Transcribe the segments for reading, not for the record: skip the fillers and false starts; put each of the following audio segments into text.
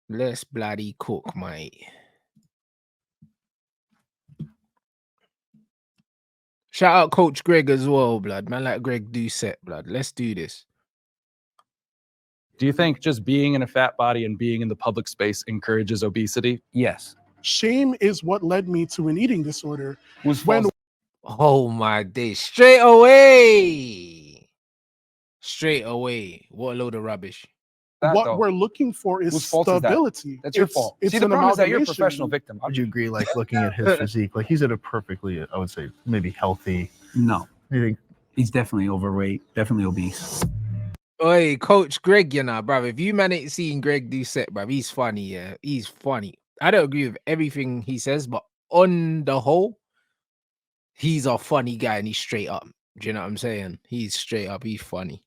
Let's bloody cook, mate. Shout out Coach Greg as well, blood. Man, like Greg do set, blood. Let's do this. Do you think just being in a fat body and being in the public space encourages obesity? Yes. Shame is what led me to an eating disorder. Who's When Oh my day. Straight away. Straight away. What a load of rubbish. what we're looking for is Whose fault is that? stability. That's your It's- fault. It's See, the an problem is that you're a amalgamation. professional victim. Would you agree, like looking at his physique, like he's at a perfectly, I would say, maybe healthy? No. You think He's definitely overweight, definitely obese. Oi, Coach Greg, you know, bruv. If you man ain't seen Greg do set, bruv, he's funny, yeah. He's funny. I don't agree with everything he says, but on the whole, he's a funny guy and he's straight up. Do you know what I'm saying? He's straight up, he's funny.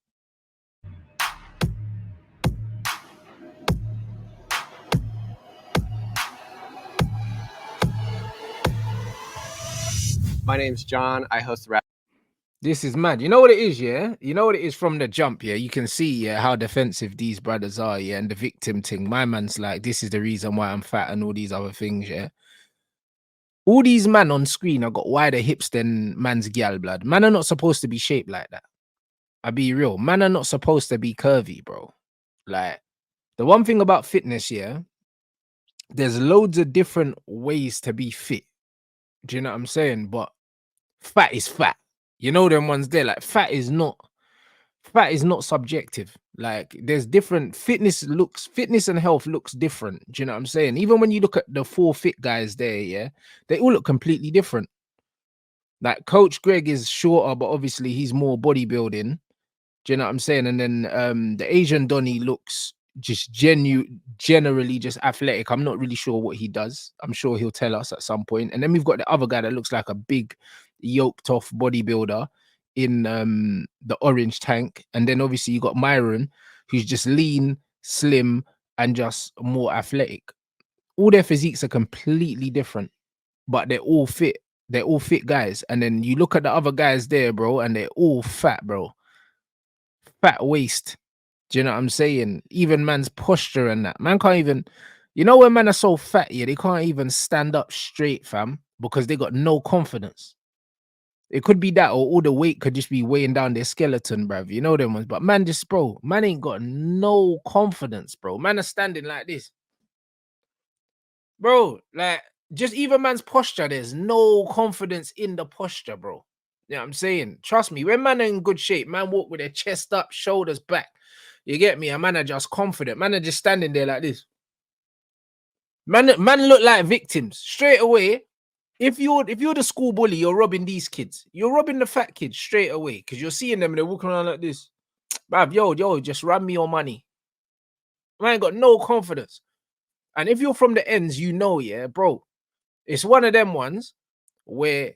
My name's John. I host the Rap. This is mad. You know what it is, yeah? You know what it is from the jump, yeah? You can see, yeah, how defensive these brothers are, yeah? And the victim thing. My man's like, this is the reason why I'm fat and all these other things, yeah? All these man on screen have got wider hips than man's gal blood. Man are not supposed to be shaped like that. I be real. Man are not supposed to be curvy, bro. Like, the one thing about fitness, yeah, there's loads of different ways to be fit. Do you know what I'm saying? But fat is fat. You know them ones there. Like fat is not subjective. Like there's different fitness and health looks different. Do you know what I'm saying? Even when you look at the 4 fit guys there, yeah, they all look completely different. Like Coach Greg is shorter, but obviously he's more bodybuilding. Do you know what I'm saying? And then the Asian Donny looks just generally just athletic. I'm not really sure what he does. I'm sure he'll tell us at some point. And then we've got the other guy that looks like a big yoked off bodybuilder in the orange tank. And then obviously you got Myron, who's just lean, slim, and just more athletic. All their physiques are completely different, but they're all fit. They're all fit guys. And then you look at the other guys there, bro, and they're all fat, bro. Fat waist. Do you know what I'm saying? Even man's posture and that. Man can't even, you know, when men are so fat, yeah, they can't even stand up straight, fam, because they got no confidence. It could be that, or all the weight could just be weighing down their skeleton, bruv. You know them ones. But man, just, bro, man ain't got no confidence, bro. Man are standing like this. Bro, like, just even man's posture, there's no confidence in the posture, bro. You know what I'm saying? Trust me, when man are in good shape, man walk with their chest up, shoulders back. You get me? A man are just confident. Man are just standing there like this. Man look like victims straight away. If you're the school bully, you're robbing these kids. You're robbing the fat kids straight away because you're seeing them and they're walking around like this. Bruv, yo, just run me your money. Man ain't got no confidence. And if you're from the ends, you know, yeah, bro, it's one of them ones where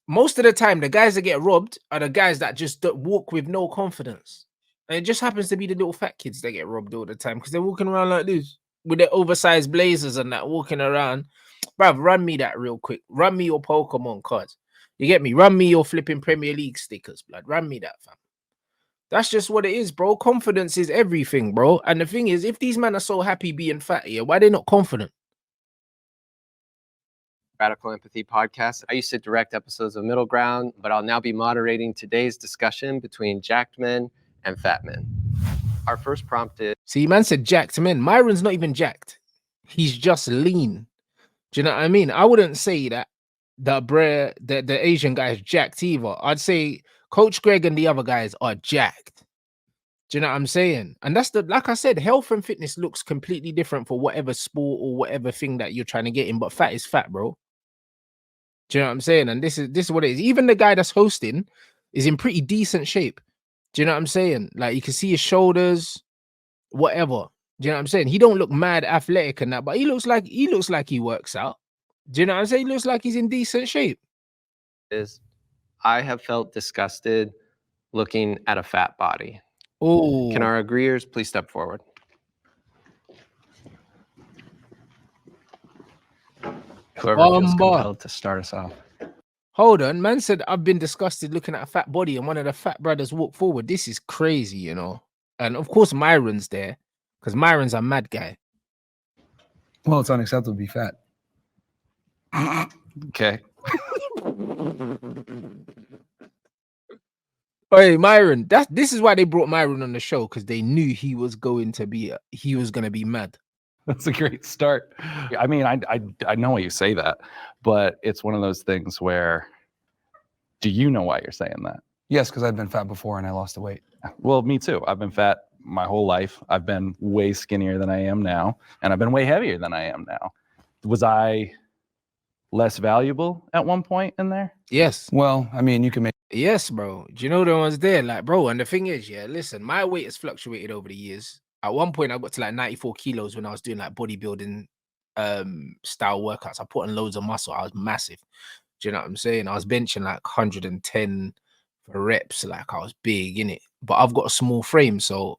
most of the time the guys that get robbed are the guys that just walk with no confidence. And it just happens to be the little fat kids that get robbed all the time because they're walking around like this with their oversized blazers and that, walking around. Bruv, run me that real quick. Run me your Pokemon cards. You get me? Run me your flipping Premier League stickers, blood. Run me that, fam. That's just what it is, bro. Confidence is everything, bro. And the thing is, if these men are so happy being fat here, why are they not confident? Radical Empathy podcast. I used to direct episodes of Middle Ground, but I'll now be moderating today's discussion between jacked men and fat men. Our first prompt is... See, man said jacked men. Myron's not even jacked. He's just lean. Do you know what I mean? I wouldn't say that the Asian guy is jacked either. I'd say Coach Greg and the other guys are jacked. Do you know what I'm saying? And that's like I said, health and fitness looks completely different for whatever sport or whatever thing that you're trying to get in, but fat is fat, bro. Do you know what I'm saying? And this is what it is. Even the guy that's hosting is in pretty decent shape. Do you know what I'm saying? Like you can see his shoulders, whatever. Do you know what I'm saying? He don't look mad athletic and that, but he looks like he works out. Do you know what I'm saying? He looks like he's in decent shape. I have felt disgusted looking at a fat body. Oh, Can our agreeers please step forward? Whoever feels compelled to start us off. Hold on, man said I've been disgusted looking at a fat body, and one of the fat brothers walked forward. This is crazy, you know. And of course, Myron's there because Myron's a mad guy. Well, it's unacceptable to be fat. Okay. Hey, Myron, this is why they brought Myron on the show, because they knew he was going to be mad. That's a great start. I mean, I know why you say that, but it's one of those things where, do you know why you're saying that? Yes, because I've been fat before and I lost the weight. Well, me too. I've been fat my whole life. I've been way skinnier than I am now, and I've been way heavier than I am now. Was I less valuable at one point in there? Yes. Well, I mean, you can make. Yes, bro. Do you know the ones there? Like, bro, and the thing is, yeah, listen, my weight has fluctuated over the years. At one point, I got to like 94 kilos when I was doing like bodybuilding style workouts. I put on loads of muscle. I was massive. Do you know what I'm saying? I was benching like 110 for reps. Like, I was big in it. But I've got a small frame. So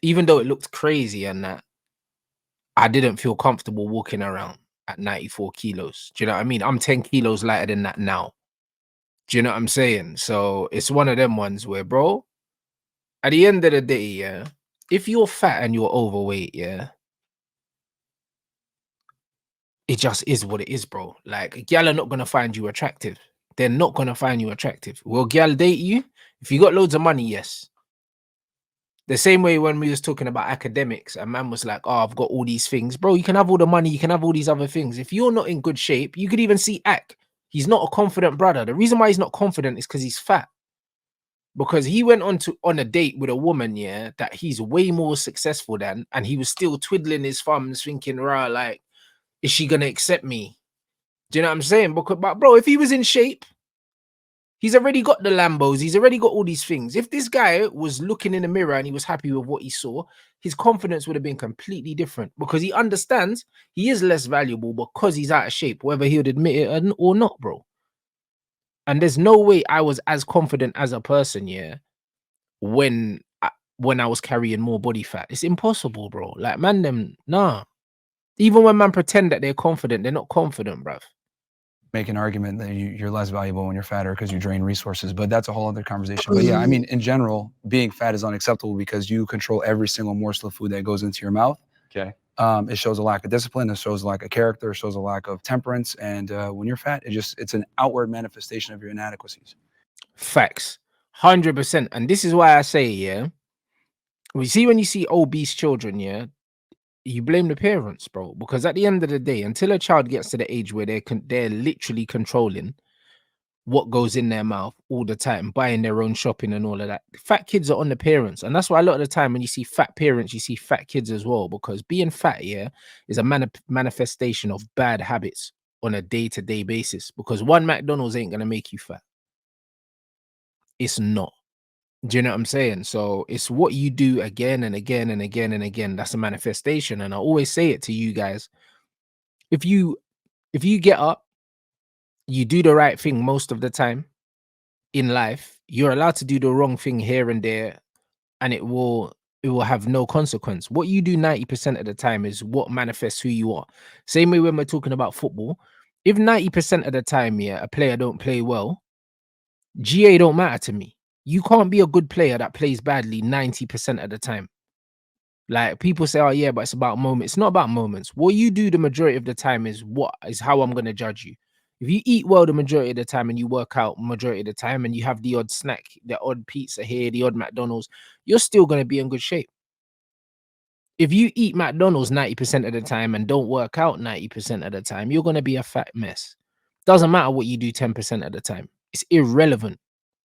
even though it looked crazy and that, I didn't feel comfortable walking around at 94 kilos. Do you know what I mean? I'm 10 kilos lighter than that now. Do you know what I'm saying? So it's one of them ones where, bro, at the end of the day, yeah, if you're fat and you're overweight, yeah, it just is what it is, bro. Like, gal are not gonna find you attractive. They're not gonna find you attractive. Will gal date you? If you got loads of money, yes. The same way when we was talking about academics, a man was like, "Oh, I've got all these things, bro. You can have all the money, you can have all these other things. If you're not in good shape, you could even see Ak. He's not a confident brother. The reason why he's not confident is because he's fat. Because he went on a date with a woman, yeah, that he's way more successful than, and he was still twiddling his thumbs, thinking, rah, like, is she gonna accept me? Do you know what I'm saying? But bro, if he was in shape, he's already got the Lambos, he's already got all these things. If this guy was looking in the mirror and he was happy with what he saw, his confidence would have been completely different, because he understands he is less valuable because he's out of shape, whether he would admit it or not, bro. And there's no way I was as confident as a person, yeah, when I was carrying more body fat. It's impossible, bro. Like, man, them, nah. Even when man pretend that they're confident, they're not confident, bruv. Make an argument that you're less valuable when you're fatter because you drain resources, but that's a whole other conversation. But yeah, I mean, in general, being fat is unacceptable because you control every single morsel of food that goes into your mouth. Okay. It shows a lack of discipline. It shows a lack of character. It shows a lack of temperance. And when you're fat, it's an outward manifestation of your inadequacies. Facts, 100%. And this is why I say, yeah, we see when you see obese children, yeah, you blame the parents, bro. Because at the end of the day, until a child gets to the age where they're literally controlling what goes in their mouth all the time, buying their own shopping and all of that, fat kids are on the parents. And that's why a lot of the time when you see fat parents, you see fat kids as well, because being fat, yeah, is a manifestation of bad habits on a day-to-day basis. Because one McDonald's ain't gonna make you fat. It's not. Do you know what I'm saying? So it's what you do again and again and again and again. That's a manifestation. And I always say it to you guys. If you get up, you do the right thing most of the time in life, you're allowed to do the wrong thing here and there, and it will have no consequence. What you do 90% of the time is what manifests who you are. Same way when we're talking about football. If 90% of the time, yeah, a player don't play well, GA don't matter to me. You can't be a good player that plays badly 90% of the time. Like, people say, oh yeah, but it's about moments. It's not about moments. What you do the majority of the time is how I'm gonna judge you. If you eat well the majority of the time and you work out majority of the time and you have the odd snack, the odd pizza here, the odd McDonald's, you're still gonna be in good shape. If you eat McDonald's 90% of the time and don't work out 90% of the time, you're gonna be a fat mess. Doesn't matter what you do 10% of the time. It's irrelevant.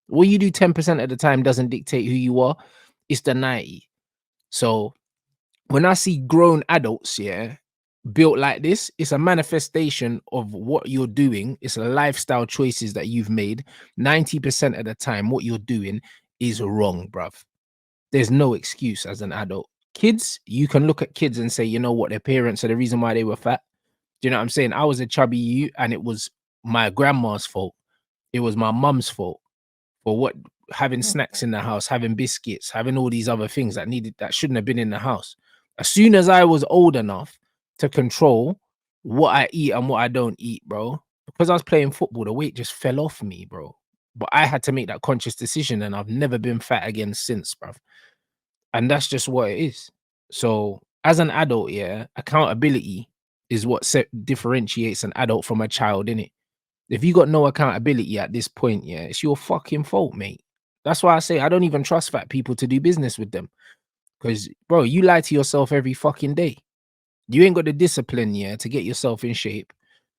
What you do 10% of the time doesn't dictate who you are. It's the 90. So when I see grown adults, yeah, built like this, it's a manifestation of what you're doing. It's a lifestyle choices that you've made. 90% of the time, what you're doing is wrong, bruv. There's no excuse as an adult. Kids, you can look at kids and say, you know what, their parents are the reason why they were fat. Do you know what I'm saying? I was a chubby you, and it was my grandma's fault. It was my mum's fault for what having snacks in the house, having biscuits, having all these other things that shouldn't have been in the house. As soon as I was old enough to control what I eat and what I don't eat, bro, because I was playing football, the weight just fell off me, bro. But I had to make that conscious decision, and I've never been fat again since, bro. And that's just what it is. So as an adult, yeah, accountability is what differentiates an adult from a child, innit? If you got no accountability at this point, yeah, it's your fucking fault, mate. That's why I say I don't even trust fat people to do business with them. Because, bro, you lie to yourself every fucking day. You ain't got the discipline, yeah, to get yourself in shape.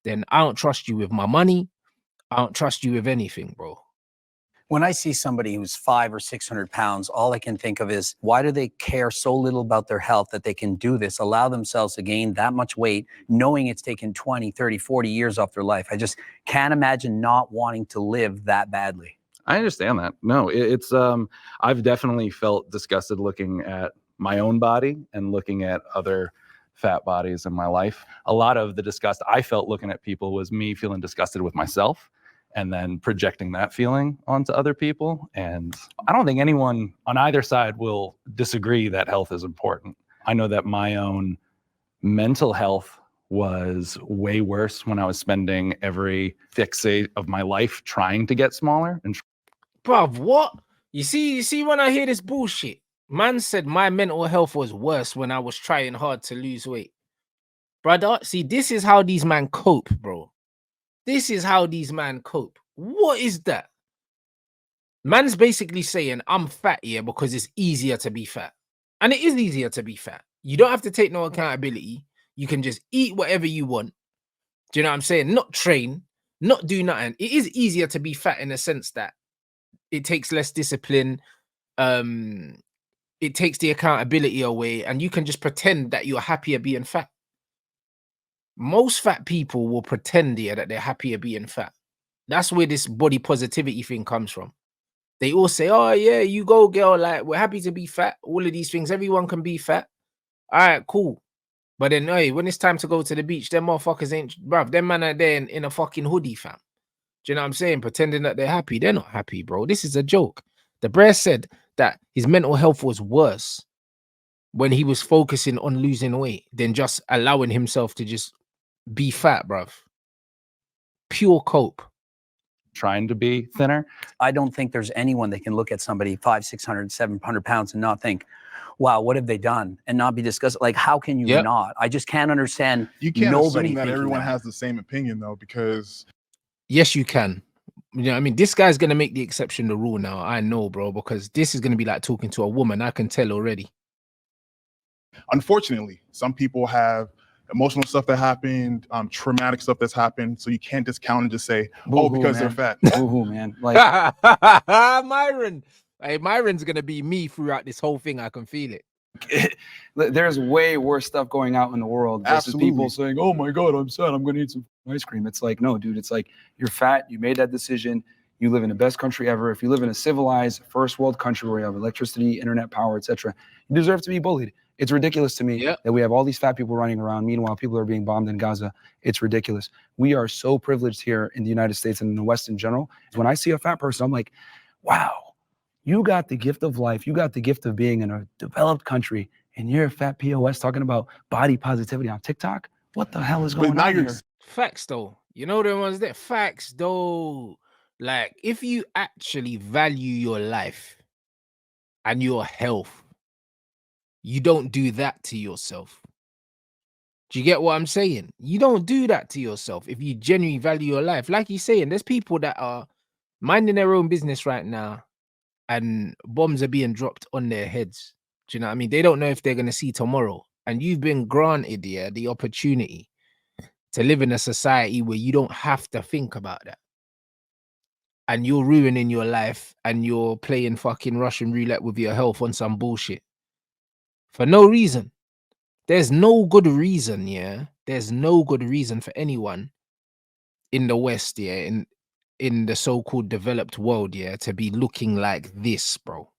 Then I don't trust you with my money. I don't trust you with anything, bro. When I see somebody who's 500 or 600 pounds, all I can think of is, why do they care so little about their health that they can do this, allow themselves to gain that much weight, knowing it's taken 20, 30, 40 years off their life? I just can't imagine not wanting to live that badly. I understand that. No, it's I've definitely felt disgusted looking at my own body and looking at other fat bodies in my life. A lot of the disgust I felt looking at people was me feeling disgusted with myself and then projecting that feeling onto other people. And I don't think anyone on either side will disagree that health is important. I know that my own mental health was way worse when I was spending every fixate of my life trying to get smaller. And bruv, what? You see when I hear this bullshit, man said my mental health was worse when I was trying hard to lose weight. Brother, see, this is how these men cope, bro. This is how these men cope. What is that? Man's basically saying I'm fat here because it's easier to be fat. And it is easier to be fat. You don't have to take no accountability. You can just eat whatever you want. Do you know what I'm saying? Not train, not do nothing. It is easier to be fat in a sense that it takes less discipline. It takes the accountability away, and you can just pretend that you're happier being fat. Most fat people will pretend here that they're happier being fat. That's where this body positivity thing comes from. They all say, oh yeah, you go girl, like we're happy to be fat. All of these things, everyone can be fat. All right, cool. But then, hey, when it's time to go to the beach, them motherfuckers ain't, bruv, them man are there in a fucking hoodie, fam. Do you know what I'm saying? Pretending that they're happy. They're not happy, bro. This is a joke. The Brer said that his mental health was worse when he was focusing on losing weight than just allowing himself to just be fat, bruv. Pure cope. trying to be thinner. I don't think there's anyone that can look at somebody 500, 600, 700 pounds and not think, wow, what have they done? And not be discussed. Like, how can you not? I just can't understand. You can't nobody assume that everyone that. has the same opinion, though, because yes, you can. You know, I mean, this guy's gonna make the exception the rule now. I know, bro, because this is gonna be like talking to a woman. I can tell already. unfortunately, some people have emotional stuff that happened, traumatic stuff that's happened. So you can't discount and just say, oh, because they're fat. Boo-hoo, man. Like, Myron. Hey, Myron's gonna be me throughout this whole thing. I can feel it. there's way worse stuff going out in the world versus people saying, oh my God, I'm sad, I'm going to eat some ice cream. It's like, no, dude, it's like, you're fat, you made that decision, you live in the best country ever. If you live in a civilized first world country where you have electricity, internet power, etc., you deserve to be bullied. It's ridiculous to me that we have all these fat people running around. Meanwhile, people are being bombed in Gaza. It's ridiculous. We are so privileged here in the United States and in the West in general. When I see a fat person, I'm like, wow, you got the gift of life. You got the gift of being in a developed country, and you're a fat POS talking about body positivity on TikTok. What the hell is going on here? Facts though. You know the ones that facts though. Like, if you actually value your life and your health, you don't do that to yourself. Do you get what I'm saying? You don't do that to yourself if you genuinely value your life. Like you're saying, there's people that are minding their own business right now and bombs are being dropped on their heads. Do you know what I mean? They don't know if they're going to see tomorrow. And you've been granted the opportunity to live in a society where you don't have to think about that. And you're ruining your life and you're playing fucking Russian roulette with your health on some bullshit. For no reason. There's no good reason, There's no good reason for anyone in the West, in the so-called developed world, to be looking like this, bro.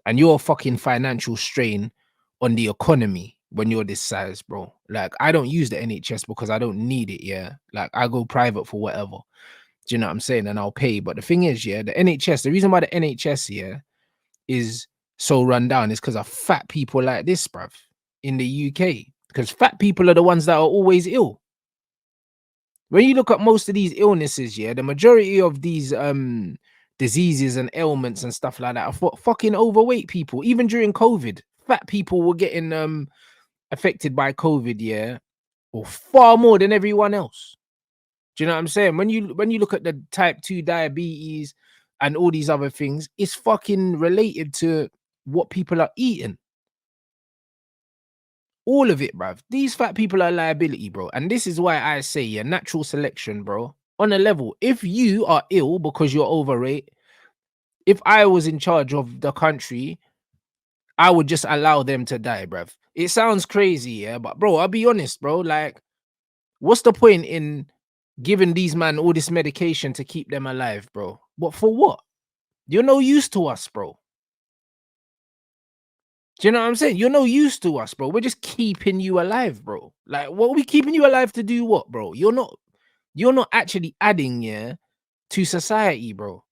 And you're a fucking financial strain on the economy when you're this size, bro. Like, I don't use the NHS because I don't need it, Like, I go private for whatever. Do you know what I'm saying? And I'll pay. But the thing is, the NHS, the reason why the NHS, is so run down is because of fat people like this, bruv, in the UK. Because fat people are the ones that are always ill. When you look at most of these illnesses, the majority of these diseases and ailments and stuff like that are for fucking overweight people. Even during COVID, fat people were getting affected by COVID, or far more than everyone else. Do you know what I'm saying? When you look at the type 2 diabetes and all these other things, it's fucking related to what people are eating. All of it, bruv. These fat people are a liability, bro. And this is why I say, yeah, natural selection, bro. On a level, if you are ill because you're overweight, if I was in charge of the country, I would just allow them to die, bruv. It sounds crazy, yeah, but bro, I'll be honest, bro. Like, what's the point in giving these man all this medication to keep them alive, bro? But for what? You're no use to us, bro. Do you know what I'm saying? You're no use to us, bro. We're just keeping you alive, bro. Like, what are we keeping you alive to do? What, bro? You're not actually adding, yeah, to society, bro.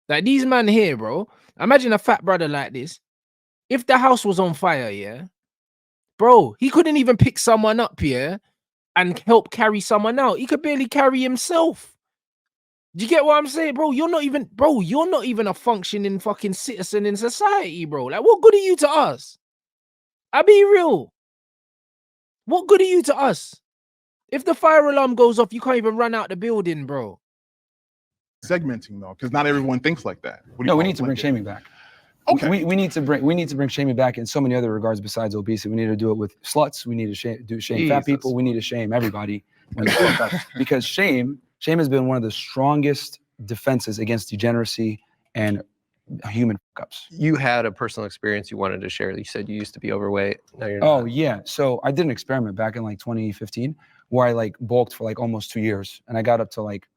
Like these man here, bro. Imagine a fat brother like this. If the house was on fire, yeah, bro, he couldn't even pick someone up, yeah, and help carry someone out. He could barely carry himself. Do you get what I'm saying, bro? You're not even a functioning fucking citizen in society, bro. Like, what good are you to us? I'll be real. What good are you to us? If the fire alarm goes off, you can't even run out the building, bro. Segmenting though, because not everyone thinks like that. No, we need to bring shaming back. Okay. We need to bring shaming back in so many other regards besides obesity. We need to do it with sluts. We need to shame fat people. We need to shame everybody. Because shame has been one of the strongest defenses against degeneracy and human fuck-ups. You had a personal experience you wanted to share. You said you used to be overweight. Now you're not. Oh yeah. So I did an experiment back in like 2015 where I like bulked for like almost 2 years and I got up to like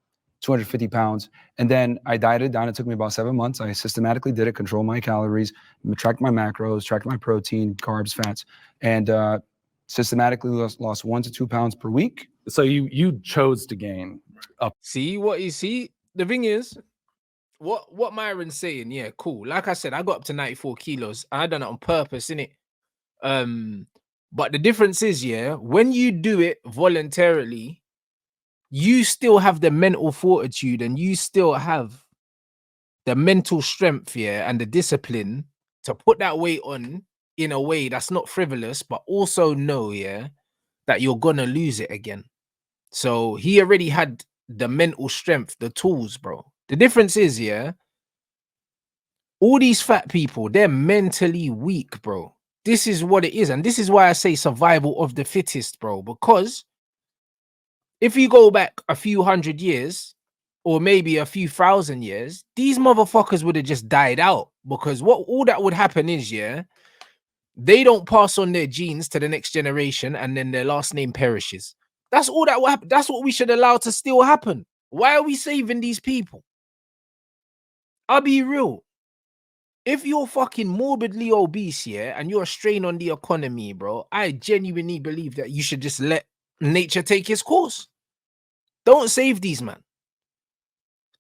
250 pounds. And then I dieted down. It took me about 7 months. I systematically did it, control my calories, tracked my macros, tracked my protein, carbs, fats, and systematically lost 1 to 2 pounds per week. So you chose to gain up. See what you see? The thing is, what Myron's saying, yeah, cool. Like I said, I got up to 94 kilos. I done it on purpose, innit? But the difference is, yeah, when you do it voluntarily, you still have the mental fortitude and you still have the mental strength, yeah, and the discipline to put that weight on in a way that's not frivolous, but also know, yeah, that you're gonna lose it again. So he already had the mental strength, the tools, bro. The difference is, yeah, all these fat people, they're mentally weak, bro. This is what it is. And this is why I say survival of the fittest, bro. Because if you go back a few hundred years, or maybe a few thousand years, these motherfuckers would have just died out. Because what all that would happen is, yeah, they don't pass on their genes to the next generation and then their last name perishes. That's all that will happen. That's what we should allow to still happen. Why are we saving these people? I'll be real. If you're fucking morbidly obese, yeah, and you're a strain on the economy, bro, I genuinely believe that you should just let nature take its course. Don't save these man.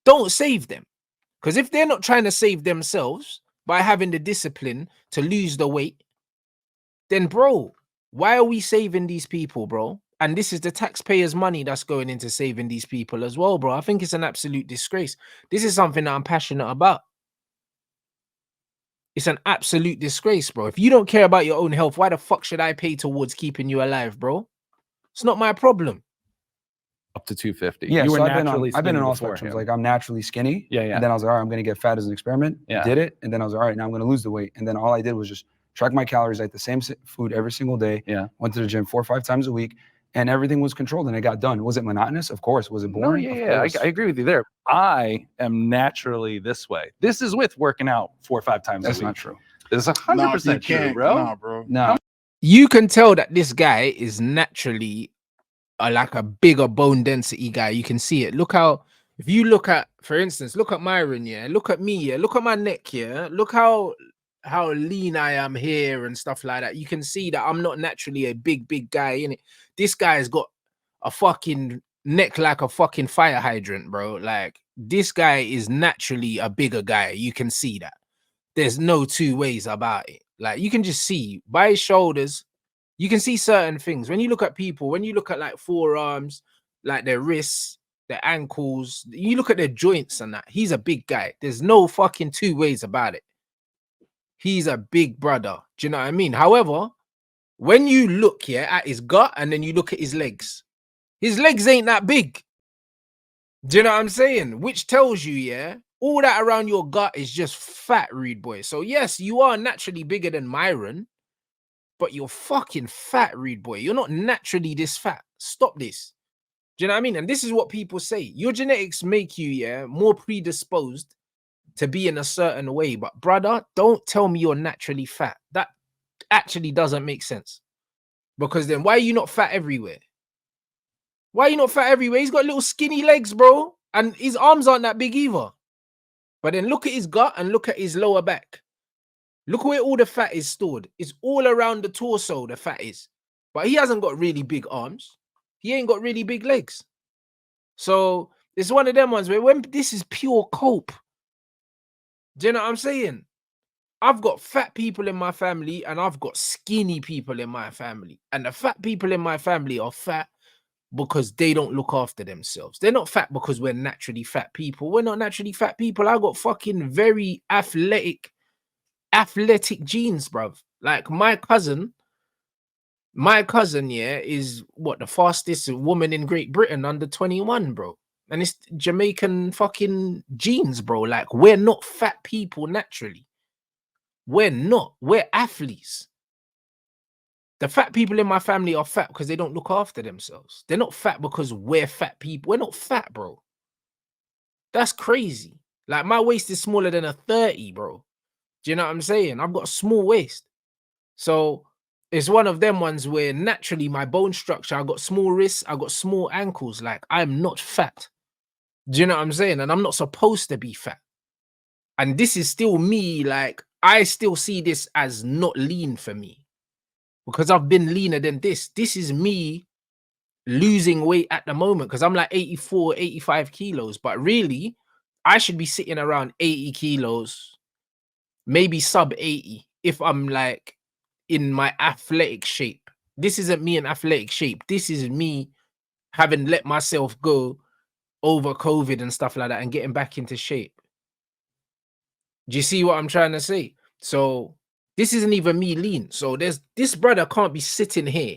Don't save them. Because if they're not trying to save themselves by having the discipline to lose the weight, then, bro, why are we saving these people, bro? And this is the taxpayers' money that's going into saving these people as well, bro. I think it's an absolute disgrace. This is something that I'm passionate about. It's an absolute disgrace, bro. If you don't care about your own health, why the fuck should I pay towards keeping you alive, bro? It's not my problem. Up to 250. Yeah, you so were I've been in all before spectrums. him. Like I'm naturally skinny. Yeah, yeah. And then I was like, all right, I'm gonna get fat as an experiment. Yeah. Did it, and then I was like, all right, now I'm gonna lose the weight. And then all I did was just track my calories, ate the same food every single day. Yeah. Went to the gym 4 or 5 times a week, and everything was controlled, and it got done. Was it monotonous? Of course. Was it boring? No, yeah. I agree with you there. I am naturally this way. This is with working out 4 or 5 times That's a week. not true. It's 100% true, bro. Nah, bro. No. You can tell that this guy is naturally like a bigger bone density guy. You can see it. Look how, if you look at, for instance, look at Myron, yeah, look at me, yeah, look at my neck, yeah, look how lean I am here and stuff like that. You can see that I'm not naturally a big guy, innit? This guy's got a fucking neck like a fucking fire hydrant, bro. Like, this guy is naturally a bigger guy. You can see that. There's no two ways about it. Like, you can just see by his shoulders, you can see certain things. When you look at people, when you look at like forearms, like their wrists, their ankles, you look at their joints and that, he's a big guy. There's no fucking two ways about it. He's a big brother. Do you know what I mean? However, when you look at his gut and then you look at his legs ain't that big. Do you know what I'm saying? Which tells you, all that around your gut is just fat, rude boy. So yes, you are naturally bigger than Myron, but you're fucking fat, rude boy. You're not naturally this fat. Stop this. Do you know what I mean? And this is what people say. Your genetics make you, more predisposed to be in a certain way. But brother, don't tell me you're naturally fat. That actually doesn't make sense. Because then why are you not fat everywhere? Why are you not fat everywhere? He's got little skinny legs, bro. And his arms aren't that big either. But then look at his gut and look at his lower back. Look where all the fat is stored. It's all around the torso, the fat is. But he hasn't got really big arms. He ain't got really big legs. So it's one of them ones where when this is pure cope. Do you know what I'm saying? I've got fat people in my family and I've got skinny people in my family. And the fat people in my family are fat because they don't look after themselves. They're not fat because we're naturally fat people. We're not naturally fat people. I got fucking very athletic genes, bruv. Like my cousin, is what, the fastest woman in Great Britain under 21, bro. And it's Jamaican fucking genes, bro. Like we're not fat people naturally. We're not. We're athletes. The fat people in my family are fat because they don't look after themselves. They're not fat because we're fat people. We're not fat, bro. That's crazy. Like my waist is smaller than a 30, bro. Do you know what I'm saying? I've got a small waist. So it's one of them ones where naturally my bone structure, I got small wrists, I got small ankles. Like I'm not fat. Do you know what I'm saying? And I'm not supposed to be fat. And this is still me. Like I still see this as not lean for me. Because I've been leaner than this. This is me losing weight at the moment because I'm like 84, 85 kilos. But really, I should be sitting around 80 kilos, maybe sub 80 if I'm like in my athletic shape. This isn't me in athletic shape. This is me having let myself go over COVID and stuff like that and getting back into shape. Do you see what I'm trying to say? So this isn't even me lean. So this brother can't be sitting here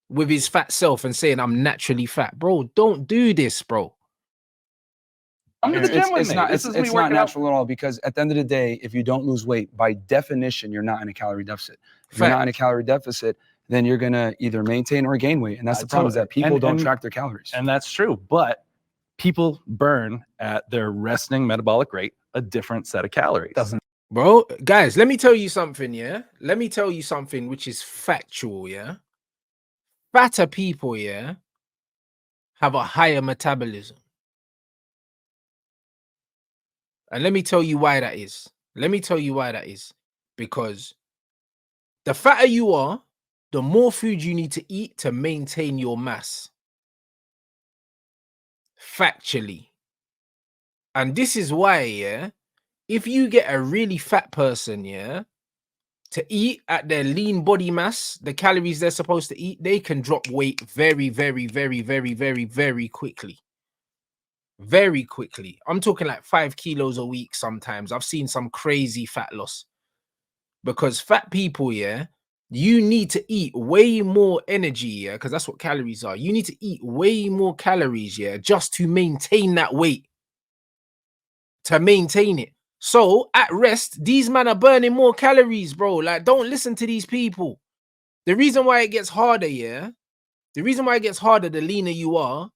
with his fat self and saying I'm naturally fat. Bro, don't do this, bro. Come to the gym with me. It's not natural at all because at the end of the day, if you don't lose weight, by definition, you're not in a calorie deficit. If you're not in a calorie deficit, then you're going to either maintain or gain weight. And that's the problem is that people don't track their calories. And that's true. But people burn at their resting metabolic rate a different set of calories. Bro, guys, let me tell you something, Let me tell you something which is factual, Fatter people, have a higher metabolism. And let me tell you why that is. Because the fatter you are, the more food you need to eat to maintain your mass. Factually. And this is why, if you get a really fat person, to eat at their lean body mass, the calories they're supposed to eat, they can drop weight very, very, very, very, very, very quickly. Very quickly. I'm talking like 5 kilos a week sometimes. I've seen some crazy fat loss. Because fat people, you need to eat way more energy, because that's what calories are. You need to eat way more calories, just to maintain that weight. To maintain it. So at rest, these men are burning more calories, bro. Like, don't listen to these people. The reason why it gets harder, the reason why it gets harder the leaner you are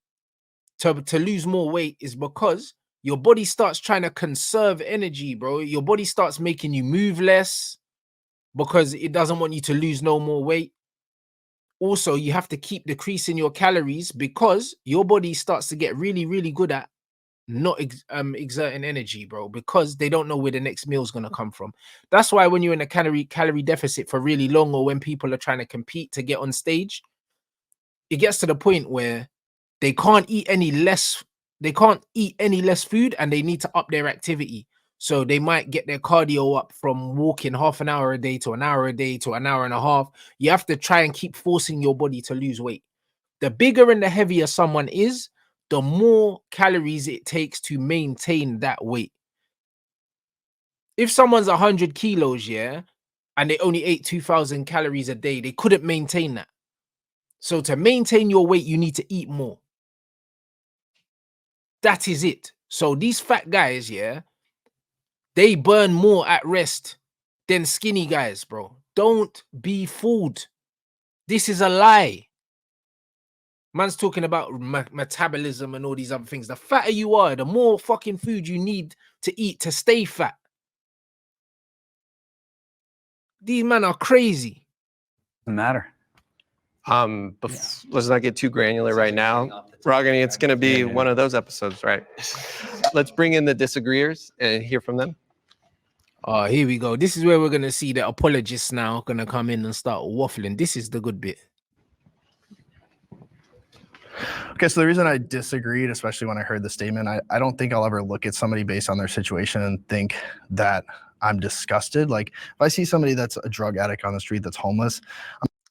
to lose more weight is because your body starts trying to conserve energy, bro. Your body starts making you move less because it doesn't want you to lose no more weight. Also, you have to keep decreasing your calories because your body starts to get really, really good at not exerting energy, bro, because they don't know where the next meal is going to come from. That's why when you're in a calorie deficit for really long, or when people are trying to compete to get on stage, it gets to the point where they can't eat any less food and they need to up their activity. So they might get their cardio up from walking half an hour a day to an hour a day to an hour and a half. You have to try and keep forcing your body to lose weight. The bigger and the heavier someone is, the more calories it takes to maintain that weight. If someone's 100 kilos, and they only ate 2,000 calories a day. They couldn't maintain that. So to maintain your weight, you need to eat more. That is it. So these fat guys, yeah, they burn more at rest than skinny guys, bro. Don't be fooled. This is a lie. Man's talking about metabolism and all these other things. The fatter you are, the more fucking food you need to eat to stay fat. These men are crazy. Doesn't matter. Let's not get too granular right now. Ragini, it's going to be one of those episodes, right? Let's bring in the disagreeers and hear from them. Oh, here we go. This is where we're going to see the apologists now going to come in and start waffling. This is the good bit. Okay, so the reason I disagreed, especially when I heard the statement, I don't think I'll ever look at somebody based on their situation and think that I'm disgusted. Like, if I see somebody that's a drug addict on the street that's homeless.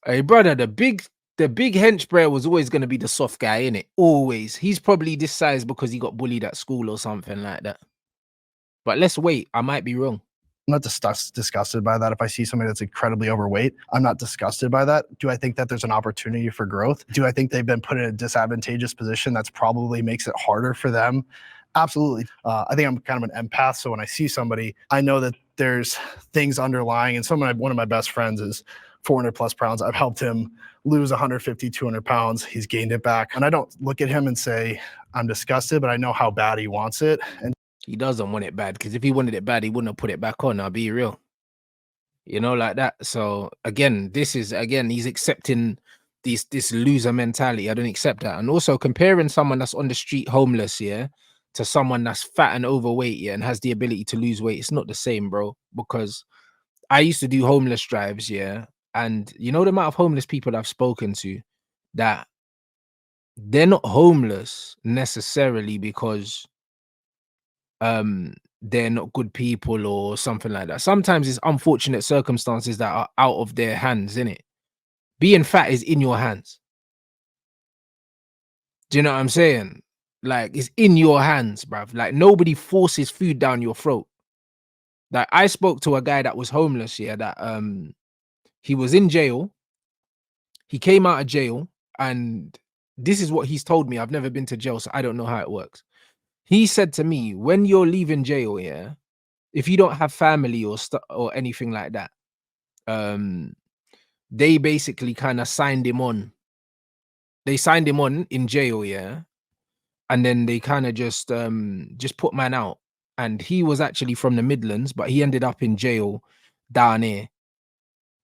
Hey, brother, the big hench bro was always going to be the soft guy, innit? Always. He's probably this size because he got bullied at school or something like that. But let's wait. I might be wrong. I'm not disgusted by that. If I see somebody that's incredibly overweight, I'm not disgusted by that. Do I think that there's an opportunity for growth? Do I think they've been put in a disadvantageous position that's probably makes it harder for them? Absolutely. I think I'm kind of an empath. So when I see somebody, I know that there's things underlying. And one of my best friends is 400 plus pounds. I've helped him lose 150, 200 pounds. He's gained it back. And I don't look at him and say, I'm disgusted, but I know how bad he wants it. And he doesn't want it bad, because if he wanted it bad, he wouldn't have put it back on. I'll be real. You know, like that. So again, he's accepting this loser mentality. I don't accept that. And also comparing someone that's on the street homeless, yeah, to someone that's fat and overweight, yeah, and has the ability to lose weight, it's not the same, bro. Because I used to do homeless drives, yeah, and you know the amount of homeless people I've spoken to, that they're not homeless necessarily because they're not good people or something like that. Sometimes it's unfortunate circumstances that are out of their hands, innit? Being fat is in your hands. Do you know what I'm saying? Like, it's in your hands, bruv. Like, nobody forces food down your throat. Like, I spoke to a guy that was homeless, yeah, that he was in jail. He came out of jail, and this is what he's told me. I've never been to jail, so I don't know how it works. He said to me, when you're leaving jail, yeah, if you don't have family or anything like that, they basically kind of signed him on. They signed him on in jail, yeah, and then they kind of just put man out. And he was actually from the Midlands, but he ended up in jail down here.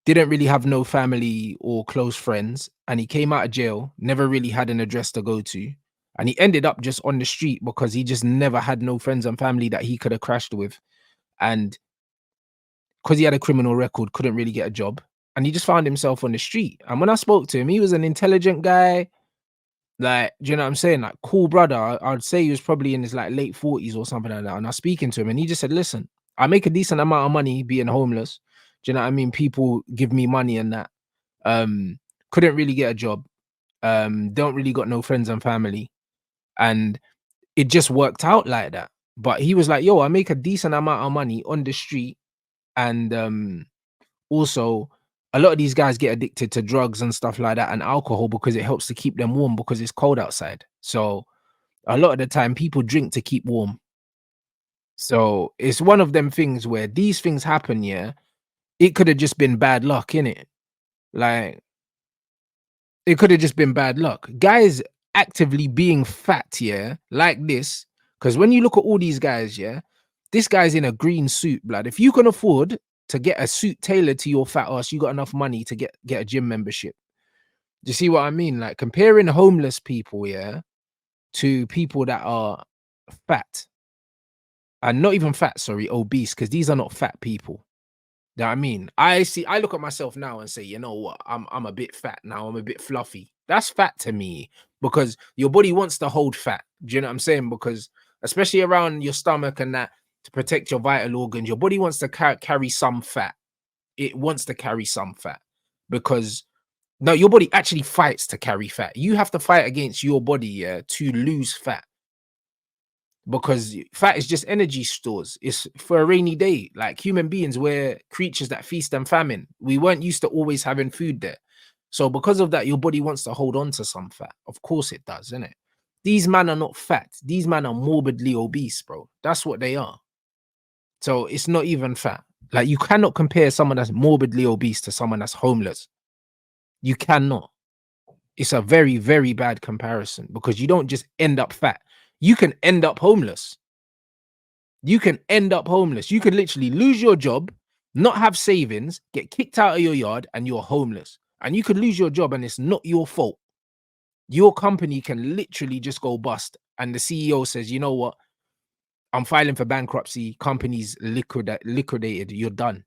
Didn't really have no family or close friends, and he came out of jail, never really had an address to go to. And he ended up just on the street because he just never had no friends and family that he could have crashed with. And because he had a criminal record, couldn't really get a job. And he just found himself on the street. And when I spoke to him, he was an intelligent guy. Like, do you know what I'm saying? Like, cool brother. I'd say he was probably in his like late 40s or something like that. And I was speaking to him and he just said, listen, I make a decent amount of money being homeless. Do you know what I mean? People give me money and that. Couldn't really get a job. Don't really got no friends and family. And it just worked out like that. But he was like, yo, I make a decent amount of money on the street. And also, a lot of these guys get addicted to drugs and stuff like that and alcohol because it helps to keep them warm because it's cold outside. So a lot of the time people drink to keep warm. So it's one of them things where these things happen, yeah. It could have just been bad luck, innit? Like, it could have just been bad luck. Guys actively being fat, yeah, like this, because when you look at all these guys, yeah, this guy's in a green suit, blood. If you can afford to get a suit tailored to your fat ass, you got enough money to get a gym membership. Do you see what I mean? Like, comparing homeless people, yeah, to people that are fat, and not even fat, sorry, obese, because these are not fat people. You know what I mean? I look at myself now and say, you know what, I'm a bit fat now, I'm a bit fluffy. That's fat to me, because your body wants to hold fat. Do you know what I'm saying? Because especially around your stomach and that, to protect your vital organs, your body wants to carry some fat. It wants to carry some fat, because no, your body actually fights to carry fat. You have to fight against your body, yeah, to lose fat. because fat is just energy stores. It's for a rainy day. Like human beings, we're creatures that feast and famine. We weren't used to always having food there. So because of that, your body wants to hold on to some fat. Of course it does, innit? These men are not fat. These men are morbidly obese, bro. That's what they are. So it's not even fat. Like you cannot compare someone that's morbidly obese to someone that's homeless. You cannot. It's a very, very bad comparison because you don't just end up fat. You can end up homeless. You can end up homeless. You could literally lose your job, not have savings, get kicked out of your yard, and you're homeless. And you could lose your job and it's not your fault. Your company can literally just go bust. And the CEO says, you know what? I'm filing for bankruptcy. Company's liquidated. You're done.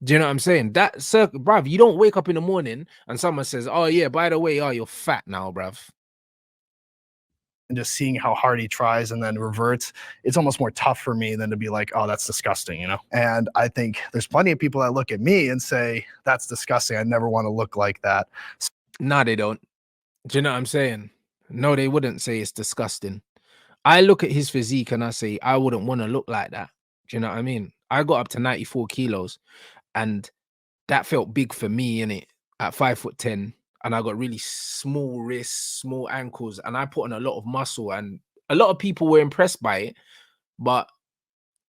Do you know what I'm saying? That bruv, you don't wake up in the morning and someone says, oh yeah, by the way, oh, you're fat now, bruv. And just seeing how hard he tries and then reverts, it's almost more tough for me than to be like, oh, that's disgusting, you know? And I think there's plenty of people that look at me and say, that's disgusting. I never want to look like that. No, they don't. Do you know what I'm saying? No, they wouldn't say it's disgusting. I look at his physique and I say, I wouldn't want to look like that. Do you know what I mean? I got up to 94 kilos and that felt big for me, innit? At 5'10", and I got really small wrists, small ankles, and I put on a lot of muscle, and a lot of people were impressed by it, but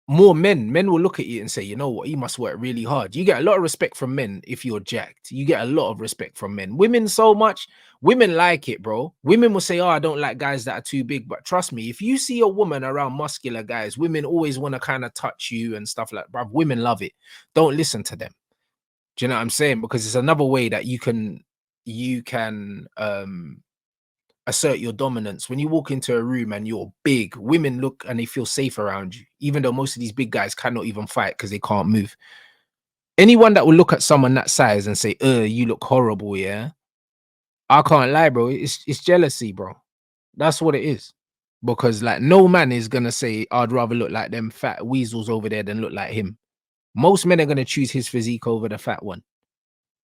more men will look at you and say, you know what, you must work really hard. You get a lot of respect from men if you're jacked. You get a lot of respect from men. Women, so much. Women like it, bro. Women will say, oh, I don't like guys that are too big. But trust me, if you see a woman around muscular guys, women always want to kind of touch you and stuff like that. Bro, women love it. Don't listen to them. Do you know what I'm saying? Because it's another way that you can assert your dominance. When you walk into a room and you're big, women look and they feel safe around you, even though most of these big guys cannot even fight because they can't move. Anyone that will look at someone that size and say, you look horrible, yeah, I can't lie, bro. It's jealousy, bro. That's what it is. Because like no man is gonna say, I'd rather look like them fat weasels over there than look like him. Most men are gonna choose his physique over the fat one.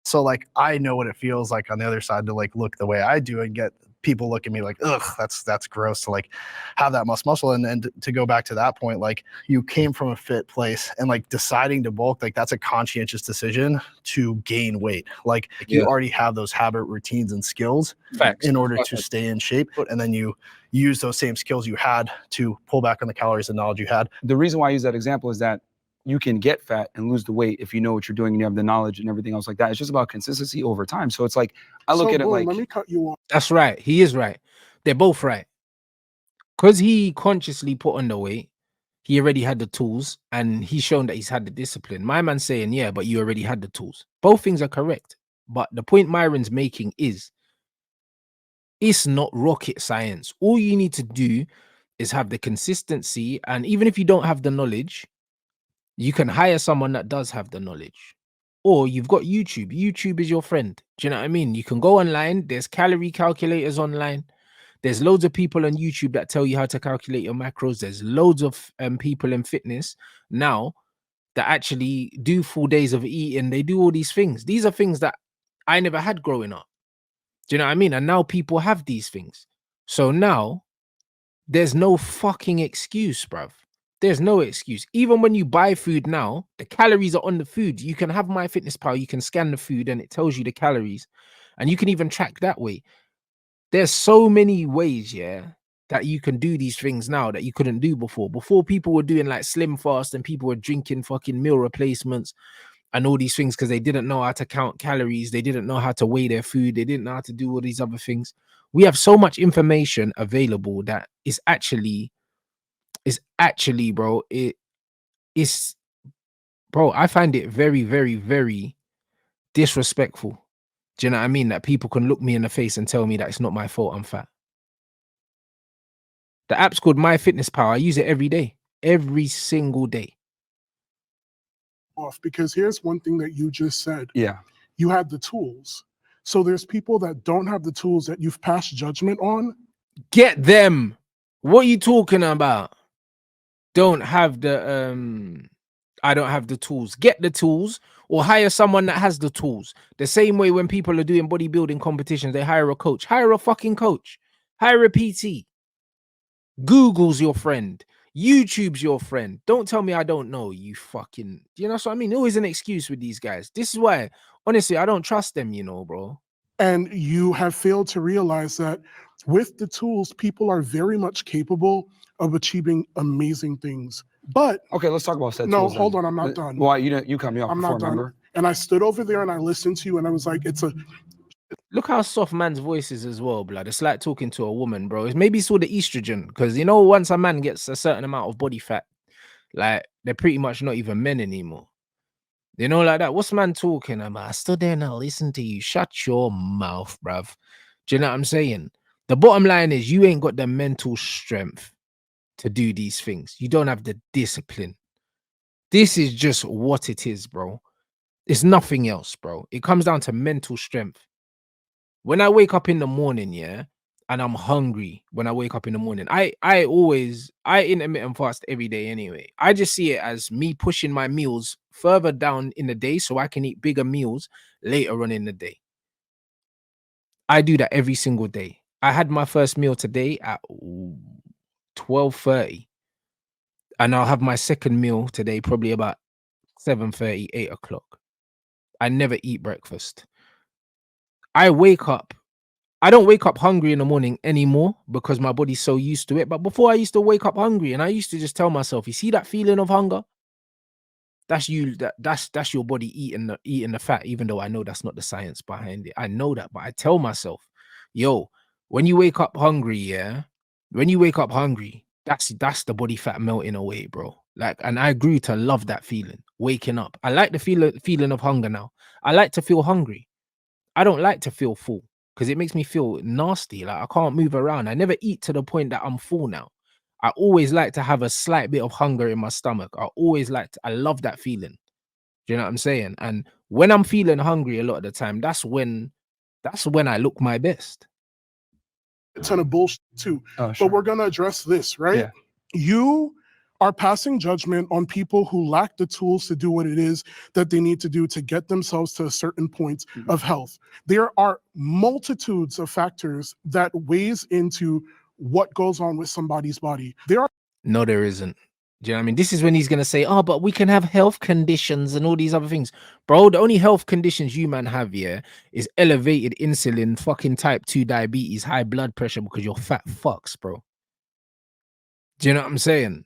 So like I know what it feels like on the other side to like look the way I do and get people look at me like, ugh, that's gross to like have that muscle. And to go back to that point, like you came from a fit place and like deciding to bulk, like that's a conscientious decision to gain weight. Like you already have those habit routines and skills in order to stay in shape. And then you use those same skills you had to pull back on the calories and knowledge you had. The reason why I use that example is that you can get fat and lose the weight if you know what you're doing and you have the knowledge and everything else like that. It's just about consistency over time. So it's like, I look at it like, let me cut you off. That's right. He is right. They're both right. Because he consciously put on the weight, he already had the tools and he's shown that he's had the discipline. My man's saying, yeah, but you already had the tools. Both things are correct. But the point Myron's making is, it's not rocket science. All you need to do is have the consistency. And even if you don't have the knowledge, you can hire someone that does have the knowledge. Or you've got YouTube. YouTube is your friend. Do you know what I mean? You can go online. There's calorie calculators online. There's loads of people on YouTube that tell you how to calculate your macros. There's loads of people in fitness now that actually do full days of eating. They do all these things. These are things that I never had growing up. Do you know what I mean? And now people have these things. So now there's no fucking excuse, bruv. There's no excuse. Even when you buy food now, the calories are on the food. You can have MyFitnessPal, you can scan the food and it tells you the calories. And you can even track that way. There's so many ways, yeah, that you can do these things now that you couldn't do before. Before, people were doing like slim fast and people were drinking fucking meal replacements and all these things because they didn't know how to count calories. They didn't know how to weigh their food. They didn't know how to do all these other things. We have so much information available that is actually, bro, bro, I find it very, very, very disrespectful. Do you know what I mean? That people can look me in the face and tell me that it's not my fault I'm fat. The app's called MyFitnessPal. I use it every day, every single day. Off because here's one thing that you just said. yeah, You had the tools. So there's people that don't have the tools that you've passed judgment on. Get them. What are you talking about? Don't have the I don't have the tools. Get the tools or hire someone that has the tools. The same way when people are doing bodybuilding competitions, they hire a coach. Hire a fucking coach. Hire a PT. Google's your friend. YouTube's your friend. Don't tell me I don't know, you fucking, you know what I mean? Always an excuse with these guys. This is why, honestly, I don't trust them, you know, bro. And you have failed to realize that with the tools, people are very much capable of achieving amazing things. But Okay, let's talk about said no, tools. hold then. on, I'm not done. Why you cut me off I'm before, not done. remember? And I stood over there and I listened to you and I was like, Look how soft man's voice is as well, blood. It's like talking to a woman, bro. It's maybe it's all the estrogen, because you know, once a man gets a certain amount of body fat, like they're pretty much not even men anymore. You know, like that. What's man talking about? I stood there and I listen to you. Shut your mouth, bruv. Do you know what I'm saying? The bottom line is you ain't got the mental strength to do these things. You don't have the discipline. This is just what it is, bro. It's nothing else, bro. It comes down to mental strength. When I wake up in the morning, yeah, and I'm hungry when I wake up in the morning, I intermittent fast every day anyway. I just see it as me pushing my meals further down in the day so I can eat bigger meals later on in the day. I do that every single day. I had my first meal today at 12:30, and I'll have my second meal today probably about 7:30, 8 o'clock. I never eat breakfast. I don't wake up hungry in the morning anymore because my body's so used to it. But before, I used to wake up hungry, and I used to just tell myself, you see that feeling of hunger? That's you. That's your body eating the fat, even though I know that's not the science behind it. I know that, but I tell myself, yo, when you wake up hungry, yeah, when you wake up hungry, that's the body fat melting away, bro. Like, and I grew to love that feeling, waking up. I like the feeling of hunger now. I like to feel hungry. I don't like to feel full because it makes me feel nasty. Like I can't move around. I never eat to the point that I'm full now. I always like to have a slight bit of hunger in my stomach. I love that feeling. Do you know what I'm saying? And when I'm feeling hungry a lot of the time, that's when I look my best. a ton of bullshit too. Oh, sure. But we're going to address this, right? Yeah. You are passing judgment on people who lack the tools to do what it is that they need to do to get themselves to a certain point of health. There are multitudes of factors that weighs into what goes on with somebody's body. No, there isn't. Do you know what I mean? This is when he's gonna say, "Oh, but we can have health conditions and all these other things." Bro, the only health conditions you man have here is elevated insulin, fucking type 2 diabetes, high blood pressure because you're fat fucks, bro. Do you know what I'm saying?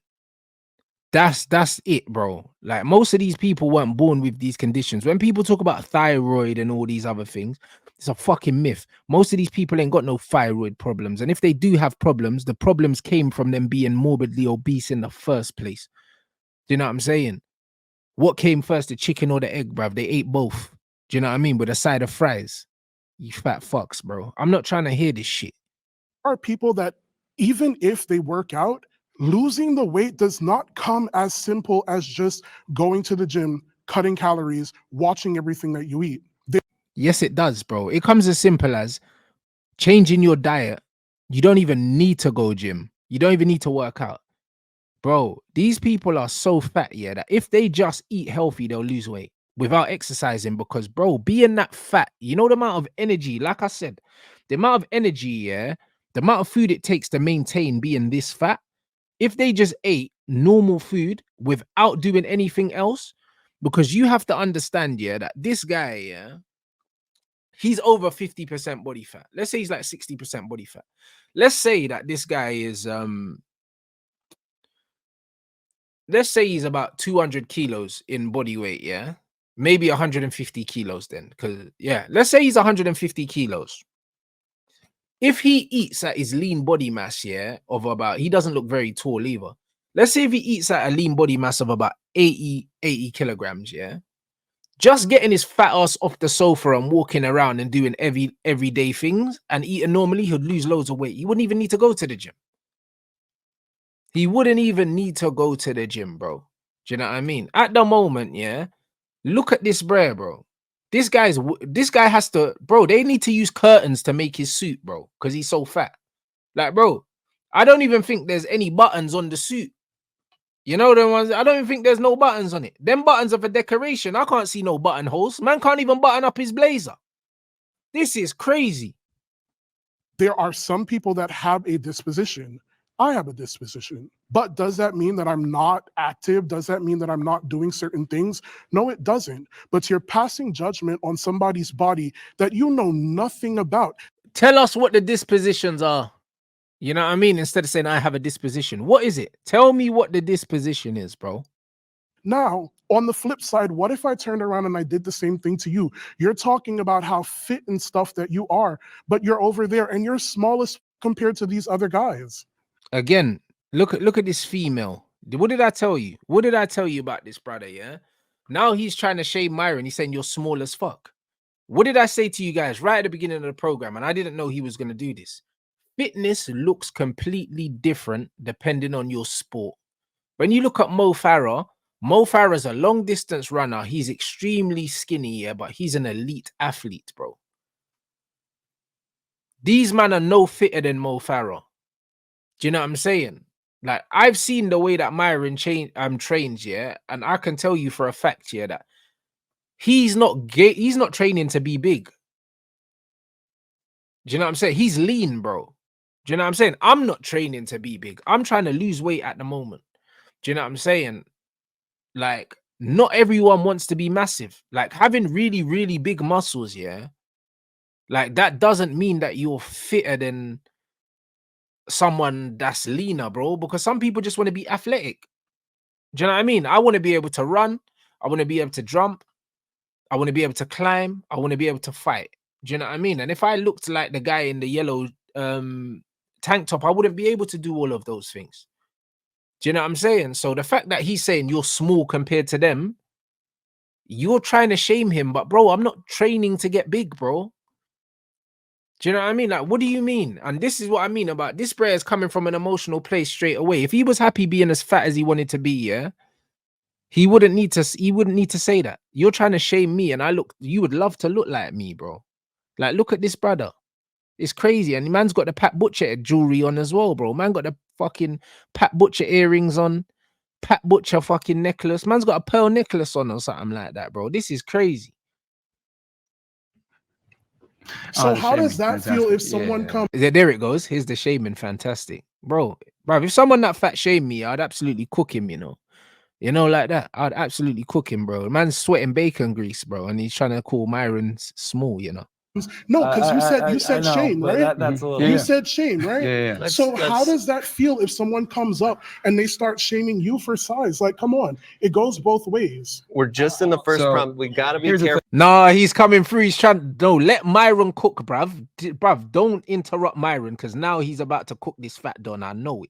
That's it, bro. Like most of these people weren't born with these conditions. When people talk about thyroid and all these other things, it's a fucking myth. Most of these people ain't got no thyroid problems. And if they do have problems, the problems came from them being morbidly obese in the first place. Do you know what I'm saying? What came first, the chicken or the egg, bruv? They ate both. Do you know what I mean? With a side of fries. You fat fucks, bro. I'm not trying to hear this shit. Are people that even if they work out, losing the weight does not come as simple as just going to the gym, cutting calories, watching everything that you eat. Yes, it does, bro. It comes as simple as changing your diet. You don't even need to go gym. You don't even need to work out. Bro, these people are so fat, yeah, that if they just eat healthy, they'll lose weight without exercising. Because, bro, being that fat, you know the amount of energy, like I said, the amount of energy, yeah, the amount of food it takes to maintain being this fat. If they just ate normal food without doing anything else, because you have to understand, yeah, that this guy, yeah, he's over 50% body fat. Let's say he's like 60% body fat. Let's say that this guy is let's say he's about 200 kilos in body weight, yeah, maybe 150 kilos then, because yeah, let's say he's 150 kilos. If he eats at his lean body mass, yeah, of about, he doesn't look very tall either. Let's say if he eats at a lean body mass of about 80 kilograms, yeah, just getting his fat ass off the sofa and walking around and doing everyday things and eating normally, he'd lose loads of weight. He wouldn't even need to go to the gym. He wouldn't even need to go to the gym, bro. Do you know what I mean? At the moment, yeah, look at this bro. This guy has to, bro, they need to use curtains to make his suit, bro, because he's so fat. Like, bro, I don't even think there's any buttons on the suit. You know the ones, I don't even think there's no buttons on it. Them buttons are for decoration. I can't see no buttonholes. Man can't even button up his blazer. This is crazy. There are some people that have a disposition I have a disposition. But does that mean that I'm not active? Does that mean that I'm not doing certain things? No, it doesn't. But you're passing judgment on somebody's body that you know nothing about. Tell us what the dispositions are. You know what I mean? Instead of saying I have a disposition, what is it? Tell me what the disposition is, bro. Now, on the flip side, what if I turned around and I did the same thing to you? You're talking about how fit and stuff that you are, but you're over there and you're smallest compared to these other guys. Again, look at this female. What did I tell you? What did I tell you about this brother? Yeah. Now he's trying to shame Myron. He's saying you're small as fuck. What did I say to you guys right at the beginning of the program? And I didn't know he was going to do this. Fitness looks completely different depending on your sport. When you look at Mo Farah's a long distance runner. He's extremely skinny, yeah, but he's an elite athlete, bro. These men are no fitter than Mo Farah. Do you know what I'm saying? Like, I've seen the way that Myron trains, yeah, and I can tell you for a fact, yeah, that he's not training to be big. Do you know what I'm saying? He's lean, bro. Do you know what I'm saying? I'm not training to be big. I'm trying to lose weight at the moment. Do you know what I'm saying? Like, not everyone wants to be massive. Like, having really, really big muscles, yeah, like, that doesn't mean that you're fitter than someone that's leaner, bro, because some people just want to be athletic. Do you know what I mean? I want to be able to run. I want to be able to jump. I want to be able to climb. I want to be able to fight. Do you know what I mean? And if I looked like the guy in the yellow tank top, I wouldn't be able to do all of those things. Do you know what I'm saying? So the fact that he's saying you're small compared to them, you're trying to shame him. But bro, I'm not training to get big, bro. Do you know what I mean? Like, what do you mean? And this is what I mean about this player is coming from an emotional place straight away. If he was happy being as fat as he wanted to be, yeah, he wouldn't need to say that. You're trying to shame me, and you would love to look like me, bro. Like, look at this brother. It's crazy. And the man's got the Pat Butcher jewelry on as well, bro. Man got the fucking Pat Butcher earrings on, Pat Butcher fucking necklace. Man's got a pearl necklace on or something like that, bro. This is crazy. So how does that feel if someone comes? There it goes. Here's the shaming. Fantastic. Bro, if someone that fat shamed me, I'd absolutely cook him, you know, like that. I'd absolutely cook him, bro. The man's sweating bacon grease, bro, and he's trying to call Myron small, you know. No, because you said shame, right? That's a little. You said shame, right? Yeah. So how does that feel if someone comes up and they start shaming you for size? Like, come on, it goes both ways. We're just in the first prompt. We gotta be careful. Nah, he's coming through. He's trying. No, let Myron cook, bruv. Bruv, don't interrupt Myron because now he's about to cook this fat don. I know it.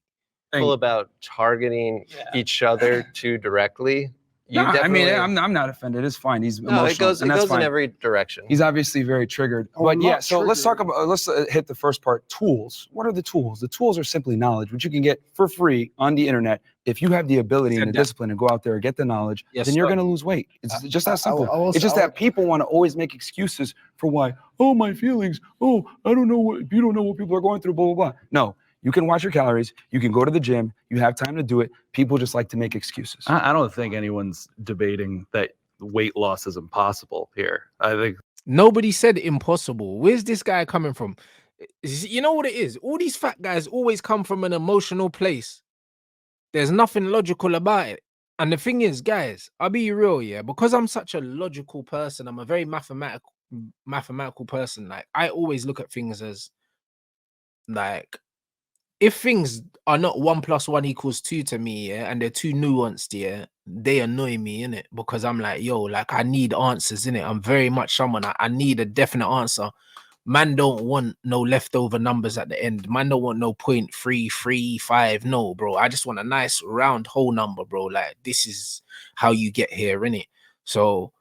About targeting each other too directly. I mean, I'm not offended. It's fine. He's emotional. It goes in every direction. He's obviously very triggered. But yeah, so let's talk about, let's hit the first part. Tools. What are the tools? The tools are simply knowledge, which you can get for free on the internet. If you have the ability and the discipline to go out there and get the knowledge, then you're going to lose weight. It's just that simple. It's just that people want to always make excuses for why. Oh, my feelings. Oh, I don't know what, you don't know what people are going through, blah, blah, blah. No. You can watch your calories. You can go to the gym. You have time to do it. People just like to make excuses. I don't think anyone's debating that weight loss is impossible here. I think nobody said impossible. Where's this guy coming from? You know what it is? All these fat guys always come from an emotional place. There's nothing logical about it. And the thing is, guys, I'll be real, yeah, because I'm such a logical person. I'm a very mathematical person. Like, I always look at things as like, if things are not 1 + 1 = 2 to me, yeah, and they're too nuanced, yeah, they annoy me, innit? Because I'm like, yo, like, I need answers, innit? I'm very much someone, I need a definite answer. Man don't want no leftover numbers at the end. Man don't want no 0.335. No, bro. I just want a nice round whole number, bro. Like, this is how you get here, innit? So,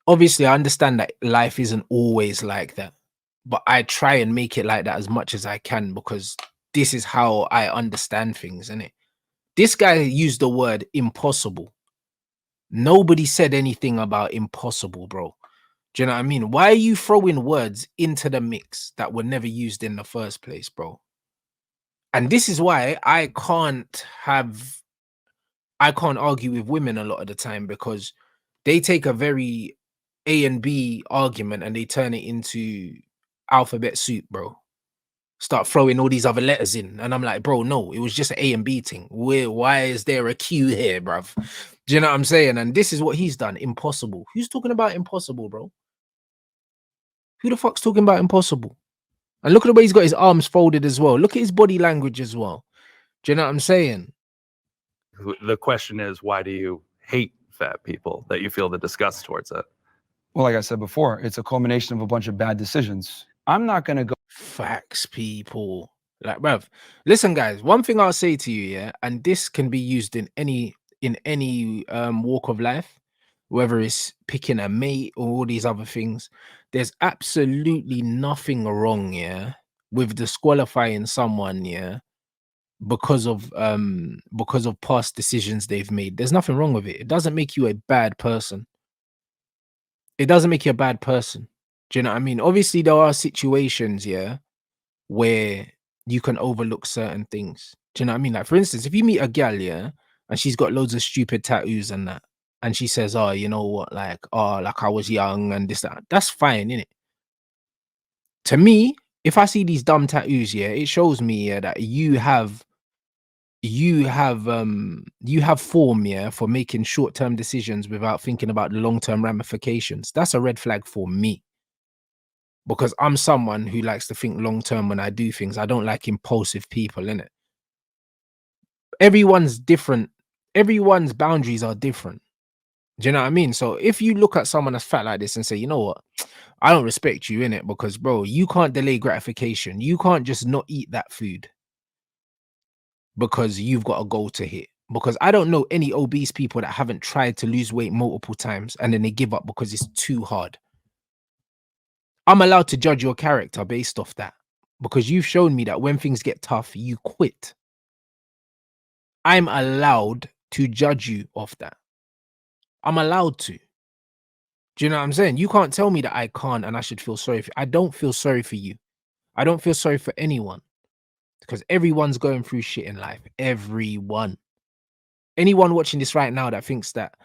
obviously, I understand that life isn't always like that. But I try and make it like that as much as I can because this is how I understand things, innit? This guy used the word impossible. Nobody said anything about impossible, bro. Do you know what I mean? Why are you throwing words into the mix that were never used in the first place, bro? And this is why I can't argue with women a lot of the time because they take a very A and B argument and they turn it into alphabet soup, bro. start throwing all these other letters in. And I'm like, bro, no, it was just an A and B thing. Why is there a Q here, bruv? Do you know what I'm saying? And this is what he's done. Impossible. Who's talking about impossible, bro? Who the fuck's talking about impossible? And look at the way he's got his arms folded as well. Look at his body language as well. Do you know what I'm saying? The question is, why do you hate fat people, that you feel the disgust towards it? Well, like I said before, it's a culmination of a bunch of bad decisions. I'm not going to go. Facts, people. Like, bruv, listen, guys, one thing I'll say to you, yeah, and this can be used in any walk of life, whether it's picking a mate or all these other things, there's absolutely nothing wrong, yeah, with disqualifying someone, yeah, because of past decisions they've made. There's nothing wrong with it. It doesn't make you a bad person. It doesn't make you a bad person. Do you know what I mean? Obviously, there are situations, yeah, where you can overlook certain things. Do you know what I mean? Like, for instance, if you meet a gal, yeah, and she's got loads of stupid tattoos and that, and she says, oh, you know what, like, oh, like I was young and this, that, that's fine, innit? To me, if I see these dumb tattoos, yeah, it shows me, yeah, that you have form, yeah, for making short-term decisions without thinking about the long-term ramifications. That's a red flag for me. Because I'm someone who likes to think long term when I do things. I don't like impulsive people, innit? Everyone's different. Everyone's boundaries are different. Do you know what I mean? So if you look at someone that's fat like this and say, you know what, I don't respect you, innit? Because, bro, you can't delay gratification. You can't just not eat that food because you've got a goal to hit. Because I don't know any obese people that haven't tried to lose weight multiple times and then they give up because it's too hard. I'm allowed to judge your character based off that because you've shown me that when things get tough, you quit. I'm allowed to judge you off that. I'm allowed to. Do you know what I'm saying? You can't tell me that I can't and I should feel sorry for you. I don't feel sorry for you. I don't feel sorry for anyone because everyone's going through shit in life. Everyone. Anyone watching this right now that thinks that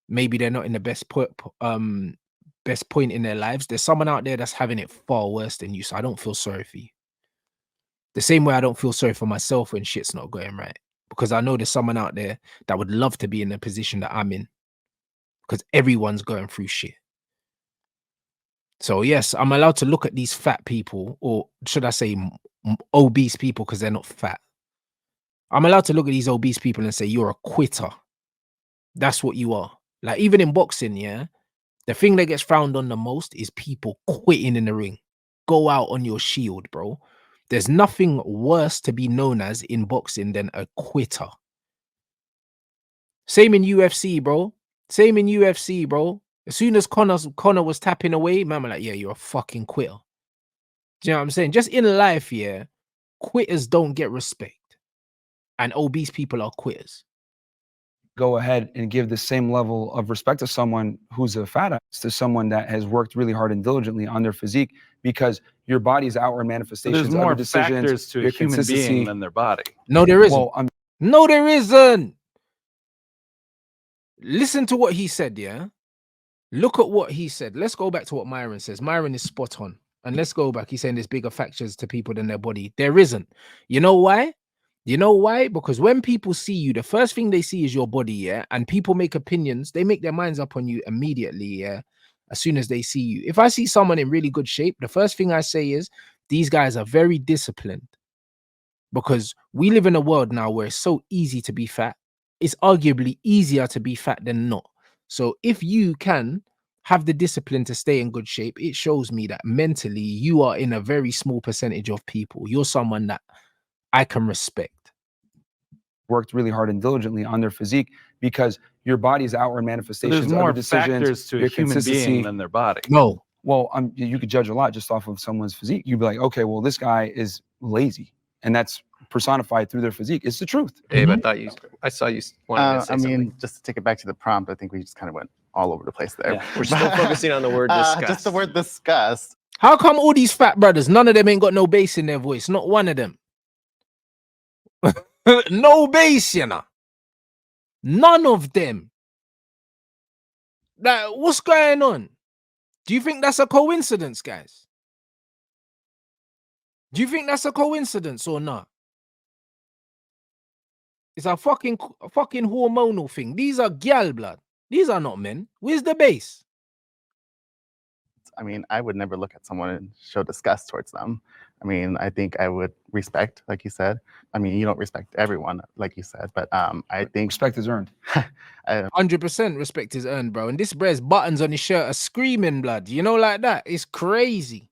maybe they're not in the best point in their lives, there's someone out there that's having it far worse than you. So I don't feel sorry for you. The same way I don't feel sorry for myself when shit's not going right. Because I know there's someone out there that would love to be in the position that I'm in. Because everyone's going through shit. So yes, I'm allowed to look at these fat people, or should I say obese people, because they're not fat. I'm allowed to look at these obese people and say, you're a quitter. That's what you are. Like even in boxing, yeah, the thing that gets frowned on the most is people quitting in the ring. Go out on your shield, bro. There's nothing worse to be known as in boxing than a quitter. Same in UFC, bro. Same in UFC, bro. As soon as Conor was tapping away, man, I'm like, yeah, you're a fucking quitter. Do you know what I'm saying? Just in life, yeah, quitters don't get respect. And obese people are quitters. Go ahead and give the same level of respect to someone who's a fat ass, to someone that has worked really hard and diligently on their physique, because your body's outward manifestations, There's more other decisions, factors to a your human consistency. being than their body. No, there isn't. Well, No, there isn't. Listen to what he said, yeah? Look at what he said. Let's go back to what Myron says. Myron is spot on. And let's go back. He's saying there's bigger factors to people than their body. There isn't. You know why? You know why? Because when people see you, the first thing they see is your body, yeah? And people make opinions. They make their minds up on you immediately, yeah? As soon as they see you. If I see someone in really good shape, the first thing I say is, these guys are very disciplined. Because we live in a world now where it's so easy to be fat. It's arguably easier to be fat than not. So if you can have the discipline to stay in good shape, it shows me that mentally you are in a very small percentage of people. You're someone that I can respect. worked really hard and diligently on their physique, because your body's outward manifestations, There's more other decisions, factors to a your human consistency. being than their body. No. Well, you could judge a lot just off of someone's physique. You'd be like, okay, well, this guy is lazy, and that's personified through their physique. It's the truth. Dave, I saw you wanted to say I mean, something. just to take it back to the prompt, I think we just kind of went all over the place there. Yeah, we're still focusing on the word disgust. Just the word disgust. How come all these fat brothers, none of them ain't got no bass in their voice? Not one of them. No bass, you know. None of them. Like, what's going on? Do you think that's a coincidence, guys? Do you think that's a coincidence or not? It's a fucking hormonal thing. These are gal blood. These are not men. Where's the base? I mean, I would never look at someone and show disgust towards them. I mean, I think I would respect, like you said. I mean, you don't respect everyone, like you said, but I think respect is earned. 100% respect is earned, bro. And this breast buttons on his shirt are screaming blood. You know, like that. It's crazy.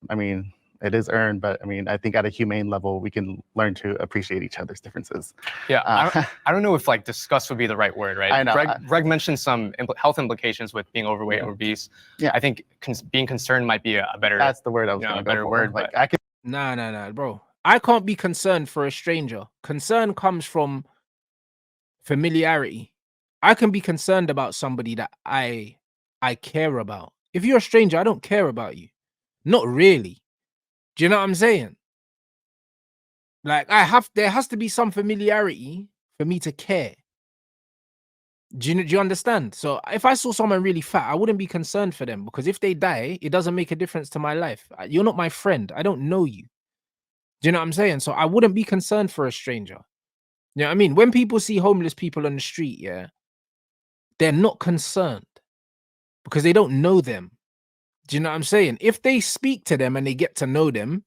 I mean, it is earned, but I mean, I think at a humane level, we can learn to appreciate each other's differenence. Yeah, I don't know if like disgust would be the right word, right? I know. Greg mentioned some health implications with being overweight or obese. Yeah. I think being concerned might be a better. That's the word I was going to go for. Like, I can. Nah, bro. I can't be concerned for a stranger. Concern comes from familiarity. I can be concerned about somebody that I care about. If you're a stranger, I don't care about you. Not really. Do you know what I'm saying? Like there has to be some familiarity for me to care. Do you understand? So if I saw someone really fat, I wouldn't be concerned for them because if they die, it doesn't make a difference to my life. You're not my friend. I don't know you. Do you know what I'm saying? So I wouldn't be concerned for a stranger. You know what I mean? When people see homeless people on the street, yeah, they're not concerned because they don't know them. Do you know what I'm saying? If they speak to them and they get to know them,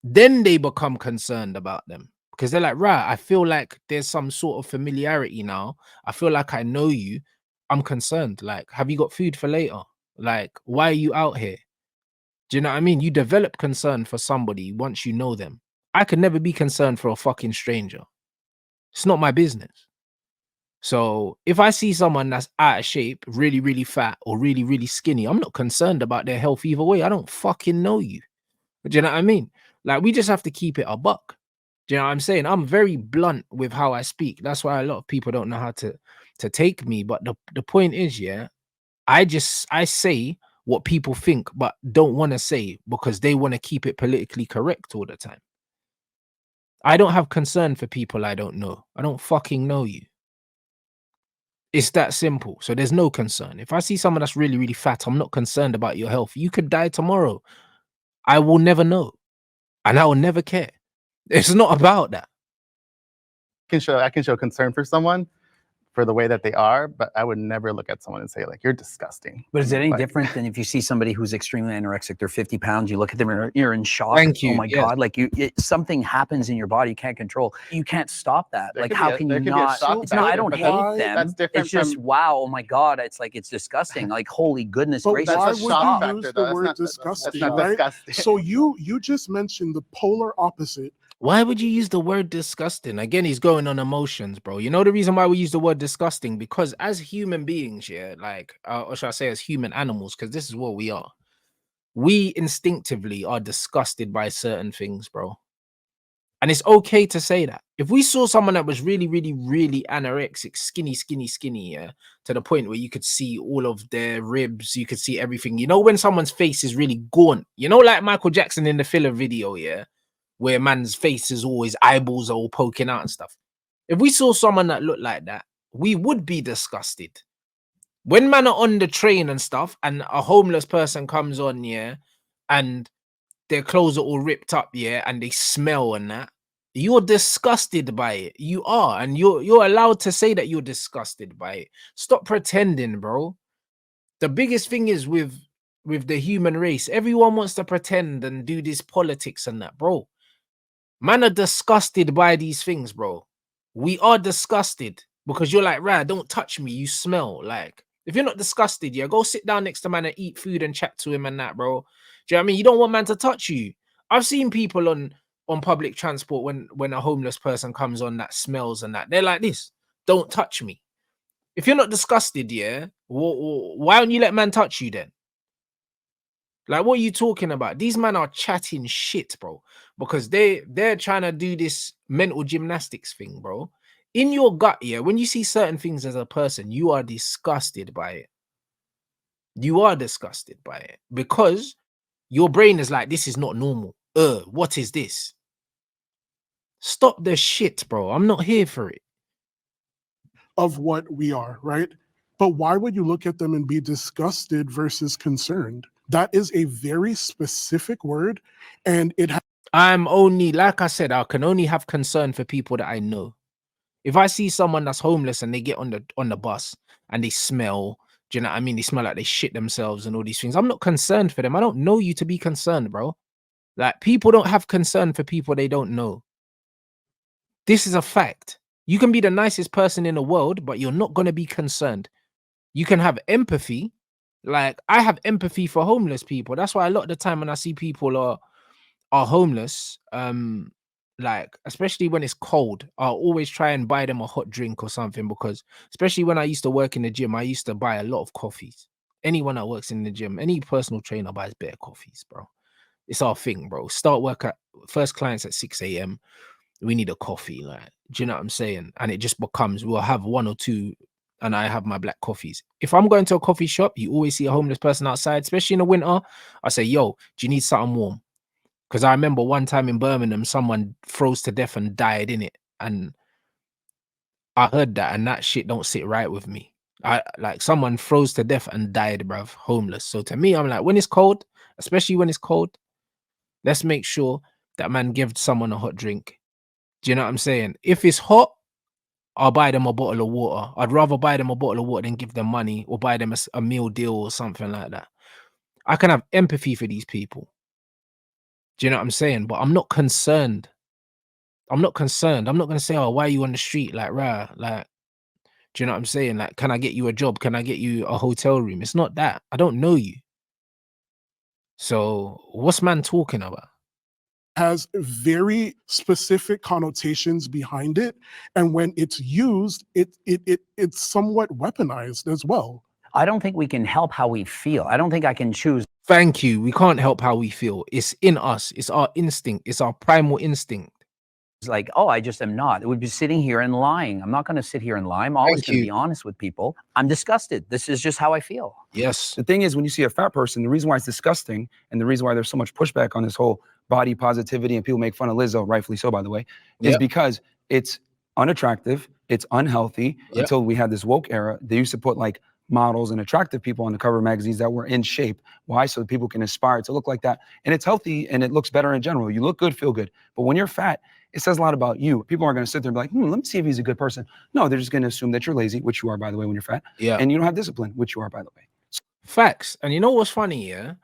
then they become concerned about them because they're like, right, I feel like there's some sort of familiarity now. I feel like I know you. I'm concerned. Like, have you got food for later? Like, why are you out here? Do you know what I mean? You develop concern for somebody once you know them. I could never be concerned for a fucking stranger. It's not my business. So if I see someone that's out of shape, really, really fat or really, really skinny, I'm not concerned about their health either way. I don't fucking know you. Do you know what I mean? Like, we just have to keep it a buck. Do you know what I'm saying? I'm very blunt with how I speak. That's why a lot of people don't know how to take me. But the point is, yeah, I say what people think, but don't want to say because they want to keep it politically correct all the time. I don't have concern for people I don't know. I don't fucking know you. It's that simple. So there's no concern. If I see someone that's really, really fat, I'm not concerned about your health. You could die tomorrow. I will never know. And I will never care. It's not about that. I can show concern for someone for the way that they are, but I would never look at someone and say, like, you're disgusting. But is it any different than if you see somebody who's extremely anorexic, they're 50 pounds, you look at them and you're in shock. Thank you. Oh my God, like something happens in your body you can't control. You can't stop that. Like, how can you not? It's not, I don't hate them. That's different. It's just, wow, oh my God, it's like, it's disgusting. Like, holy goodness gracious. Why would shock you factor, use though. the word That's disgusting, not right? disgusting. So you just mentioned the polar opposite. Why would you use the word disgusting? Again, he's going on emotions, bro. You know the reason why we use the word disgusting? Because as human beings, yeah, like, or should I say as human animals, because this is what we are. We instinctively are disgusted by certain things, bro. And it's okay to say that. If we saw someone that was really, really, really anorexic, skinny, yeah, to the point where you could see all of their ribs, you could see everything. You know, when someone's face is really gaunt, you know, like Michael Jackson in the Thriller video, yeah, where man's face is always eyeballs are all poking out and stuff. If we saw someone that looked like that, we would be disgusted. When man are on the train and stuff, and a homeless person comes on, yeah, and their clothes are all ripped up, yeah, and they smell and that, you're disgusted by it. You are, and you're allowed to say that you're disgusted by it. Stop pretending, bro. The biggest thing is with the human race, everyone wants to pretend and do this politics and that, bro. Man are disgusted by these things, bro. We are disgusted because you're like, right, don't touch me. You smell. Like, if you're not disgusted, yeah, go sit down next to man and eat food and chat to him and that, bro. Do you know what I mean? You don't want man to touch you. I've seen people on public transport when a homeless person comes on that smells and that. They're like this, don't touch me. If you're not disgusted, yeah, why don't you let man touch you then? Like, what are you talking about? These men are chatting shit, bro, because they're trying to do this mental gymnastics thing, bro. In your gut, yeah, when you see certain things as a person, you are disgusted by it. You are disgusted by it because your brain is like, this is not normal. What is this? Stop the shit, bro. I'm not here for it. Of what we are, right? But why would you look at them and be disgusted versus concerned? That is a very specific word, and it I'm only, like I said, I can only have concern for people that I know. If I see someone that's homeless and they get on the bus and they smell, do you know what I mean? They smell like they shit themselves and all these things. I'm not concerned for them. I don't know you to be concerned, bro. Like, people don't have concern for people they don't know. This is a fact. You can be the nicest person in the world, but you're not going to be concerned. You can have empathy. Like, I have empathy for homeless people. That's why a lot of the time when I see people are homeless, like, especially when it's cold, I'll always try and buy them a hot drink or something, because especially when I used to work in the gym, I used to buy a lot of coffees. Anyone that works in the gym, any personal trainer buys better coffees, bro. It's our thing, bro. Start work at first clients at 6 a.m. We need a coffee, like, do you know what I'm saying? And it just becomes, we'll have one or two, and I have my black coffees. If I'm going to a coffee shop, you always see a homeless person outside, especially in the winter. I say, yo, do you need something warm? Because I remember one time in Birmingham, someone froze to death and died in it. And I heard that, and that shit don't sit right with me. I like, someone froze to death and died, bruv, homeless. So to me, I'm like, when it's cold, especially when it's cold, let's make sure that man gives someone a hot drink. Do you know what I'm saying? If it's hot, I'll buy them a bottle of water. I'd rather buy them a bottle of water than give them money or buy them a meal deal or something like that. I can have empathy for these people. Do you know what I'm saying? But I'm not concerned. I'm not concerned. I'm not going to say, oh, why are you on the street? Like, rah, like, do you know what I'm saying? Like, can I get you a job? Can I get you a hotel room? It's not that. I don't know you. So what's man talking about? Has very specific connotations behind it, and when it's used, it's somewhat weaponized as well. I don't think we can help how we feel. I don't think I can choose. Thank you. We can't help how we feel. It's in us. It's our instinct. It's our primal instinct. It's like, oh, I just am not. It would be sitting here and lying. I'm not going to sit here and lie. I'm always going to be honest with people. I'm disgusted. This is just how I feel. Yes. The thing is, when you see a fat person, the reason why it's disgusting and the reason why there's so much pushback on this whole body positivity, and people make fun of Lizzo, rightfully so, by the way, is because it's unattractive, it's unhealthy. Until we had this woke era, they used to put like models and attractive people on the cover of magazines that were in shape. Why? So that people can aspire to look like that. And it's healthy and it looks better in general. You look good, feel good. But when you're fat, it says a lot about you. People aren't going to sit there and be like, let me see if he's a good person. No, they're just going to assume that you're lazy, which you are, by the way, when you're fat. And you don't have discipline, which you are, by the way. Facts. And you know what's funny, yeah?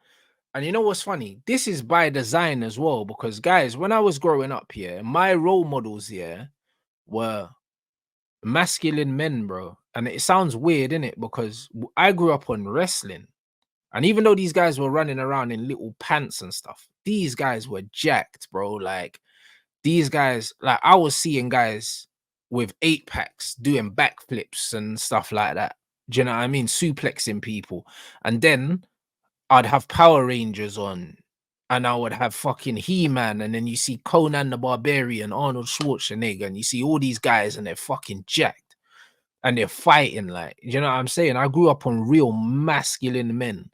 And you know what's funny? This is by design as well, because guys, when I was growing up here, my role models here were masculine men, bro. And it sounds weird, innit? Because I grew up on wrestling. And even though these guys were running around in little pants and stuff, these guys were jacked, bro. Like, these guys, like, I was seeing guys with 8-packs doing backflips and stuff like that. Do you know what I mean? Suplexing people. And then I'd have Power Rangers on, and I would have fucking He-Man, and then you see Conan the Barbarian, Arnold Schwarzenegger, and you see all these guys, and they're fucking jacked, and they're fighting, like, you know what I'm saying? I grew up on real masculine men.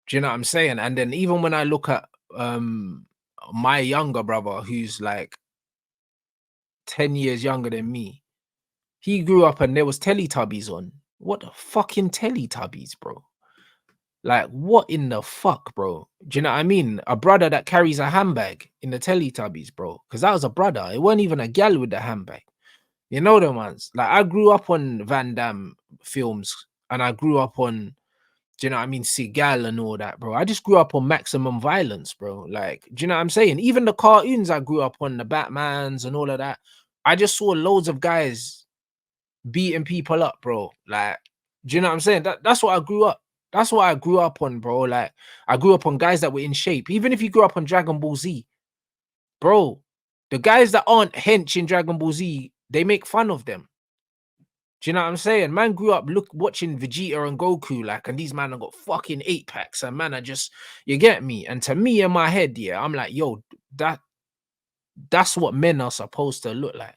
Do you know what I'm saying? And then even when I look at my younger brother, who's like 10 years younger than me, he grew up and there was Teletubbies on. What the fucking Teletubbies, bro? Like, what in the fuck, bro? Do you know what I mean? A brother that carries a handbag in the Teletubbies, bro. Because that was a brother. It wasn't even a gal with the handbag. You know the ones. Like, I grew up on Van Damme films, and I grew up on, do you know what I mean, Seagal and all that, bro. I just grew up on Maximum Violence, bro. Like, do you know what I'm saying? Even the cartoons I grew up on, the Batmans and all of that, I just saw loads of guys beating people up, bro. Like, do you know what I'm saying? That's what I grew up. That's what I grew up on, bro. Like, I grew up on guys that were in shape. Even if you grew up on Dragon Ball Z, bro, the guys that aren't hench in Dragon Ball Z, they make fun of them. Do you know what I'm saying? Man grew up watching Vegeta and Goku, like, and these man have got fucking 8-packs, and man are just, you get me? And to me, in my head, yeah, I'm like, yo, that's what men are supposed to look like.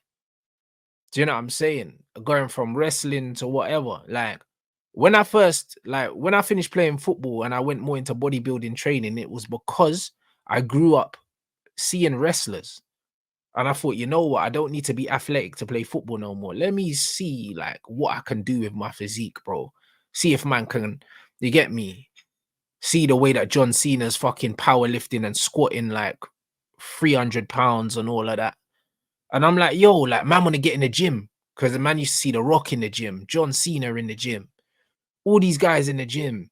Do you know what I'm saying? Going from wrestling to whatever. Like, when I finished playing football and I went more into bodybuilding training, it was because I grew up seeing wrestlers. And I thought, you know what? I don't need to be athletic to play football no more. Let me see, like, what I can do with my physique, bro. See if man can, you get me? See the way that John Cena's fucking powerlifting and squatting like 300 pounds and all of that. And I'm like, yo, like, man, want to get in the gym because the man used to see The Rock in the gym, John Cena in the gym, all these guys in the gym.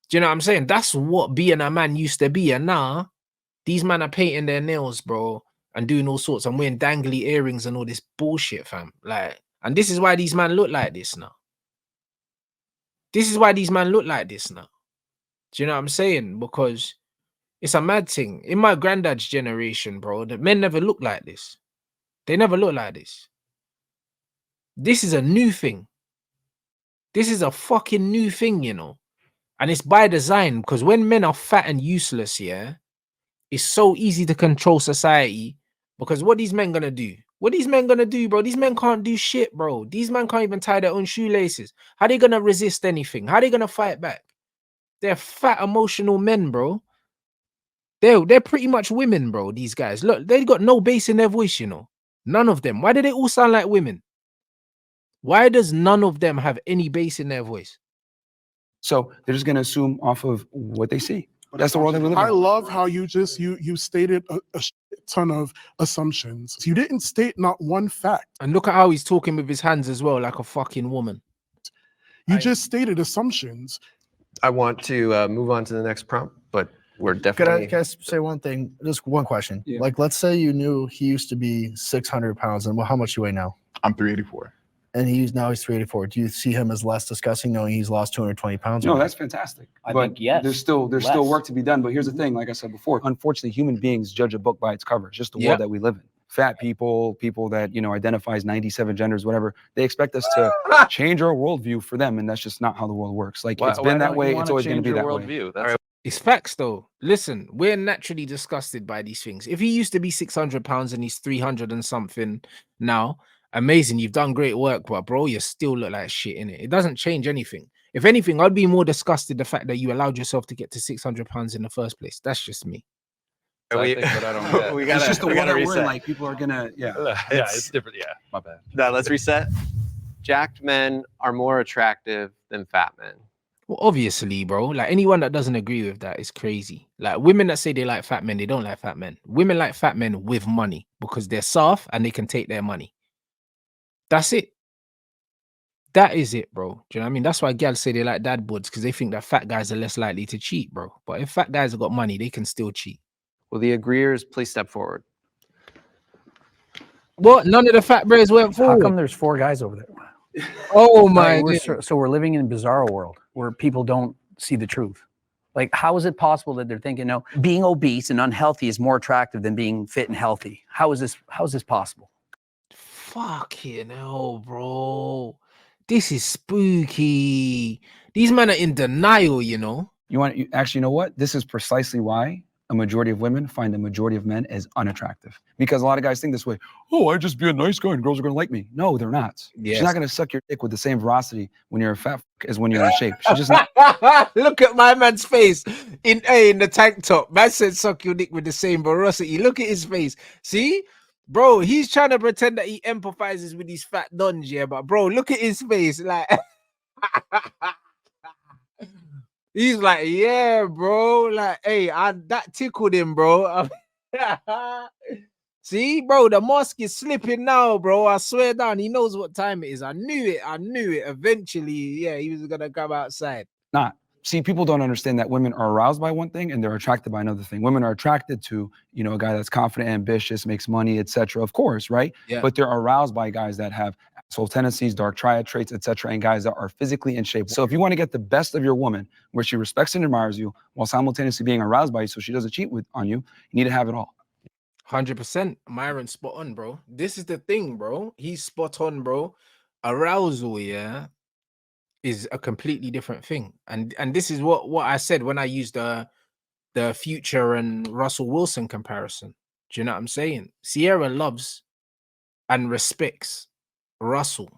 Do you know what I'm saying? That's what being a man used to be. And now these men are painting their nails, bro, and doing all sorts and wearing dangly earrings and all this bullshit, fam. Like, and this is why these men look like this now. This is why these men look like this now. Do you know what I'm saying? Because it's a mad thing. In my granddad's generation, bro, the men never looked like this. They never look like this. This is a new thing. This is a fucking new thing, you know. And it's by design, because when men are fat and useless, yeah, it's so easy to control society. Because what these men gonna do? What these men gonna do, bro? These men can't do shit, bro. These men can't even tie their own shoelaces. How they gonna resist anything? How they gonna fight back? They're fat, emotional men, bro. They're pretty much women, bro. These guys, look, they got no bass in their voice, you know. None of them. Why do they all sound like women? Why does none of them have any bass in their voice? So they're just going to assume off of what they see. That's the world that we live in. I love how you stated a shit ton of assumptions. You didn't state not one fact. And look at how he's talking with his hands as well, like a fucking woman. You just stated assumptions. I want to move on to the next prompt, but we're definitely. Can I say one thing? Just one question. Yeah. Like, let's say you knew he used to be 600 pounds, and how much you weigh now? I'm 384. And now he's 384. Do you see him as less disgusting knowing he's lost 220 pounds? No, that's fantastic. I But think, yes, there's still less. work to be done. But here's the thing, like I said before, unfortunately, human beings judge a book by its cover. It's just the Yep. world that we live in. Fat people that, you know, identifies 97 genders, whatever, they expect us to change our worldview for them. And that's just not how the world works. Like, it's been that way. It's always going to be that way. That's It's facts, though. Listen, we're naturally disgusted by these things. If he used to be 600 pounds and he's 300 and something now, amazing. You've done great work, but bro, you still look like shit in it. It doesn't change anything. If anything, I'd be more disgusted the fact that you allowed yourself to get to 600 pounds in the first place. That's just me. I think, but I don't get. We It's gotta, just the we world gotta that we're in. reset. Like, people are going to, yeah, it's different. Yeah, my bad. No, let's reset. Jacked men are more attractive than fat men. Well, obviously, bro. Like, anyone that doesn't agree with that is crazy. Like, women that say they like fat men, they don't like fat men. Women like fat men with money because they're soft and they can take their money. That's it. That is it, bro. Do you know what I mean? That's why gals say they like dad bods, because they think that fat guys are less likely to cheat, bro. But if fat guys have got money, they can still cheat. Will the agreeers please step forward? What? None of the fat bears went How forward. come there's 4 guys over there? Oh my Like, God. so we're living in a bizarre world where people don't see the truth. Like, how is it possible that they're thinking, no, being obese and unhealthy is more attractive than being fit and healthy? How is this possible? Fucking hell, bro. This is spooky. These men are in denial, you know. Actually, you know what? This is precisely why a majority of women find a majority of men as unattractive. Because a lot of guys think this way, oh, I just be a nice guy and girls are going to like me. No, they're not. Yes. She's not going to suck your dick with the same veracity when you're a fat as when you're in shape. She's just not. Look at my man's face in the tank top. Man said suck your dick with the same veracity. Look at his face. See? Bro, he's trying to pretend that he empathizes with these fat dons, yeah, but bro, look at his face. Like, he's like, yeah, bro. Like, hey, that tickled him, bro. See, bro, the mask is slipping now, bro. I swear down, he knows what time it is. I knew it. Eventually, yeah, he was gonna come outside. Not. See, people don't understand that women are aroused by one thing and they're attracted by another thing. Women are attracted to, you know, a guy that's confident, ambitious, makes money, etc. Of course, right? Yeah. But they're aroused by guys that have asshole tendencies, dark triad traits, etc., and guys that are physically in shape. So if you want to get the best of your woman, where she respects and admires you, while simultaneously being aroused by you, so she doesn't cheat on you, you need to have it all. 100%. Myron's spot on, bro. This is the thing, bro. He's spot on, bro. Arousal, yeah, is a completely different thing. And this is what I said when I used the Future and Russell Wilson comparison. Do you know what I'm saying? Sierra loves and respects Russell,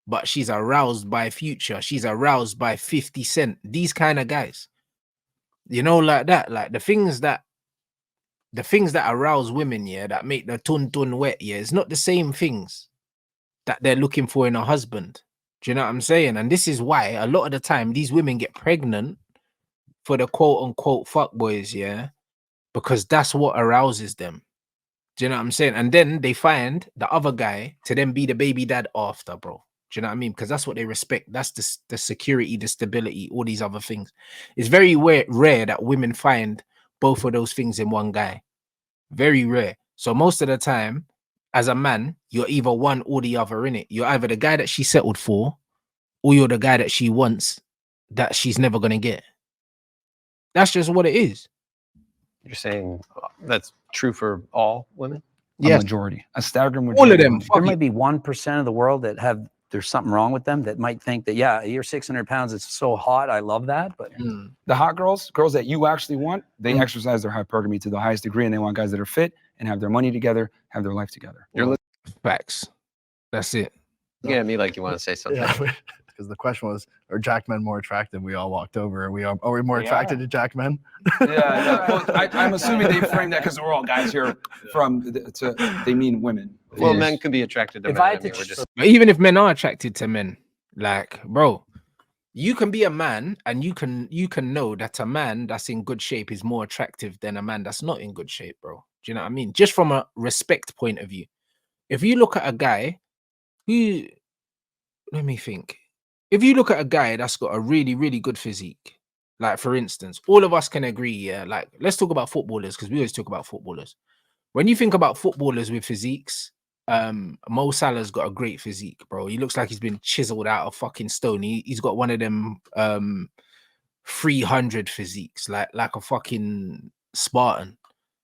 but she's aroused by Future. She's aroused by 50 Cent. These kind of guys. You know, like that. Like the things that arouse women, yeah, that make the tun wet, yeah, it's not the same things that they're looking for in a husband. Do you know what I'm saying? And this is why a lot of the time these women get pregnant for the quote unquote fuckboys, yeah, because that's what arouses them. Do you know what I'm saying? And then they find the other guy to then be the baby dad after, bro. Do you know what I mean? Because that's what they respect. That's the security, the stability, all these other things. It's very rare that women find both of those things in one guy. Very rare. So most of the time, as a man, you're either one or the other in it. You're either the guy that she settled for, or you're the guy that she wants that she's never gonna get. That's just what it is. You're saying that's true for all women? A Yes. majority, a staggering majority. All of them. women. There Fuck might it. be 1% of the world that there's something wrong with them that might think that, yeah, you're 600 pounds. It's so hot. I love that. But The hot girls that you actually want, they Mm. exercise their hypergamy to the highest degree, and they want guys that are fit and have their money together, have their life together. You're Facts. That's it. looking at me like you want to say something. Yeah, because the question was, are Jack men more attractive? We all walked over. Are we more They attracted are. to Jack men? Yeah, well, I'm assuming they framed that because we're all guys here they mean women. Well, Yes. men can be attracted to If men. I I had to mean, we're just But even if men are attracted to men, like, bro, you can be a man and you can know that a man that's in good shape is more attractive than a man that's not in good shape, bro. Do you know what I mean? Just from a respect point of view. If you look at a guy who, let me think. If you look at a guy that's got a really, really good physique, like for instance, all of us can agree, yeah, like let's talk about footballers because we always talk about footballers. When you think about footballers with physiques, Mo Salah's got a great physique, bro. He looks like he's been chiseled out of fucking stone. He's got one of them 300 physiques, like a fucking Spartan.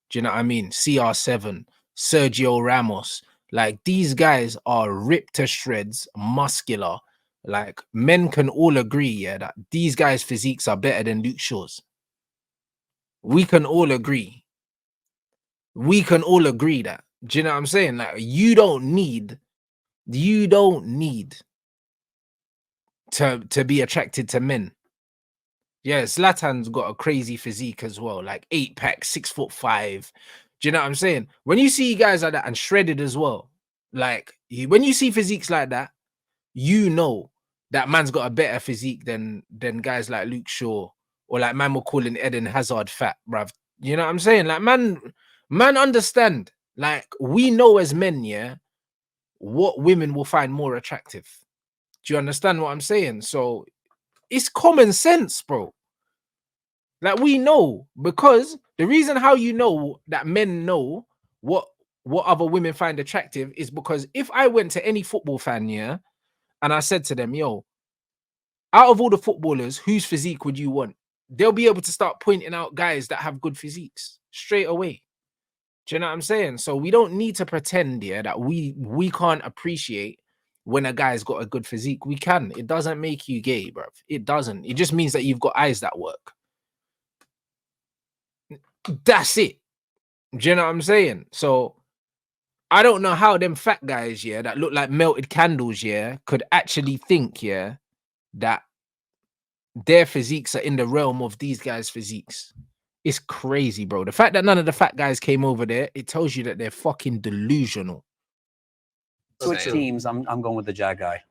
Do you know what I mean? CR7, Sergio Ramos. Like these guys are ripped to shreds, muscular. Like men can all agree, yeah, that these guys' physiques are better than Luke Shaw's. We can all agree. We can all agree that. Do you know what I'm saying? Like you don't need to be attracted to men. Yeah, Zlatan's got a crazy physique as well, like 8-pack, 6'5". Do you know what I'm saying? When you see guys like that and shredded as well, like when you see physiques like that, you know that man's got a better physique than guys like Luke Shaw or like man were calling Eden Hazard fat, bruv. You know what I'm saying? Like man understand. Like we know as men, yeah, what women will find more attractive. Do you understand what I'm saying? So it's common sense, bro. Like we know, because the reason how you know that men know what other women find attractive is because if I went to any football fan, yeah, and I said to them, yo, out of all the footballers, whose physique would you want? They'll be able to start pointing out guys that have good physiques straight away. Do you know what I'm saying? So we don't need to pretend, yeah, that we can't appreciate when a guy's got a good physique. We can. It doesn't make you gay, bro. It doesn't. It just means that you've got eyes that work. That's it. Do you know what I'm saying? So I don't know how them fat guys, yeah, that look like melted candles, yeah, could actually think, yeah, that their physiques are in the realm of these guys' physiques. It's crazy, bro. The fact that none of the fat guys came over there, it tells you that they're fucking delusional. switch Same. teams. I'm going with the Jack guy.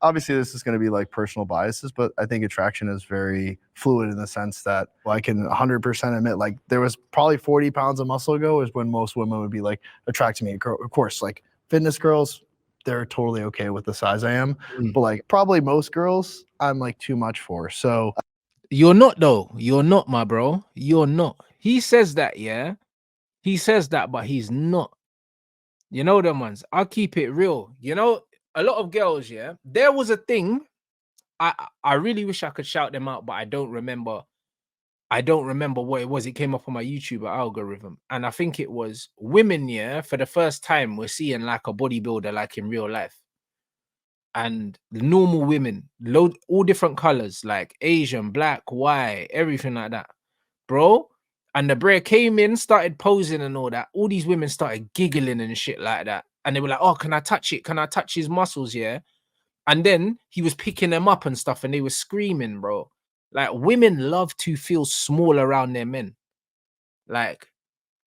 Obviously, this is going to be like personal biases, but I think attraction is very fluid in the sense that I can 100% admit, like there was probably 40 pounds of muscle ago is when most women would be like attracted to me. Of course, like fitness girls, they're totally okay with the size I am, but like probably most girls, I'm like too much for. So You're not though. You're not, my bro. You're not. He says that, yeah. He says that, but he's not. You know them ones. I'll keep it real. You know, a lot of girls, yeah. There was a thing. I really wish I could shout them out, but I don't remember. I don't remember what it was. It came up on my YouTube algorithm, and I think it was women. Yeah, for the first time, we're seeing like a bodybuilder, like in real life, and normal women, all different colors, like Asian, black, white, everything like that, bro. And the brer came in, started posing and all that. All these women started giggling and shit like that, and they were like, "Oh, can I touch it? Can I touch his muscles?" Yeah. And then he was picking them up and stuff, and they were screaming, bro. Like women love to feel small around their men. Like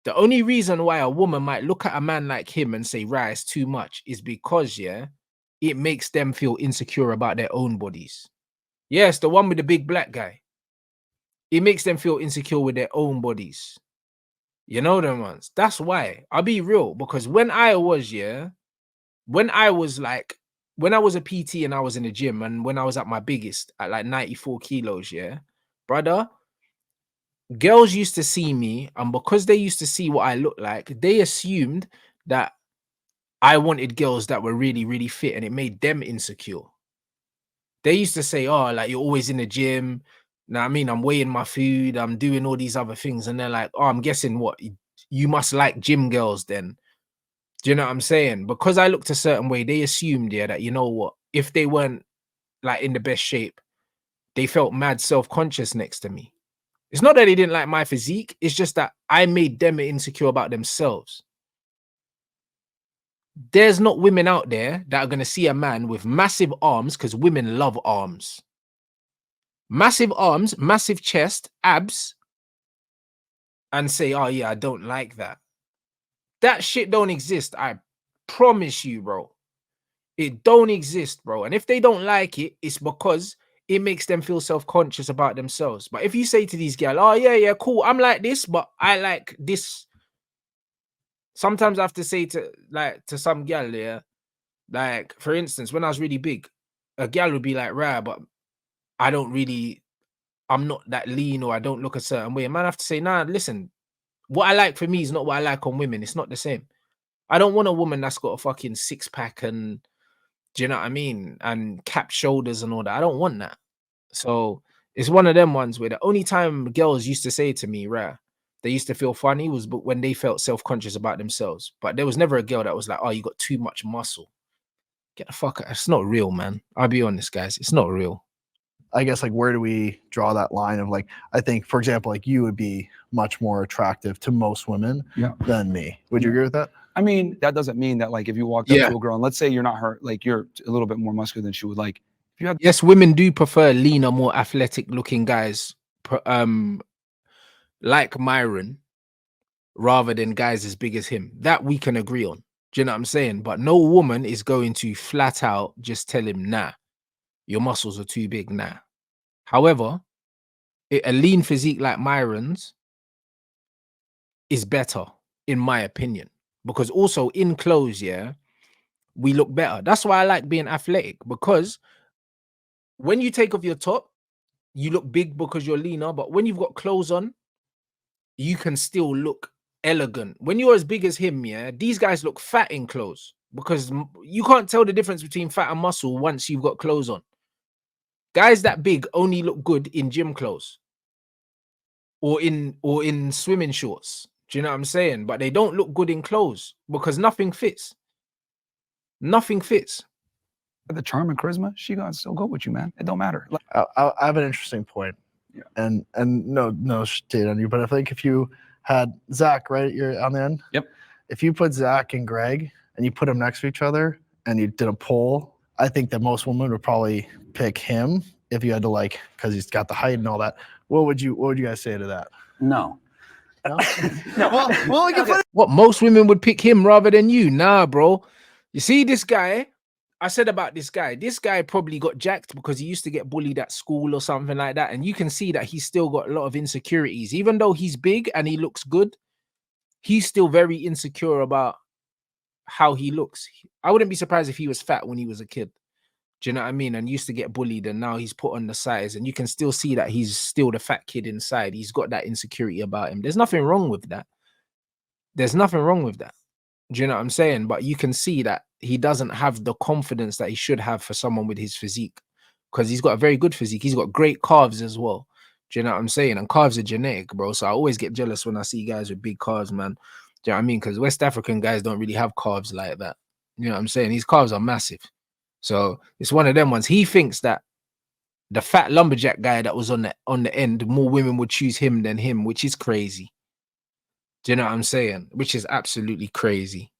the only reason why a woman might look at a man like him and say, right, it's too much, is because, yeah, it makes them feel insecure about their own bodies. Yes, the one with the big black guy. It makes them feel insecure with their own bodies. You know them ones. That's why. I'll be real. Because when I was a PT and I was in the gym, and when I was at my biggest at like 94 kilos, yeah, brother, girls used to see me, and because they used to see what I looked like, they assumed that I wanted girls that were really, really fit, and it made them insecure. They used to say, oh, like, you're always in the gym. Now, I mean, I'm weighing my food, I'm doing all these other things. And they're like, oh, I'm guessing what? You must like gym girls then. Do you know what I'm saying? Because I looked a certain way, they assumed, yeah, that, you know what, if they weren't like in the best shape, they felt mad self-conscious next to me. It's not that they didn't like my physique, it's just that I made them insecure about themselves. There's not women out there that are going to see a man with massive arms, because women love arms. Massive arms, massive chest, abs, and say, oh yeah, I don't like that. That shit don't exist. I promise you, bro. It don't exist, bro. And if they don't like it, it's because it makes them feel self-conscious about themselves. But if you say to these girls, oh yeah, cool, I'm like this, but I like this. Sometimes I have to say to some girl, yeah, like, for instance, when I was really big, a girl would be like, right, but I'm not that lean, or I don't look a certain way. And man, I have to say, nah, listen, what I like for me is not what I like on women. It's not the same. I don't want a woman that's got a fucking six-pack and, do you know what I mean? And capped shoulders and all that. I don't want that. So it's one of them ones where the only time girls used to say to me, right, they used to feel funny was when they felt self-conscious about themselves. But there was never a girl that was like, oh, you got too much muscle. Get the fuck out. It's not real, man. I'll be honest, guys. It's not real. I guess, like, where do we draw that line of, like, I think, for example, like, you would be much more attractive to most women than me. Would you agree with that? I mean, that doesn't mean that, like, if you walked up to a girl and let's say you're not her, like, you're a little bit more muscular than she would, like, if you had. Yes, women do prefer leaner, more athletic looking guys, like Myron, rather than guys as big as him. That we can agree on. Do you know what I'm saying? But no woman is going to flat out just tell him, nah, your muscles are too big, nah. However, a lean physique like Myron's is better, in my opinion, because also in clothes, yeah, we look better. That's why I like being athletic, because when you take off your top, you look big because you're leaner, but when you've got clothes on, you can still look elegant. When you're as big as him, yeah, these guys look fat in clothes, because you can't tell the difference between fat and muscle once you've got clothes on. Guys that big only look good in gym clothes or in swimming shorts. Do you know what I'm saying? But they don't look good in clothes because nothing fits. Nothing fits. The charm and charisma, she gonna still go with you, man. It don't matter. Like, I have an interesting point. Yeah. And no shade on you, but I think if you had Zach, right, you're on the end. Yep. If you put Zach and Greg and you put them next to each other and you did a poll, I think that most women would probably pick him if you had to, like, because he's got the height and all that. What would you guys say to that? No. No. No. Well, we can put it. What, most women would pick him rather than you? Nah, bro. You see this guy? I said about this guy probably got jacked because he used to get bullied at school or something like that. And you can see that he's still got a lot of insecurities. Even though he's big and he looks good, he's still very insecure about how he looks. I wouldn't be surprised if he was fat when he was a kid. Do you know what I mean? And used to get bullied, and now he's put on the size, and you can still see that he's still the fat kid inside. He's got that insecurity about him. There's nothing wrong with that. There's nothing wrong with that. Do you know what I'm saying? But you can see that he doesn't have the confidence that he should have for someone with his physique, because he's got a very good physique. He's got great calves as well. Do you know what I'm saying? And calves are genetic, bro. So I always get jealous when I see guys with big calves, man. Do you know what I mean? Because West African guys don't really have calves like that. You know what I'm saying? His calves are massive. So it's one of them ones. He thinks that the fat lumberjack guy that was on the end, more women would choose him than him, which is crazy. Do you know what I'm saying? Which is absolutely crazy.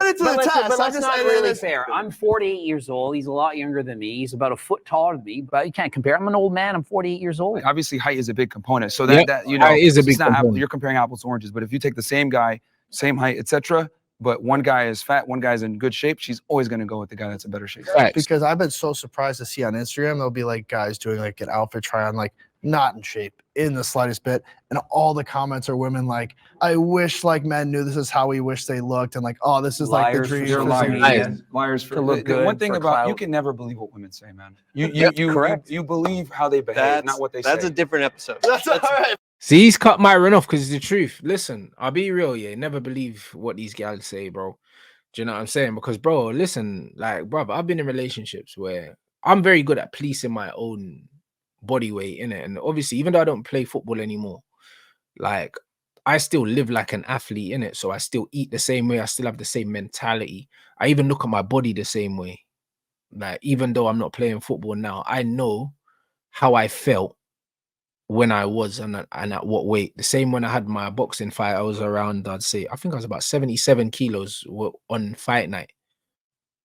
But that's not really fair. I'm 48 years old. He's a lot younger than me. He's about a foot taller than me, but you can't compare. I'm an old man. I'm 48 years old. Like, obviously, height is a big component. So that you know, height is a big component. You're comparing apples to oranges. But if you take the same guy, same height, etc., but one guy is fat, one guy's in good shape, she's always going to go with the guy that's in better shape. Because I've been so surprised to see on Instagram, there'll be like guys doing like an outfit try on, like not in shape in the slightest bit. And all the comments are women like, I wish like men knew this is how we wish they looked. And like, oh, this is like the Liars for dream. They're social liars, media. man. Liars for To look the one good, thing for about you clout. can never believe what women say, man. You correct. you believe how they behave, not what they That's say. a different episode. That's all right. See, he's cut Myron off because it's the truth. Listen, I'll be real, yeah. Never believe what these guys say, bro. Do you know what I'm saying? Because, bro, listen, like, bro, I've been in relationships where I'm very good at policing my own body weight in it. And obviously, even though I don't play football anymore, like, I still live like an athlete in it. So I still eat the same way. I still have the same mentality. I even look at my body the same way. Like, even though I'm not playing football now, I know how I felt when I was and at what weight. The same when I had my boxing fight, I was around, I'd say, I think I was about 77 kilos on fight night.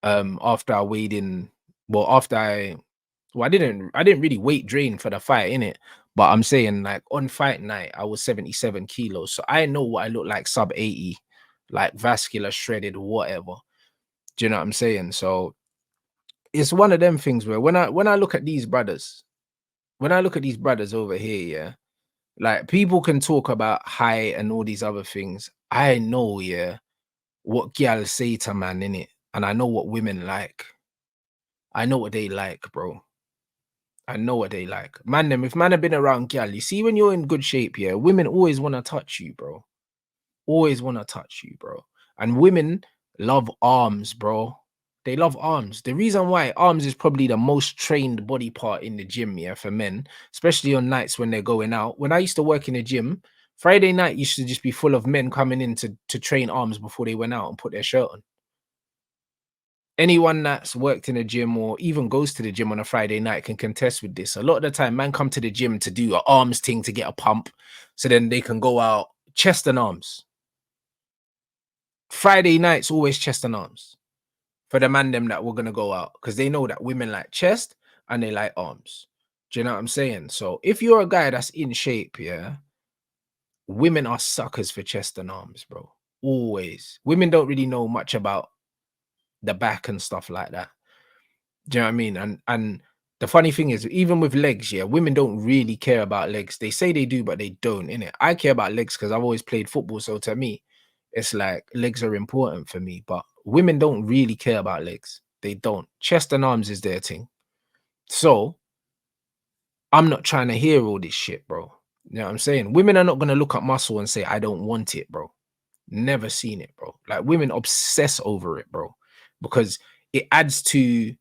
After I weighed in, well, I didn't really weight drain for the fight in it, but I'm saying like on fight night, I was 77 kilos. So I know what I look like sub 80, like vascular, shredded, whatever. Do you know what I'm saying? So it's one of them things where when I look at these brothers, over here, yeah, like people can talk about height and all these other things. I know, yeah, what gals say to man in it, and I know what women like. I know what they like, bro. I know what they like. Man, them if man have been around gal, you see when you're in good shape, yeah, women always want to touch you, bro. Always want to touch you, bro. And women love arms, bro. They love arms. The reason why arms is probably the most trained body part in the gym, yeah, for men, especially on nights when they're going out. When I used to work in the gym, Friday night used to just be full of men coming in to train arms before they went out and put their shirt on. Anyone that's worked in a gym or even goes to the gym on a Friday night can contest with this. A lot of the time, man come to the gym to do an arms thing to get a pump, so then they can go out chest and arms. Friday nights always chest and arms for the man them that we're gonna go out because they know that women like chest and they like arms. Do you know what I'm saying? So if you're a guy that's in shape, yeah, women are suckers for chest and arms, bro. Always. Women don't really know much about the back and stuff like that. Do you know what I mean? And the funny thing is, even with legs, yeah, women don't really care about legs. They say they do, but they don't, innit? I care about legs because I've always played football. So to me, it's like legs are important for me. But women don't really care about legs. They don't. Chest and arms is their thing. So I'm not trying to hear all this shit, bro. You know what I'm saying? Women are not going to look at muscle and say, I don't want it, bro. Never seen it, bro. Like women obsess over it, bro, because it adds to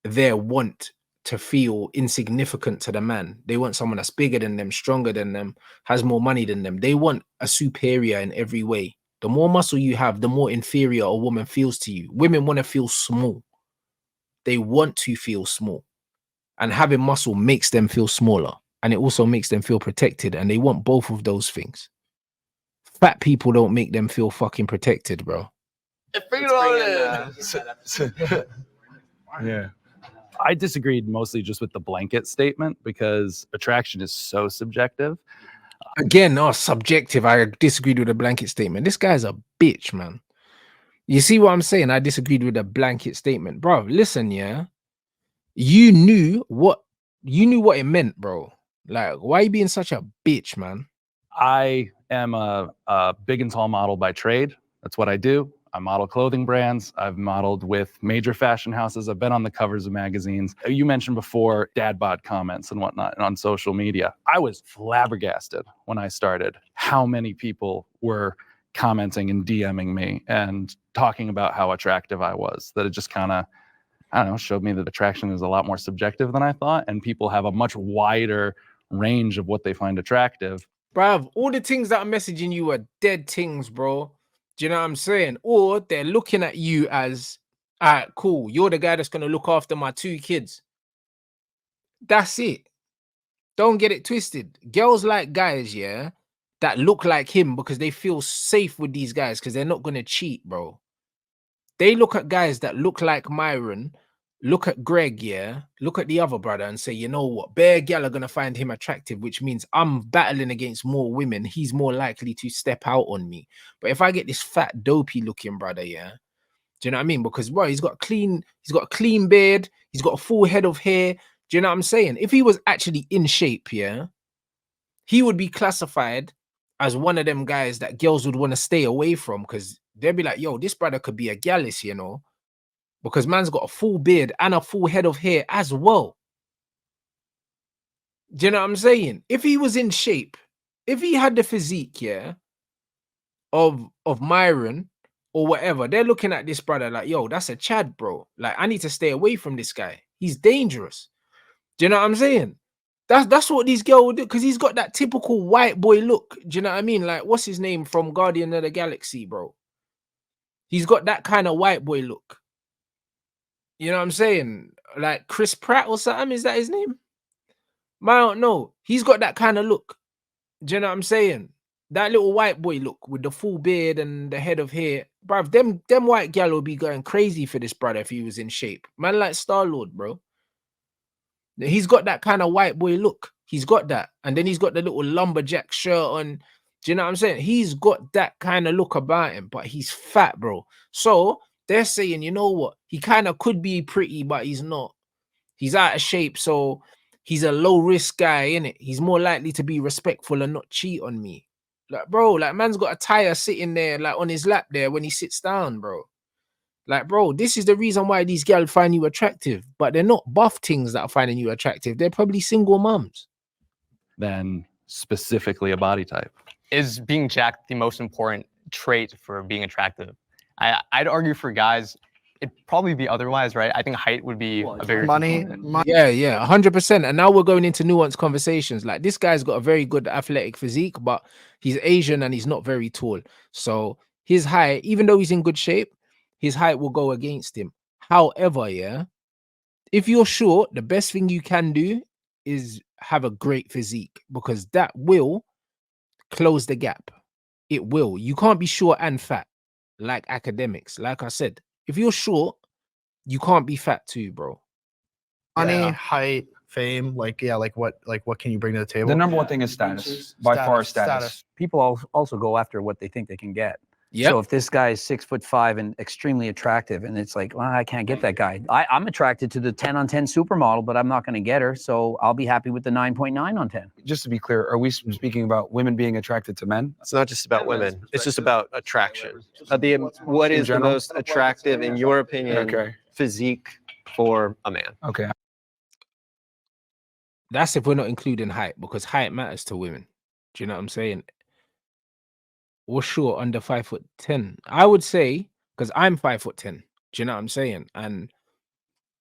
their want to feel insignificant to the man. They want someone that's bigger than them, stronger than them, has more money than them. They want a superior in every way. The more muscle you have, the more inferior a woman feels to you. Women want to feel small. They want to feel small. And having muscle makes them feel smaller. And it also makes them feel protected. And they want both of those things. Fat people don't make them feel fucking protected, bro. Yeah. I disagreed mostly just with the blanket statement because attraction is so subjective. Again, subjective. I disagreed with the blanket statement. This guy's a bitch, man. You see what I'm saying? I disagreed with the blanket statement. Bro, listen, yeah. You knew what it meant, bro. Like, why are you being such a bitch, man? I am a big and tall model by trade. That's what I do. I model clothing brands. I've modeled with major fashion houses. I've been on the covers of magazines. You mentioned before dad bod comments and whatnot on social media. I was flabbergasted when I started how many people were commenting and DMing me and talking about how attractive I was. That it just kind of, I don't know, showed me that attraction is a lot more subjective than I thought. And people have a much wider range of what they find attractive. Bruv, all the things that are messaging you are dead things, bro. Do you know what I'm saying? Or they're looking at you as, all right, cool. You're the guy that's going to look after my 2 kids. That's it. Don't get it twisted. Girls like guys, yeah, that look like him because they feel safe with these guys because they're not going to cheat, bro. They look at guys that look like Myron, look at Greg, yeah, look at the other brother and say, you know what, bare gal are going to find him attractive, which means I'm battling against more women. He's more likely to step out on me. But if I get this fat, dopey looking brother, yeah, do you know what I mean? Because, bro, he's got a clean beard. He's got a full head of hair, Do you know what I'm saying? If he was actually in shape, yeah, he would be classified as one of them guys that girls would want to stay away from because they'd be like, yo, this brother could be a gallus, you know, because man's got a full beard and a full head of hair as well. Do you know what I'm saying? If he was in shape, if he had the physique, yeah, of Myron or whatever, they're looking at this brother like, yo, that's a Chad, bro. Like, I need to stay away from this guy. He's dangerous. Do you know what I'm saying? That's what these girls would do because he's got that typical white boy look. Do you know what I mean? Like, what's his name from Guardian of the Galaxy, bro? He's got that kind of white boy look. You know what I'm saying? Like Chris Pratt or something. Is that his name? I don't know. He's got that kind of look. Do you know what I'm saying? That little white boy look with the full beard and the head of hair. Bruv, them white gal will be going crazy for this brother if he was in shape. Man like Star-Lord, bro. He's got that kind of white boy look. He's got that. And then he's got the little lumberjack shirt on. Do you know what I'm saying? He's got that kind of look about him, but he's fat, bro. So they're saying, you know what? He kind of could be pretty, but he's not. He's out of shape, so he's a low-risk guy, innit? He's more likely to be respectful and not cheat on me. Like, bro, like, man's got a tire sitting there, like, on his lap there when he sits down, bro. Like, bro, this is the reason why these girls find you attractive, but they're not buff things that are finding you attractive. They're probably single moms. Than specifically a body type. Is being jacked the most important trait for being attractive? I'd argue for guys, it'd probably be otherwise, right? I think height would be a bigger component. Yeah, 100%. And now we're going into nuanced conversations. Like, this guy's got a very good athletic physique, but he's Asian and he's not very tall. So his height, even though he's in good shape, his height will go against him. However, yeah, if you're short, the best thing you can do is have a great physique because that will close the gap. It will. You can't be short and fat like academics. Like I said, if you're short, you can't be fat too, bro. Money, height, fame, like what can you bring to the table? The number one thing is status. By far, status. People also go after what they think they can get. Yep. So if this guy is 6'5" and extremely attractive, and it's like, well, I can't get that guy. I'm attracted to the 10 on 10 supermodel, but I'm not going to get her. So I'll be happy with the 9.9 on 10. Just to be clear, are we speaking about women being attracted to men? It's not just about women. It's just about attraction. What is the general? most attractive, in your opinion, physique for a man? Okay. That's if we're not including height, because height matters to women. Do you know what I'm saying? We're short under 5'10". I would say, because I'm 5'10". Do you know what I'm saying? And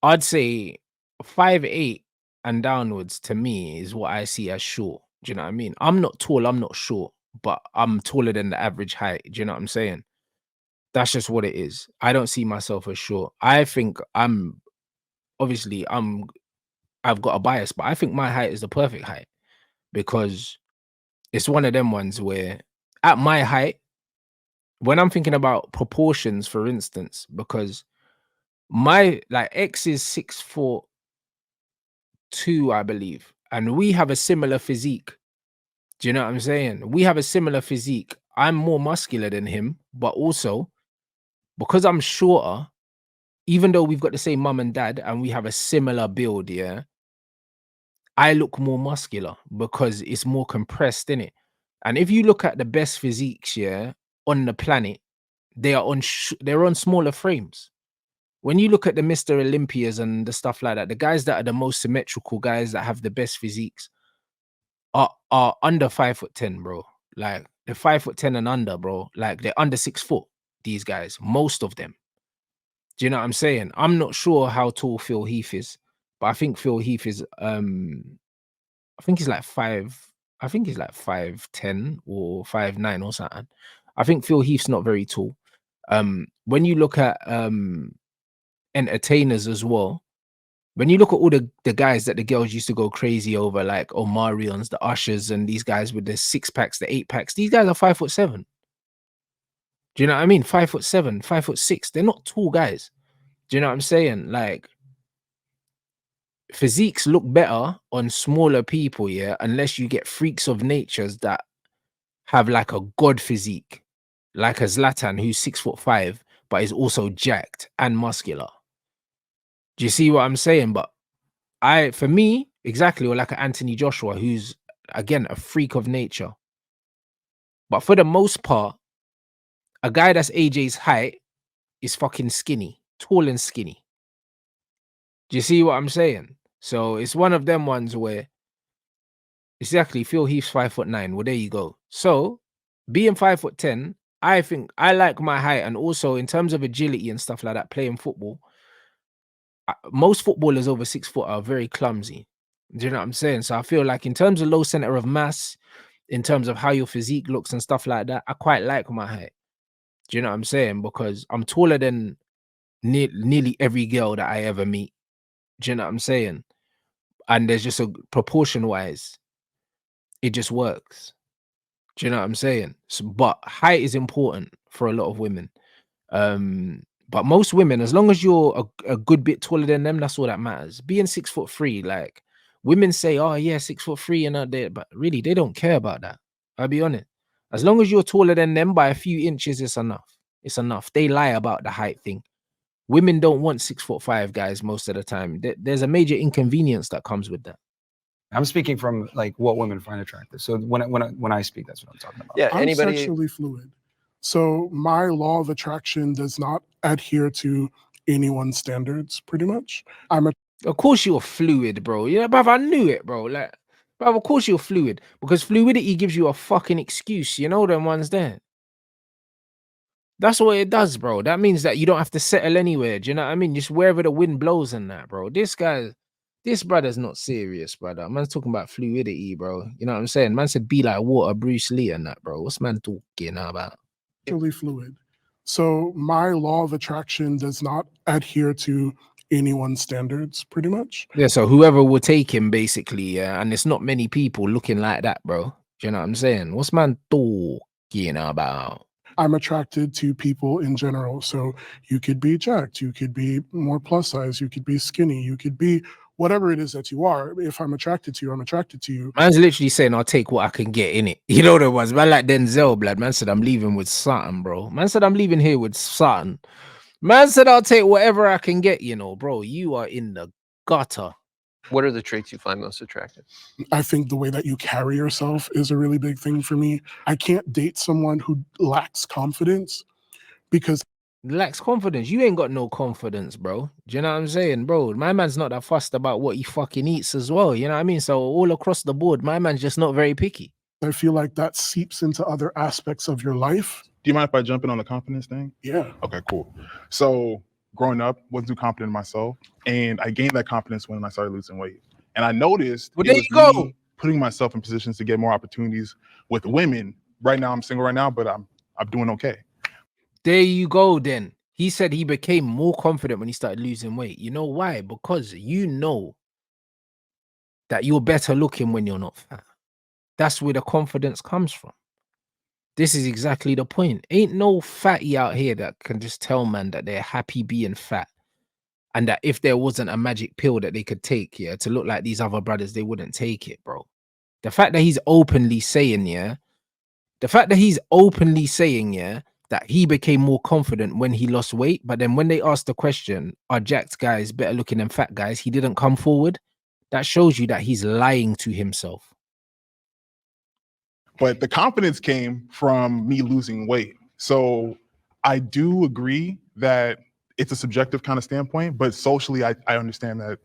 I'd say 5'8" and downwards to me is what I see as short. Do you know what I mean? I'm not tall, I'm not short, but I'm taller than the average height. Do you know what I'm saying? That's just what it is. I don't see myself as short. I think I've got a bias, but I think my height is the perfect height because it's one of them ones where at my height, when I'm thinking about proportions, for instance, because my X is 6'2", I believe, and we have a similar physique. Do you know what I'm saying? We have a similar physique. I'm more muscular than him, but also because I'm shorter, even though we've got the same mum and dad and we have a similar build, yeah, I look more muscular because it's more compressed, innit? And if you look at the best physiques, yeah, on the planet, they're on smaller frames. When you look at the Mr. Olympias and the stuff like that, the guys that are the most symmetrical guys that have the best physiques are under 5'10", bro. Like they're 5'10" and under, bro. Like they're under 6 foot. These guys, most of them. Do you know what I'm saying? I'm not sure how tall Phil Heath is, but I think Phil Heath is I think he's like 5'10" or 5'9" or something. I think Phil Heath's not very tall. When you look at entertainers as well, when you look at all the guys that the girls used to go crazy over, like Omarions, the Ushers, and these guys with the 6-packs, the 8-packs, these guys are 5'7". Do you know what I mean? 5'7", 5'6". They're not tall guys. Do you know what I'm saying? Like, physiques look better on smaller people, yeah, unless you get freaks of natures that have like a god physique, like a Zlatan who's 6'5", but is also jacked and muscular. Do you see what I'm saying? But for me, exactly, or like an Anthony Joshua, who's again a freak of nature. But for the most part, a guy that's AJ's height is fucking skinny, tall and skinny. Do you see what I'm saying? So it's one of them ones where exactly Phil Heath's 5'9". Well, there you go. So being 5'10", I think I like my height, and also in terms of agility and stuff like that, playing football. Most footballers over 6 foot are very clumsy. Do you know what I'm saying? So I feel like in terms of low center of mass, in terms of how your physique looks and stuff like that, I quite like my height. Do you know what I'm saying? Because I'm taller than nearly every girl that I ever meet. Do you know what I'm saying? And there's just a proportion wise, it just works. Do you know what I'm saying? So, but height is important for a lot of women. But most women, as long as you're a good bit taller than them, that's all that matters. Being 6'3", like women say, oh yeah, 6'3", and they, but really they don't care about that. I'll be honest. As long as you're taller than them by a few inches, it's enough. It's enough. They lie about the height thing. Women don't want 6'5" guys most of the time. There's a major inconvenience that comes with that. I'm speaking from like what women find attractive. So when I speak, that's what I'm talking about. Yeah, I'm anybody? sexually fluid. So my law of attraction does not adhere to anyone's standards, pretty much. Of course you're fluid, bro. Yeah, bruv, I knew it, bro. Like, bruv, of course you're fluid. Because fluidity gives you a fucking excuse. You know them ones there. That's what it does, bro. That means that you don't have to settle anywhere. Do you know what I mean? Just wherever the wind blows and that, bro. This brother's not serious, brother. Man's talking about fluidity, bro. You know what I'm saying? Man said be like water, Bruce Lee and that, bro. What's man talking about? Sexually fluid. So my law of attraction does not adhere to anyone's standards, pretty much. Yeah, so whoever will take him, basically, yeah. And it's not many people looking like that, bro. Do you know what I'm saying? What's man talking about? I'm attracted to people in general. So you could be jacked, you could be more plus size, you could be skinny, you could be whatever it is that you are. If I'm attracted to you, I'm attracted to you. Man's literally saying, I'll take what I can get in it. You know what it was? Man, like Denzel, blood. Man said, I'm leaving with something, bro. Man said, I'm leaving here with something. Man said, I'll take whatever I can get, you know, bro. You are in the gutter. What are the traits you find most attractive? I think the way that you carry yourself is a really big thing for me. I can't date someone who lacks confidence because lacks confidence. You ain't got no confidence, bro. Do you know what I'm saying, bro? My man's not that fussed about what he fucking eats as well. You know what I mean? So all across the board, my man's just not very picky. I feel like that seeps into other aspects of your life. Do you mind if I jump in on the confidence thing? Yeah. Okay, cool. So growing up, wasn't too confident in myself, and I gained that confidence when I started losing weight. And I noticed well, there you go. Putting myself in positions to get more opportunities with women. Right now, I'm single right now, but I'm doing okay. There you go. Then he said he became more confident when he started losing weight. You know why? Because you know that you're better looking when you're not fat. That's where the confidence comes from. This is exactly the point. Ain't no fatty out here that can just tell man that they're happy being fat. And that if there wasn't a magic pill that they could take, yeah, to look like these other brothers, they wouldn't take it, bro. The fact that he's openly saying, yeah, that he became more confident when he lost weight, but then when they asked the question, are jacked guys better looking than fat guys, he didn't come forward. That shows you that he's lying to himself. But the confidence came from me losing weight. So I do agree that it's a subjective kind of standpoint, but socially, I understand that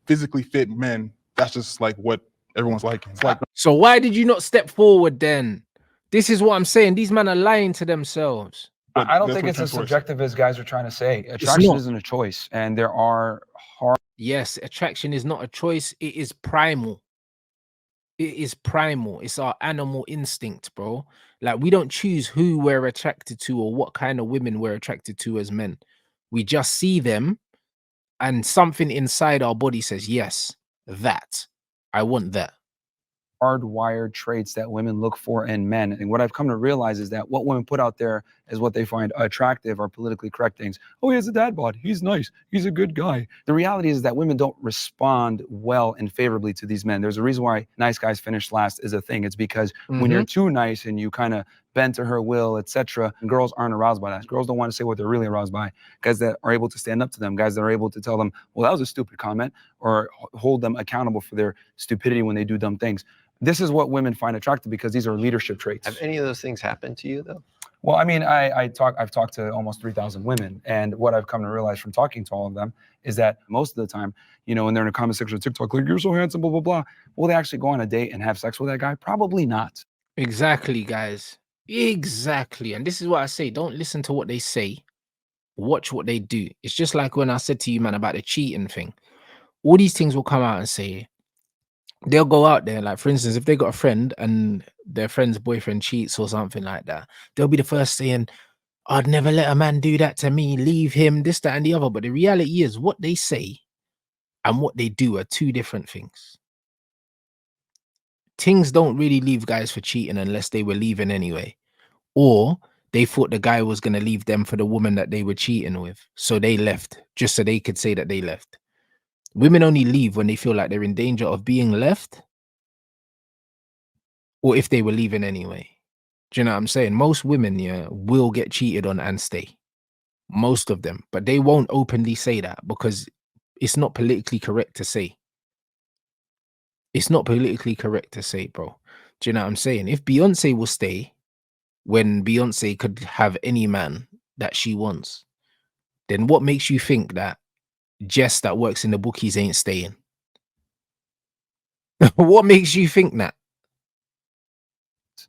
physically fit men, that's just like what everyone's liking. It's like, so why did you not step forward then? This is what I'm saying. These men are lying to themselves. I don't think it's as subjective as guys are trying to say. Attraction isn't a choice, and there are hard. Yes, attraction is not a choice. It is primal. It is primal. It's our animal instinct, bro. Like, we don't choose who we're attracted to or what kind of women we're attracted to as men. We just see them and something inside our body says, yes, that. I want that. Hardwired traits that women look for in men. And what I've come to realize is that what women put out there is what they find attractive or politically correct things. Oh, he has a dad bod. He's nice. He's a good guy. The reality is that women don't respond well and favorably to these men. There's a reason why nice guys finish last is a thing. It's because when you're too nice and you kind of bend to her will, etc. And girls aren't aroused by that. Girls don't want to say what they're really aroused by. Guys that are able to stand up to them, guys that are able to tell them, well, that was a stupid comment, or hold them accountable for their stupidity when they do dumb things. This is what women find attractive because these are leadership traits. Have any of those things happened to you though? Well, I mean, I've talked to almost 3,000 women, and what I've come to realize from talking to all of them is that most of the time, you know, when they're in a comment section of TikTok, like, you're so handsome, blah, blah, blah, will they actually go on a date and have sex with that guy? Probably not. Exactly, guys. Exactly. And this is what I say. Don't listen to what they say. Watch what they do. It's just like when I said to you, man, about the cheating thing. All these things will come out and say, they'll go out there, like, for instance, if they got a friend and their friend's boyfriend cheats or something like that, they'll be the first saying, I'd never let a man do that to me, leave him, this, that, and the other. But the reality is what they say and what they do are two different things. Things don't really leave guys for cheating unless they were leaving anyway. Or they thought the guy was going to leave them for the woman that they were cheating with. So they left, just so they could say that they left. Women only leave when they feel like they're in danger of being left, or if they were leaving anyway. Do you know what I'm saying? Most women, yeah, will get cheated on and stay. Most of them. But they won't openly say that because it's not politically correct to say. It's not politically correct to say, bro. Do you know what I'm saying? If Beyonce will stay when Beyonce could have any man that she wants, then what makes you think that Jess that works in the bookies ain't staying? What makes you think that?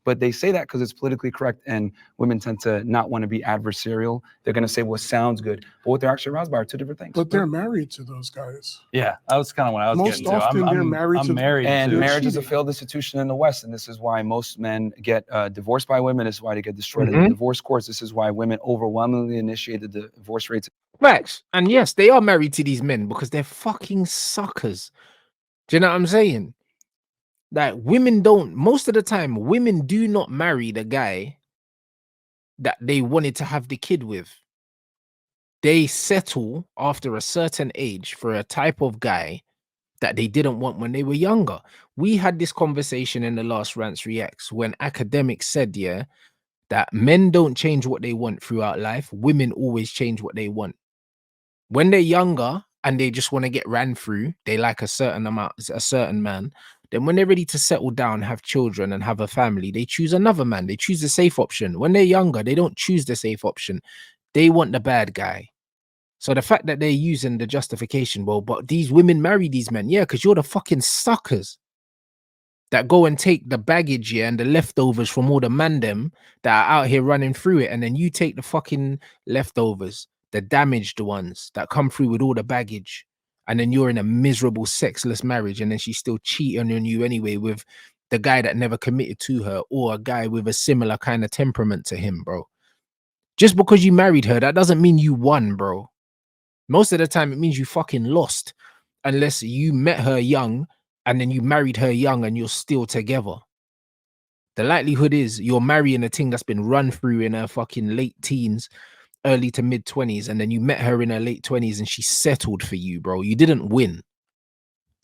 But they say that because it's politically correct, and women tend to not want to be adversarial. They're going to say what sounds good, but what they're actually aroused by are two different things. But they're married to those guys. Yeah, that was kind of what I was Most getting to. often they're married I'm to- married And to marriage is a cheating. failed institution in the West, and this is why most men get divorced by women. This is why they get destroyed in Mhm. the divorce courts. This is why women overwhelmingly initiate the divorce rates. Facts. And yes, they are married to these men because they're fucking suckers. Do you know what I'm saying? Like, women don't, most of the time, women do not marry the guy that they wanted to have the kid with. They settle after a certain age for a type of guy that they didn't want when they were younger. We had this conversation in the last Rants Reacts when academics said, yeah, that men don't change what they want throughout life. Women always change what they want. When they're younger and they just want to get ran through, they like a certain amount, a certain man. Then when they're ready to settle down, have children and have a family, they choose another man. They choose the safe option. When they're younger, they don't choose the safe option. They want the bad guy. So the fact that they're using the justification, well, but these women marry these men. Yeah, because you're the fucking suckers that go and take the baggage, yeah, and the leftovers from all the man them that are out here running through it. And then you take the fucking leftovers, the damaged ones that come through with all the baggage. And then you're in a miserable sexless marriage. And then she's still cheating on you anyway with the guy that never committed to her, or a guy with a similar kind of temperament to him, bro. Just because you married her, that doesn't mean you won, bro. Most of the time, it means you fucking lost. Unless you met her young and then you married her young and you're still together. The likelihood is you're marrying a thing that's been run through in her fucking late teens, early to mid 20s, and then you met her in her late 20s and she settled for you, bro. You didn't win.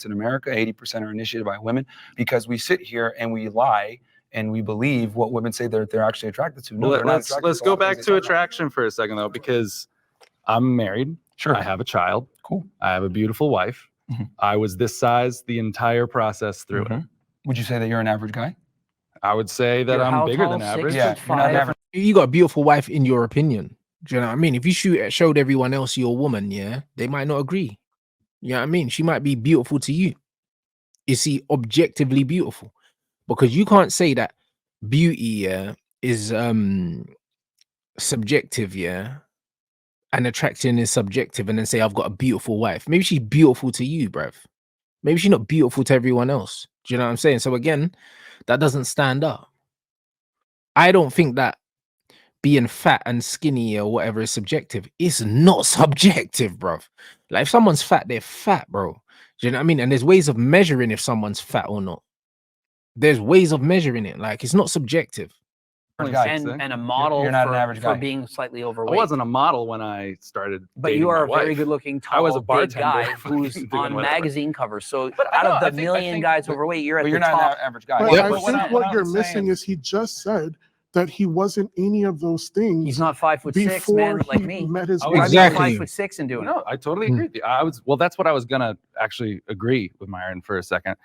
In America, 80% are initiated by women because we sit here and we lie and we believe what women say they're actually attracted to. No, Well, they're not let's attracted to go all the back things to they talk about. attraction for a second though, because I'm married. Sure. I have a child. Cool. I have a beautiful wife. Mhm. I was this size the entire process through it. Mhm. Would you say that you're an average guy? I would say that You're I'm how bigger tall? than average. 6'5"? You're not average. You got a beautiful wife in your opinion. Do you know what I mean? If you showed everyone else your woman, yeah, they might not agree. You know what I mean? She might be beautiful to you. Is she objectively beautiful? Because you can't say that beauty, yeah, is subjective, yeah, and attraction is subjective, and then say I've got a beautiful wife. Maybe she's beautiful to you, bruv. Maybe she's not beautiful to everyone else. Do you know what I'm saying? So again, that doesn't stand up. I don't think that being fat and skinny or whatever is subjective. It's not subjective, bruv. Like if someone's fat, they're fat, bro. Do you know what I mean? And there's ways of measuring if someone's fat or not. There's ways of measuring it. Like it's not subjective. Guy. And a model You're not an for, average for guy. being slightly I overweight. wasn't a model when I started. But dating you are a my very wife. good-looking, I was tall, a big bartender guy fucking who's doing on whatever. magazine covers. So But I out know, of I the think- million think- guys but- overweight, you're at But the you're not top. an average guy. But Yeah, I but think what what I'm you're saying- missing is he just said that he wasn't any of those things. He's not 5'6", before man, like he me. met his Oh, wife. exactly. 5'6" and doing it. No, I totally agree with you. Well, that's what I was gonna actually agree with Myron for a second.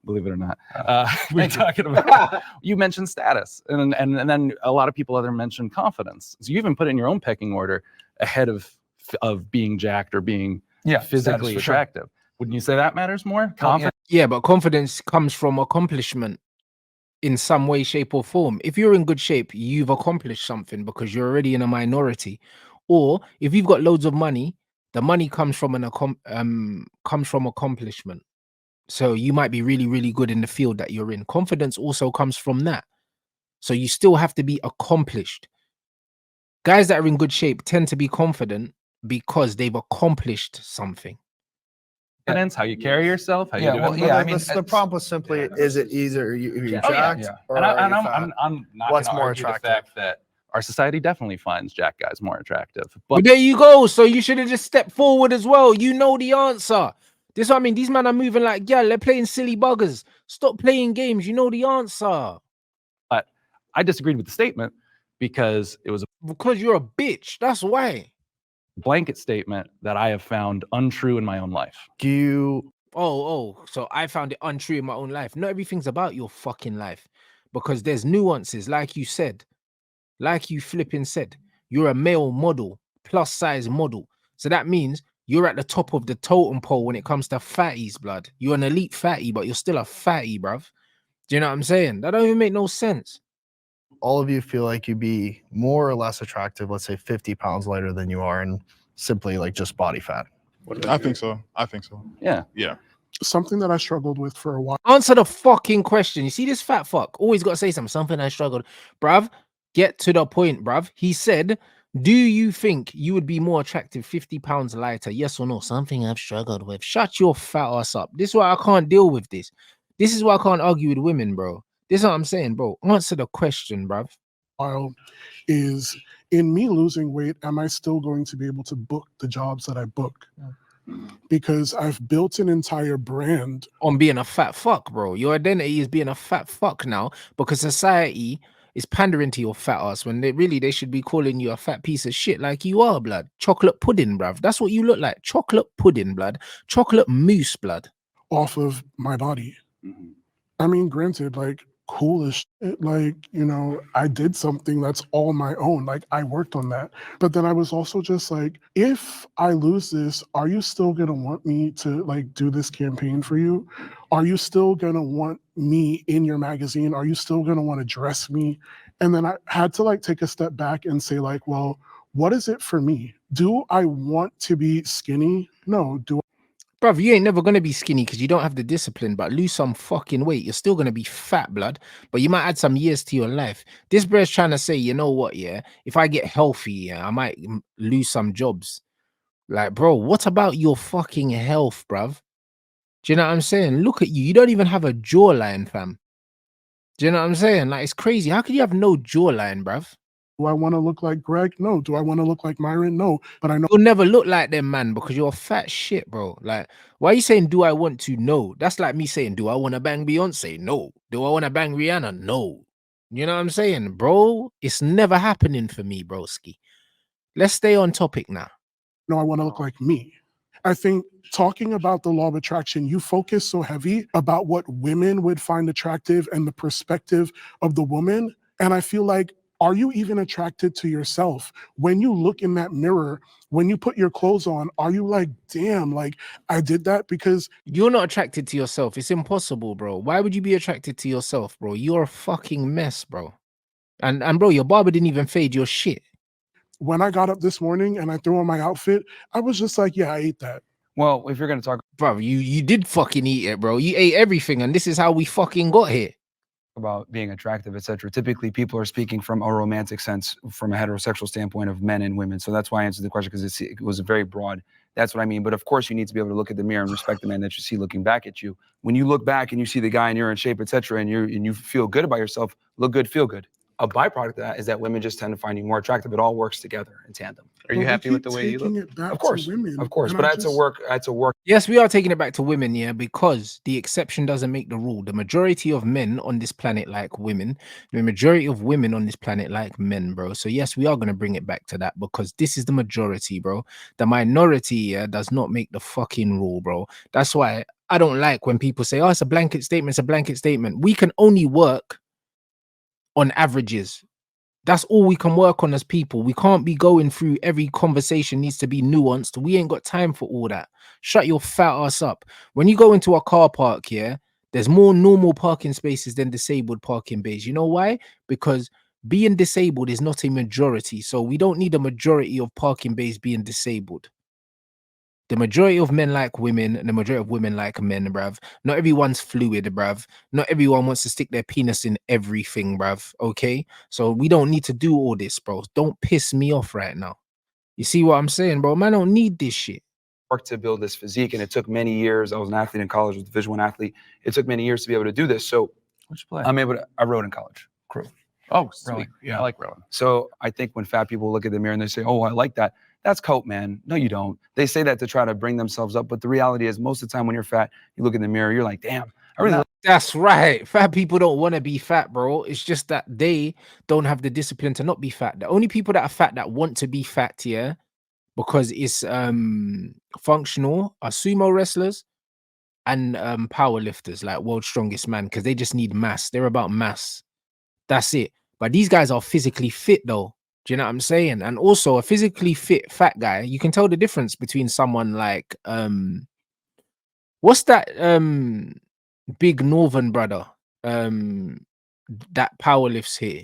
Believe it or not, we're talking about. You mentioned status, and then a lot of people other mentioned confidence. So you even put it in your own pecking order ahead of being jacked or being physically attractive. Wouldn't you say that matters more? Confidence. Yeah, but confidence comes from accomplishment in some way, shape, or form. If you're in good shape, you've accomplished something because you're already in a minority. Or if you've got loads of money, the money comes from accomplishment. So you might be really, really good in the field that you're in. Confidence also comes from that. So you still have to be accomplished. Guys that are in good shape tend to be confident because they've accomplished something. Confidence, how you carry yourself, how you do it. I mean, the problem was simply, is it either you're jacked or are you fat? I'm not What's gonna more argue attractive? the fact that our society definitely finds jack guys more attractive. But But there you go. So you should have just stepped forward as well. You know the answer. This is what I mean. These men are moving like, yeah, they're playing silly buggers. Stop playing games. You know the answer. I disagreed with the statement because it was a Because you're a bitch. That's why. blanket statement that I have found untrue in my own life. Do you So I found it untrue in my own life. Not everything's about your fucking life because there's nuances, like you said, like you flipping said. You're a male model, plus size model. So that means you're at the top of the totem pole when it comes to fatties, blood. You're an elite fatty, but you're still a fatty, bruv. Do you know what I'm saying? That don't even make no sense. all of you feel like you'd be more or less attractive, let's say 50 pounds lighter than you are, and simply like just body fat? I think so. I think so. Yeah. Yeah. Something that I struggled with for a while. Answer the fucking question. You see this fat fuck? Always got to say something I struggled. Bruv, get to the point, bruv. He said, do you think you would be more attractive 50 pounds lighter? Yes or no? Something I've struggled with. Shut your fat ass up. This is why I can't deal with this. This is why I can't argue with women, bro. This is what I'm saying, bro. Answer the question, bruv. Is in me losing weight, am I still going to be able to book the jobs that I book? Because I've built an entire brand on being a fat fuck, bro. Your identity is being a fat fuck now because society is pandering to your fat ass when they should be calling you a fat piece of shit like you are, blood. Chocolate pudding, bruv. That's what you look like. Chocolate pudding, blood. Chocolate mousse, blood. Off of my body. I mean, granted, like, cool as shit. Like, you know, I did something that's all my own. Like, I worked on that. But then I was also just like, if I lose this, are you still going to want me to, like, do this campaign for you? Are you still going to want me in your magazine? Are you still going to want to dress me? And then I had to, like, take a step back and say, like, well, what is it for me? Do I want to be skinny? No. Do Bruv, you ain't never gonna be skinny because you don't have the discipline, but lose some fucking weight. You're still gonna be fat, blood, but you might add some years to your life. This bro's trying to say, you know what, yeah, if I get healthy, yeah, I might lose some jobs. Like, bro, what about your fucking health, bruv? Do you know what I'm saying? Look at you. You don't even have a jawline, fam. Do you know what I'm saying? Like, it's crazy. How could you have no jawline, bruv? I want to look like Greg? No. Do I want to look like Myron? No. But I know you'll never look like them, man, because you're a fat shit, bro. Like, why are you saying, do I want to? No. That's like me saying, do I want to bang Beyonce? No. Do I want to bang Rihanna? No. You know what I'm saying, bro? It's never happening for me, broski. Let's stay on topic now. No, I want to look like me. I think talking about the law of attraction, you focus so heavy about what women would find attractive and the perspective of the woman. And I feel like, are you even attracted to yourself? When you look in that mirror, when you put your clothes on, are you like, damn, like I did that? Because you're not attracted to yourself. It's impossible, bro. Why would you be attracted to yourself, bro? You're a fucking mess, bro. And bro, your barber didn't even fade your shit. When I got up this morning and I threw on my outfit, I was just like, yeah, I ate that. Well, if you're going to talk, bro, you did fucking eat it, bro. You ate everything, and this is how we fucking got here. About being attractive, etc. Typically, people are speaking from a romantic sense, from a heterosexual standpoint of men and women. So that's why I answered the question, because it was very broad. That's what I mean. But of course, you need to be able to look at the mirror and respect the man that you see looking back at you. When you look back and you see the guy and you're in shape, etc., and you feel good about yourself, look good, feel good. a byproduct of that is that women just tend to find you more attractive. It all works together in tandem. Are you But we happy with keep the way you taking look? it back Of course, to women, of course. and But I I had to just- work. I had to work. Yes, we are taking it back to women, yeah, because the exception doesn't make the rule. The majority of men on this planet like women. The majority of women on this planet like men, bro. So yes, we are gonna bring it back to that because this is the majority, bro. The minority, yeah, does not make the fucking rule, bro. That's why I don't like when people say, "Oh, it's a blanket statement. It's a blanket statement." We can only work on averages. That's all we can work on as people. We can't be going through every conversation needs to be nuanced. We ain't got time for all that. Shut your fat ass up. When you go into a car park, yeah, there's more normal parking spaces than disabled parking bays. You know why? Because being disabled is not a majority. So we don't need a majority of parking bays being disabled. The majority of men like women, and the majority of women like men, bruv. Not everyone's fluid, bruv. Not everyone wants to stick their penis in everything, bruv. Okay? So we don't need to do all this, bro. Don't piss me off right now. You see what I'm saying, bro? Man, I don't need this shit. Work to build this physique, and it took many years. I was an athlete in college, was a Division I athlete. It took many years to be able to do this. So What'd you play? I'm able to. I rode in college. Crew. Oh, sweet. Rowing, yeah. I like rowing. So I think when fat people look at the mirror and they say, "Oh, I like that," that's coat, man. No, you don't. They say that to try to bring themselves up, but the reality is, most of the time when you're fat, you look in the mirror, you're like, "Damn, I really." like That's right. Fat people don't want to be fat, bro. It's just that they don't have the discipline to not be fat. The only people that are fat that want to be fat, yeah, because it's functional, are sumo wrestlers and power lifters, like world's strongest man, because they just need mass. They're about mass. That's it. But these guys are physically fit, though. Do you know what I'm saying? And also, a physically fit fat guy, you can tell the difference between someone like what's that big northern brother that power lifts here,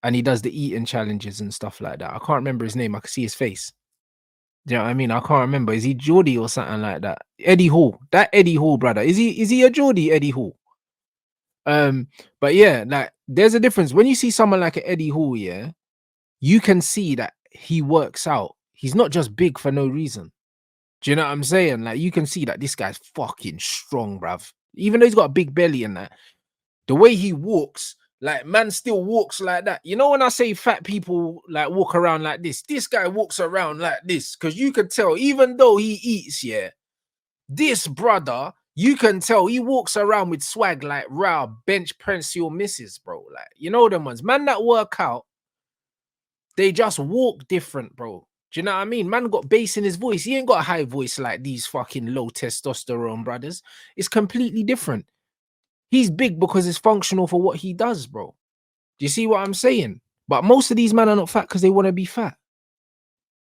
and he does the eating challenges and stuff like that. I can't remember his name. I can see his face. Do you know what I mean? I can't remember. Is he Geordie or something like that? Eddie Hall. That Eddie Hall brother. Is he a Geordie, Eddie Hall? But yeah, like there's a difference. When you see someone like a Eddie Hall, yeah, you can see that he works out. He's not just big for no reason. Do you know what I'm saying? Like you can see that this guy's fucking strong, bruv. Even though he's got a big belly and that, the way he walks, like man still walks like that. You know when I say fat people like walk around like this guy walks around like this because you can tell, even though he eats, yeah, this brother, you can tell he walks around with swag like raw bench press your misses, bro. Like you know them ones, man that work out, they just walk different, bro. Do you know what I mean? Man got bass in his voice. He ain't got a high voice like these fucking low testosterone brothers. It's completely different. He's big because it's functional for what he does, bro. Do you see what I'm saying? But most of these men are not fat because they want to be fat.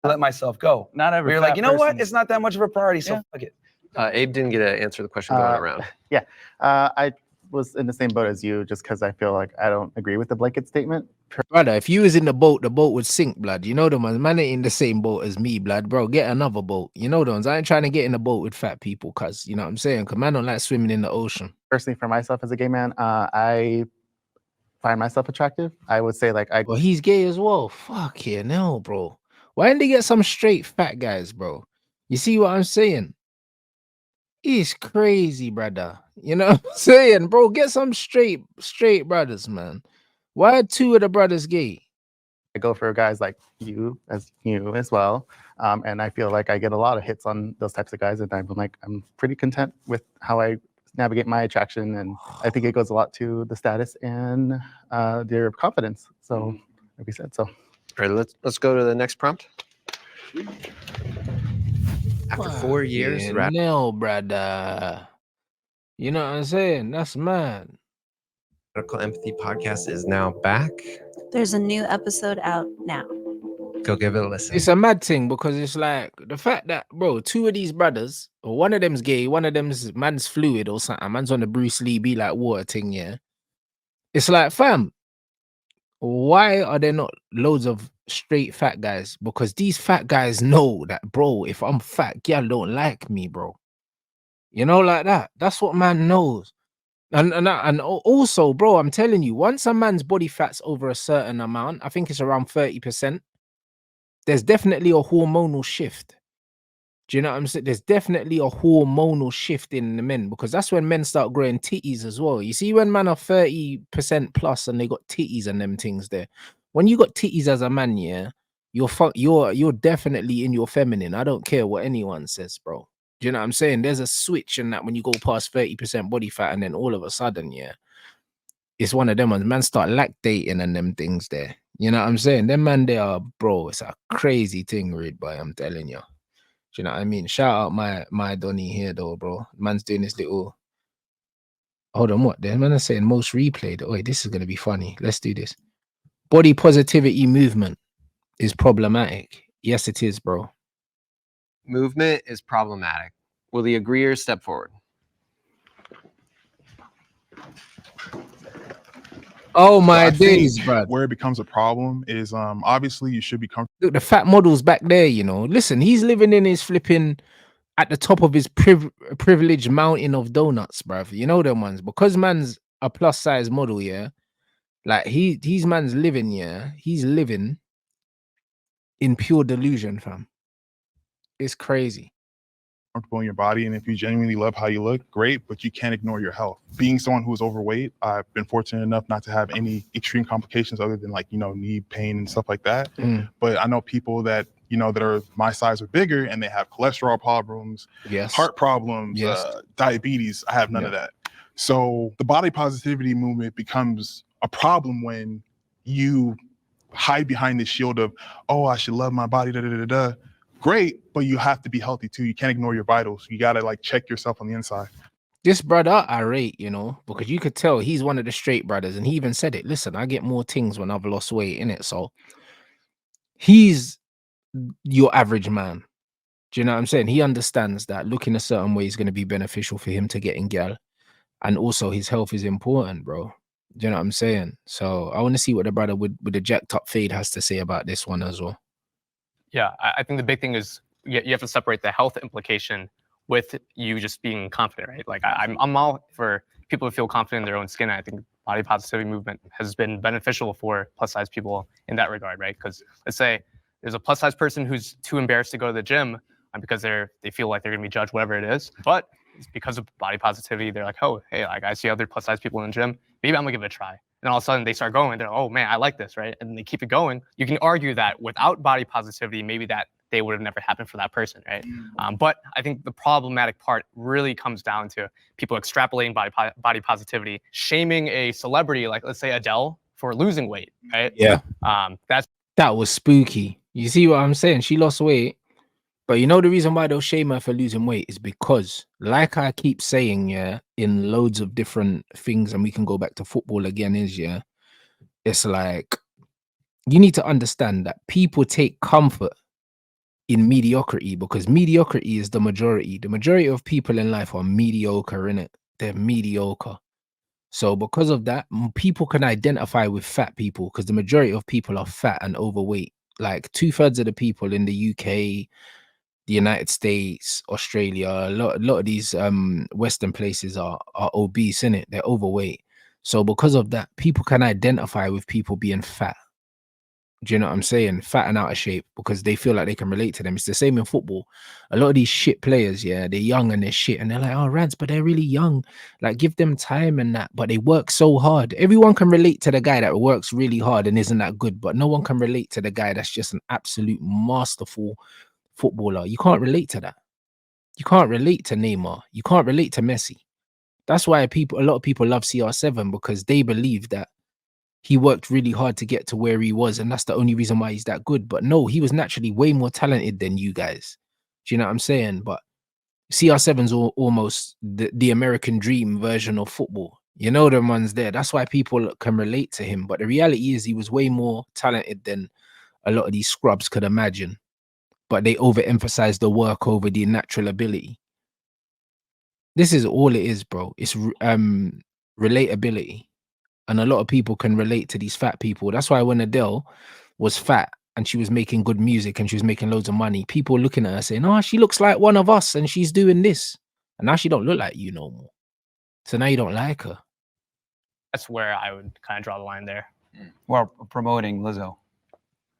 let myself go. Not every. Where you're like, fat you know what? person- It's not that much of a priority, so Yeah. fuck it. Abe didn't get to answer the question going around. Yeah, I was in the same boat as you, just because I feel like I don't agree with the blanket statement. Brother, if you was in the boat would sink, blood. You know the ones. Man ain't in the same boat as me, blood. Bro, get another boat. You know the ones. I ain't trying to get in a boat with fat people, cuz, you know what I'm saying? Because man don't like swimming in the ocean. Personally, for myself as a gay man, I find myself attractive. I would say like I Well, he's gay as well. Fuck yeah, no, bro. Why didn't they get some straight fat guys, bro? You see what I'm saying? It's crazy, brother. You know what I'm saying, bro? Get some straight brothers, man. Why are two of the brothers gay? go for guys like you as well, and I feel like I get a lot of hits on those types of guys, and I'm pretty content with how I navigate my attraction, and I think it goes a lot to the status and their confidence. So, like we said, so. All right, let's go to the next prompt. After 4 years, No, brother. You know what I'm saying? That's mad. Radical Empathy Podcast is now back. There's a new episode out now. Go give it a listen. It's a mad thing because it's like the fact that, bro, two of these brothers, or one of them's gay, one of them's man's fluid or something. Man's on the Bruce Lee be like water thing, yeah. It's like, fam, why are there not loads of straight fat guys? Because these fat guys know that, bro, if I'm fat, girl don't like me, bro. You know, like that. That's what man knows. And also, bro, I'm telling you, once a man's body fat's over a certain amount, I think it's around 30%, there's definitely a hormonal shift. Do you know what I'm saying? There's definitely a hormonal shift in the men because that's when men start growing titties as well. You see, when men are 30% plus and they got titties and them things there. When you got titties as a man, yeah, you're definitely in your feminine. I don't care what anyone says, bro. Do you know what I'm saying? There's a switch in that when you go past 30% body fat, and then all of a sudden, yeah, it's one of them ones. Man start lactating and them things there. You know what I'm saying? Them man, they are, bro. It's a crazy thing, read boy. I'm telling you. Do you know what I mean? Shout out my Donny here though, bro. Man's doing this little. Hold on, what? The man is saying most replayed. Oh, wait, this is gonna be funny. Let's do this. Body positivity movement is problematic. Yes, it is, bro. Movement is problematic. Will the agreeers step forward? Oh So my I think days, bro. where it becomes a problem is obviously you should be comfortable. Look, the fat model's back there, you know. Listen, he's living in his flipping at the top of his privileged mountain of donuts, bruv. You know them ones. Because man's a plus size model, yeah. Like he's man's living, yeah. He's living in pure delusion, fam. It's crazy. In your body, and if you genuinely love how you look, great, but you can't ignore your health. Being someone who is overweight, I've been fortunate enough not to have any extreme complications other than like, you know, knee pain and stuff like that. But I know people that, you know, that are my size or bigger and they have cholesterol problems, Yes, heart problems, diabetes. I have none of that. So the body positivity movement becomes a problem when you hide behind this shield of, oh, I should love my body, da da da da. Great, but you have to be healthy too. You can't ignore your vitals. You gotta like check yourself on the inside. This brother I rate, you know, because you could tell he's one of the straight brothers, and he even said it. Listen, I get more things when I've lost weight in it. So he's your average man. Do you know what I'm saying? He understands that looking a certain way is going to be beneficial for him to get in gal, and also his health is important, bro. Do you know what I'm saying? So I want to see what the brother with the jacked up fade has to say about this one as well. Yeah, I think the big thing is you have to separate the health implication with you just being confident, right? Like I'm all for people to feel confident in their own skin. I think body positivity movement has been beneficial for plus size people in that regard, right? Because let's say there's a plus size person who's too embarrassed to go to the gym because they feel like they're gonna be judged, whatever it is. But it's because of body positivity, they're like, oh, hey, like I see other plus size people in the gym, maybe I'm gonna give it a try. And all of a sudden they start going, they're like, oh man, I like this, right? And they keep it going. You can argue that without body positivity, maybe that day would have never happened for that person, right? But I think the problematic part really comes down to people extrapolating body positivity, shaming a celebrity like, let's say Adele, for losing weight, right? Yeah. That was spooky. You see what I'm saying? She lost weight. But you know the reason why they'll shame her for losing weight is because, like I keep saying, yeah, in loads of different things, and we can go back to football again, is it's like you need to understand that people take comfort in mediocrity because mediocrity is the majority. The majority of people in life are mediocre, innit? They're mediocre. So because of that, people can identify with fat people because the majority of people are fat and overweight. Like 2/3 of the people in the UK, the United States, Australia, a lot of these Western places are obese, innit? They're overweight. So because of that, people can identify with people being fat. Do you know what I'm saying? Fat and out of shape because they feel like they can relate to them. It's the same in football. A lot of these shit players, yeah, they're young and they're shit, and they're like, oh, Rants, but they're really young. Like, give them time and that. But they work so hard. Everyone can relate to the guy that works really hard and isn't that good, but no one can relate to the guy that's just an absolute masterful footballer. You can't relate to that. You can't relate to Neymar. You can't relate to Messi. That's why a lot of people love CR7 because they believe that he worked really hard to get to where he was, and that's the only reason why he's that good. But no, he was naturally way more talented than you guys. Do you know what I'm saying? But CR7's almost the American dream version of football. You know the ones there. That's why people can relate to him. But the reality is he was way more talented than a lot of these scrubs could imagine. But they overemphasize the work over the natural ability. This is all it is, bro. It's relatability. And a lot of people can relate to these fat people. That's why when Adele was fat and she was making good music and she was making loads of money, people looking at her saying, oh, she looks like one of us and she's doing this. And now she don't look like you no more. So now you don't like her. That's where I would kind of draw the line there. Well, promoting Lizzo.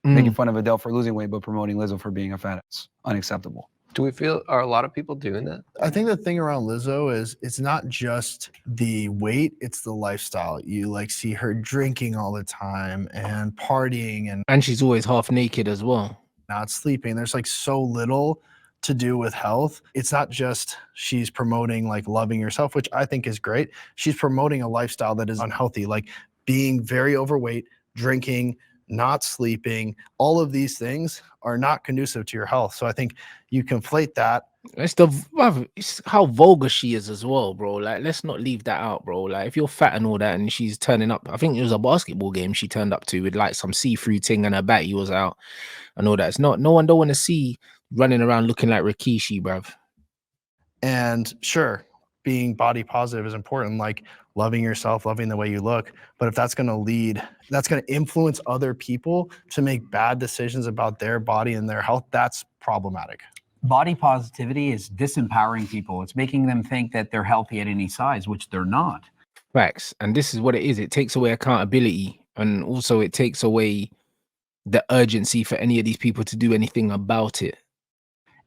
Making fun of Adele for losing weight, but promoting Lizzo for being a fat ass. Unacceptable. Do we feel, are a lot of people doing that? I think the thing around Lizzo is it's not just the weight, it's the lifestyle. You like see her drinking all the time and partying And she's always half naked as well. not sleeping. There's like so little to do with health. It's not just she's promoting like loving yourself, which I think is great. She's promoting a lifestyle that is unhealthy, like being very overweight, drinking, not sleeping. All of these things are not conducive to your health. So I think you conflate that. It's how vulgar she is as well, bro. Like, let's not leave that out, bro. Like, if you're fat and all that, and she's turning up, I think it was a basketball game she turned up to with like some see-through thing, and her batty was out and all that. It's not. No one don't want to see running around looking like Rikishi, bruv. And sure, being body positive is important, like loving yourself, loving the way you look. But if that's going to lead, that's going to influence other people to make bad decisions about their body and their health, that's problematic. Body positivity is disempowering people. It's making them think that they're healthy at any size, which they're not. Facts. And this is what it is. It takes away accountability, and also it takes away the urgency for any of these people to do anything about it.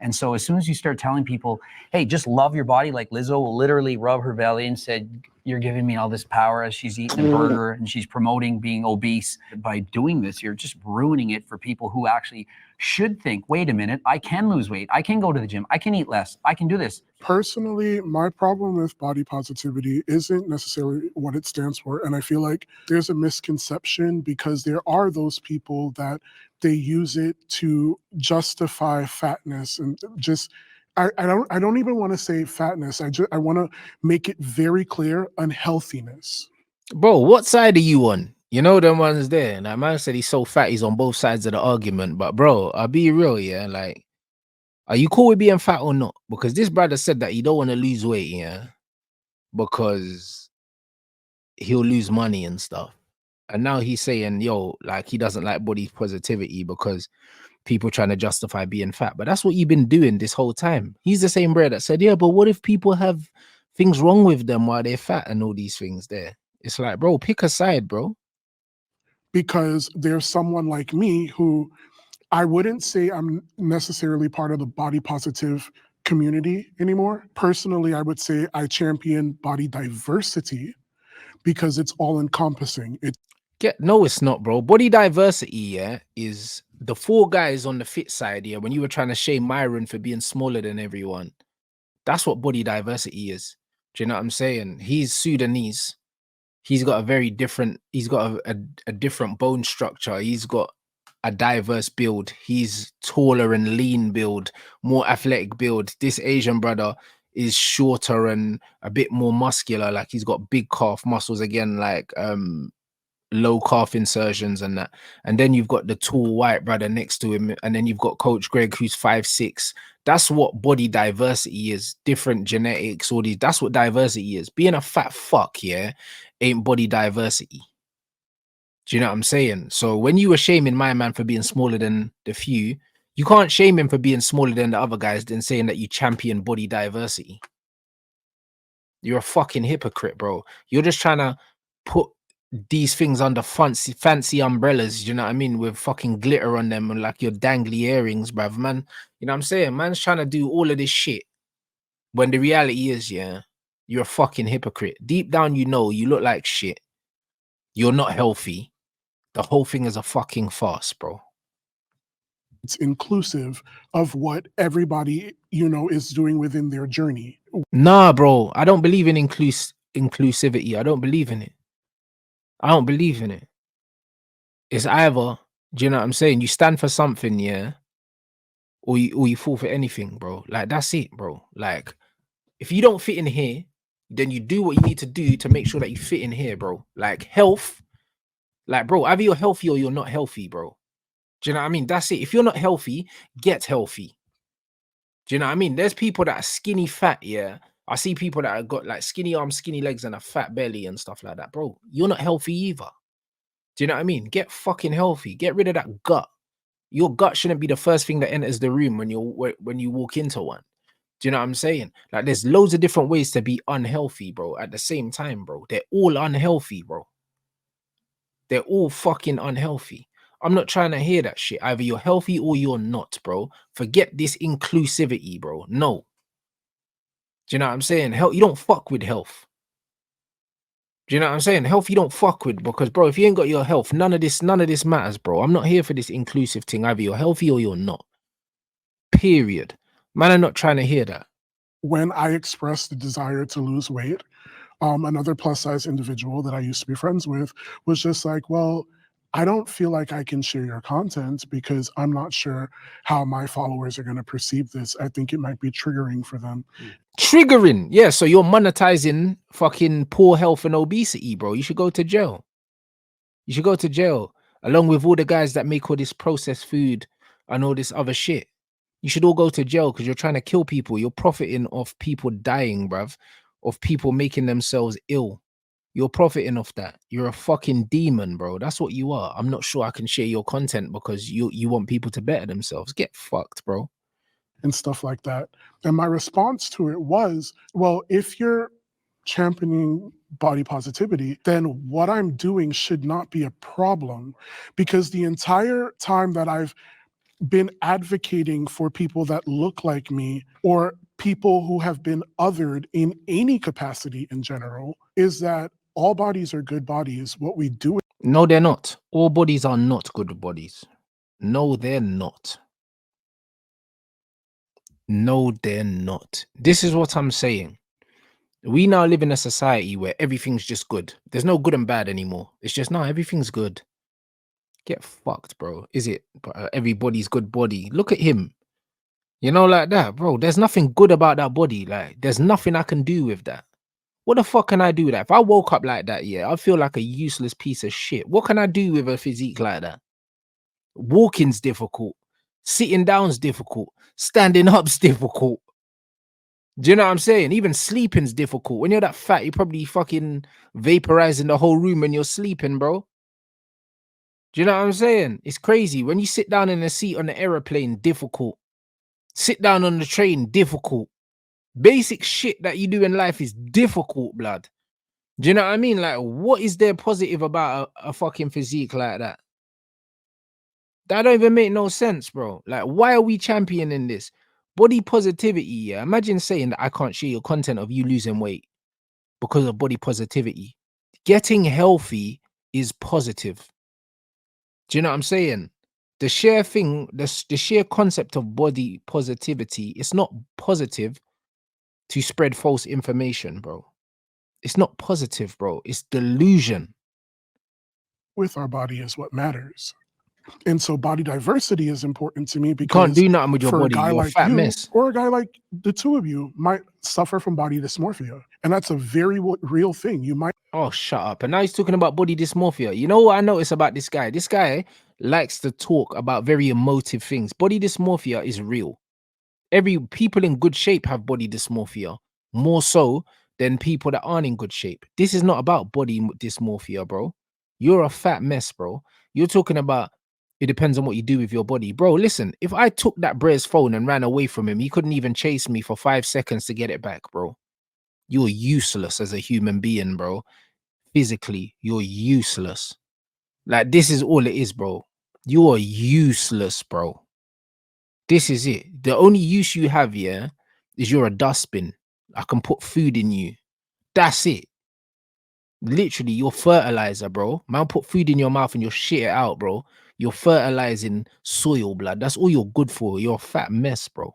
And so as soon as you start telling people, hey, just love your body, like Lizzo will literally rub her belly and said, you're giving me all this power as she's eating a burger and she's promoting being obese. By doing this, you're just ruining it for people who actually should think, wait a minute, I can lose weight. I can go to the gym. I can eat less. I can do this. Personally, my problem with body positivity isn't necessarily what it stands for. And I feel like there's a misconception because there are those people that they use it to justify fatness and just I don't even want to say fatness. I want to make it very clear, unhealthiness. Bro, what side are you on? You know them ones there. Like, man said he's so fat he's on both sides of the argument. But bro, I'll be real, yeah. Like, are you cool with being fat or not? Because this brother said that he don't want to lose weight, yeah, because he'll lose money and stuff. And now he's saying, yo, like he doesn't like body positivity because people trying to justify being fat. But that's what you've been doing this whole time. He's the same brother that said, yeah, but what if people have things wrong with them while they're fat and all these things there? It's like, bro, pick a side, bro. Because there's someone like me who I wouldn't say I'm necessarily part of the body positive community anymore. Personally, I would say I champion body diversity because it's all encompassing. No, it's not, bro. Body diversity, yeah, is the 4 guys on the fit side, yeah, when you were trying to shame Myron for being smaller than everyone. That's what body diversity is. Do you know what I'm saying? He's Sudanese. He's got a very different, he's got a different bone structure. He's got a diverse build. He's taller and lean build, more athletic build. This Asian brother is shorter and a bit more muscular. Like he's got big calf muscles again, like low calf insertions and that. And then you've got the tall white brother next to him, and then you've got Coach Greg, who's 5'6". That's what body diversity is. Different genetics, all these. That's what diversity is. Being a fat fuck, yeah, ain't body diversity. Do you know what I'm saying? So when you were shaming my man for being smaller than the few, you can't shame him for being smaller than the other guys then saying that you champion body diversity. You're a fucking hypocrite, bro. You're just trying to put these things under fancy umbrellas, you know what I mean, with fucking glitter on them and like your dangly earrings, bruv, man. You know what I'm saying? Man's trying to do all of this shit when the reality is, yeah, you're a fucking hypocrite. Deep down, you know, you look like shit. You're not healthy. The whole thing is a fucking farce, bro. It's inclusive of what everybody, you know, is doing within their journey. Nah, bro. I don't believe in inclusivity. I don't believe in it. I don't believe in it. It's either, do you know what I'm saying? You stand for something, yeah, or you fall for anything, bro. Like, that's it, bro. Like, if you don't fit in here, then you do what you need to do to make sure that you fit in here, bro. Like, health, like, bro, either you're healthy or you're not healthy, bro. Do you know what I mean? That's it. If you're not healthy, get healthy. Do you know what I mean? There's people that are skinny fat, yeah. I see people that have got like skinny arms, skinny legs, and a fat belly and stuff like that, bro. You're not healthy either. Do you know what I mean? Get fucking healthy. Get rid of that gut. Your gut shouldn't be the first thing that enters the room when you walk into one. Do you know what I'm saying? Like, there's loads of different ways to be unhealthy, bro. At the same time, bro, they're all unhealthy, bro. They're all fucking unhealthy. I'm not trying to hear that shit. Either you're healthy or you're not, bro. Forget this inclusivity, bro. No. Do you know what I'm saying? Health, you don't fuck with health. Do you know what I'm saying? Health you don't fuck with, because bro, if you ain't got your health, none of this matters, bro. I'm not here for this inclusive thing. Either you're healthy or you're not. Period. Man, I'm not trying to hear that. When I expressed the desire to lose weight, another plus size individual that I used to be friends with was just like, well, I don't feel like I can share your content because I'm not sure how my followers are going to perceive this. I think it might be triggering for them. Triggering, yeah. So you're monetizing fucking poor health and obesity, bro. You should go to jail. You should go to jail along with all the guys that make all this processed food and all this other shit. You should all go to jail because you're trying to kill people. You're profiting off people dying, bruv, of people making themselves ill. You're profiting off that. You're a fucking demon, bro. That's what you are. I'm not sure I can share your content because you want people to better themselves. Get fucked, bro. And stuff like that. And my response to it was, well, if you're championing body positivity, then what I'm doing should not be a problem, because the entire time that I've been advocating for people that look like me or people who have been othered in any capacity in general is that all bodies are good bodies. What we do. No, they're not. All bodies are not good bodies. No, they're not. No, they're not. This is what I'm saying. We now live in a society where everything's just good. There's no good and bad anymore. It's just, no, everything's good. Get fucked, bro. Is it everybody's good body? Look at him. You know, like that, bro. There's nothing good about that body. Like, there's nothing I can do with that. What the fuck can I do with that? If I woke up like that, yeah, I feel like a useless piece of shit. What can I do with a physique like that? Walking's difficult. Sitting down's difficult. Standing up's difficult. Do you know what I'm saying? Even sleeping's difficult. When you're that fat, you're probably fucking vaporizing the whole room when you're sleeping, bro. Do you know what I'm saying? It's crazy. When you sit down in a seat on the aeroplane, difficult. Sit down on the train, difficult. Basic shit that you do in life is difficult, blood. Do you know what I mean? Like, what is there positive about a fucking physique like that? That don't even make no sense, bro. Like, why are we championing this? Body positivity, yeah. Imagine saying that I can't share your content of you losing weight because of body positivity. Getting healthy is positive. Do you know what I'm saying? The sheer thing, the sheer concept of body positivity, it's not positive to spread false information, bro. It's not positive, bro. It's delusion. With our body is what matters. And so body diversity is important to me You because can't do nothing with your for body. a guy You're a like fat you mess. or a guy like the two of you might suffer from body dysmorphia. And that's a very real thing. You might. Oh, shut up. And now he's talking about body dysmorphia. You know what I notice about this guy? This guy likes to talk about very emotive things. Body dysmorphia is real. People in good shape have body dysmorphia, more so than people that aren't in good shape. This is not about body dysmorphia, bro. You're a fat mess, bro. You're talking about it depends on what you do with your body. Bro, listen, if I took that Brez phone and ran away from him, he couldn't even chase me for 5 seconds to get it back, bro. You're useless as a human being, bro. Physically, you're useless. Like, this is all it is, bro. You are useless, bro. This is it. The only use you have, yeah, is you're a dustbin. I can put food in you. That's it. Literally, you're fertilizer, bro. Man, put food in your mouth and you'll shit it out, bro. You're fertilizing soil, blood. That's all you're good for. You're a fat mess, bro.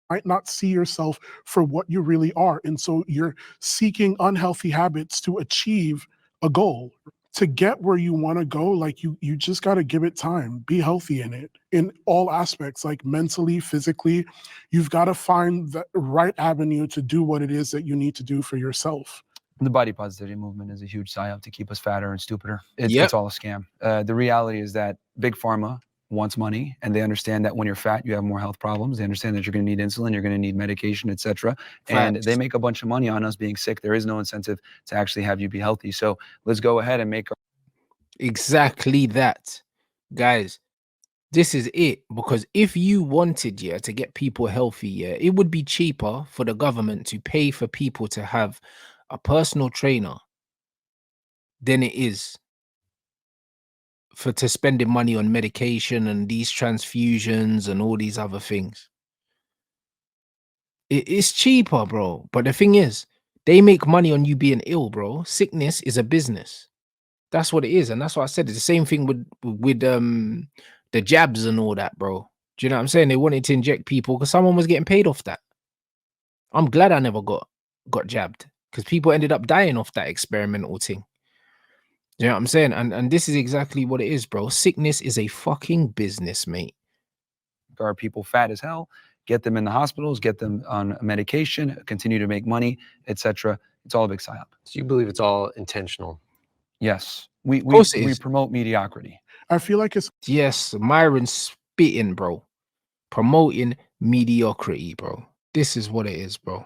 Might not see yourself for what you really are. And so you're seeking unhealthy habits to achieve a goal. To get where you want to go, like you just got to give it time. Be healthy in it in all aspects, like mentally, physically. You've got to find the right avenue to do what it is that you need to do for yourself. The body positivity movement is a huge psyop to keep us fatter and stupider. It's Yep. all a scam. The reality is that big pharma wants money, and they understand that when you're fat, you have more health problems. They understand that you're going to need insulin, you're going to need medication, etc. And they make a bunch of money on us being sick. There is no incentive to actually have you be healthy. So let's go ahead and make Exactly that. Guys, this is it. Because if you wanted, yeah, to get people healthy, yeah, it would be cheaper for the government to pay for people to have a personal trainer than it is to spending money on medication and these transfusions and all these other things. It's cheaper, bro. But the thing is, they make money on you being ill, bro. Sickness is a business. That's what it is, and that's what I said. It's the same thing with the jabs and all that, bro. Do you know what I'm saying? They wanted to inject people because someone was getting paid off that. I'm glad I never got jabbed because people ended up dying off that experimental thing. You know what I'm saying? And this is exactly what it is, bro. Sickness is a fucking business, mate. Are people fat as hell? Get them in the hospitals, get them on medication, continue to make money, etc. It's all a big psyop. So you believe it's all intentional? Yes, we course it is. promote mediocrity. I feel like it's Yes, Myron spitting, bro. Promoting mediocrity, bro. This is what it is, bro.